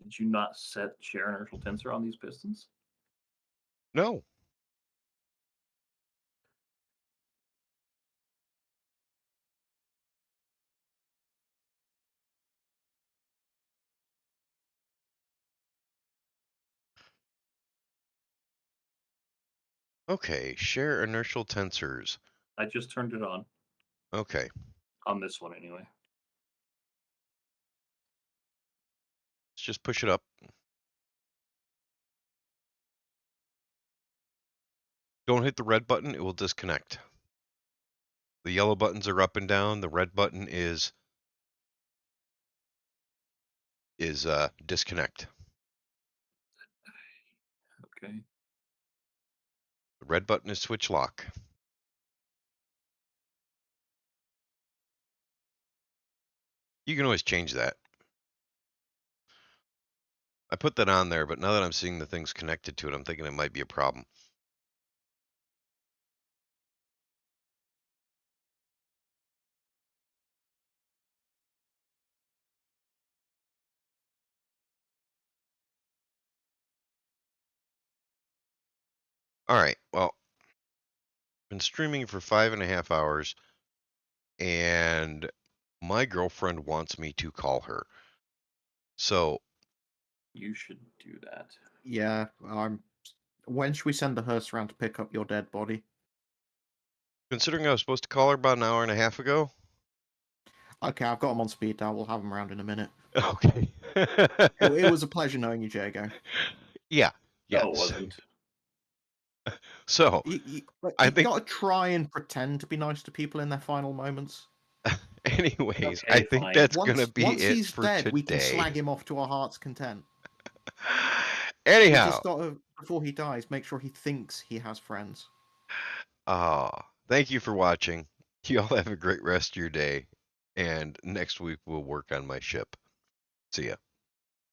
Did you not set shear inertial tensor on these pistons? No. Okay, share inertial tensors. I just turned it on. Okay. On this one, anyway. Let's just push it up. Don't hit the red button, it will disconnect. The yellow buttons are up and down. The red button is disconnect. Okay. The red button is switch lock. You can always change that. I put that on there, but now that I'm seeing the things connected to it, I'm thinking it might be a problem. All right, well, been streaming for 5.5 hours, and my girlfriend wants me to call her. So You should do that. Yeah, when should we send the hearse around to pick up your dead body? considering I was supposed to call her about an hour and a half ago. Okay, I've got him on speed dial. We'll have him around in a minute. Okay. It was a pleasure knowing you, Jago. Yeah. Yes. No, it wasn't. So You I think, gotta try and pretend to be nice to people in their final moments. anyways, Okay, I think fine. that's gonna be Once it he's for dead, today. we can slag him off to our heart's content. We Anyhow, just gotta, before he dies, make sure he thinks he has friends. thank you for watching. You all have a great rest of your day, and next week we'll work on my ship. See ya.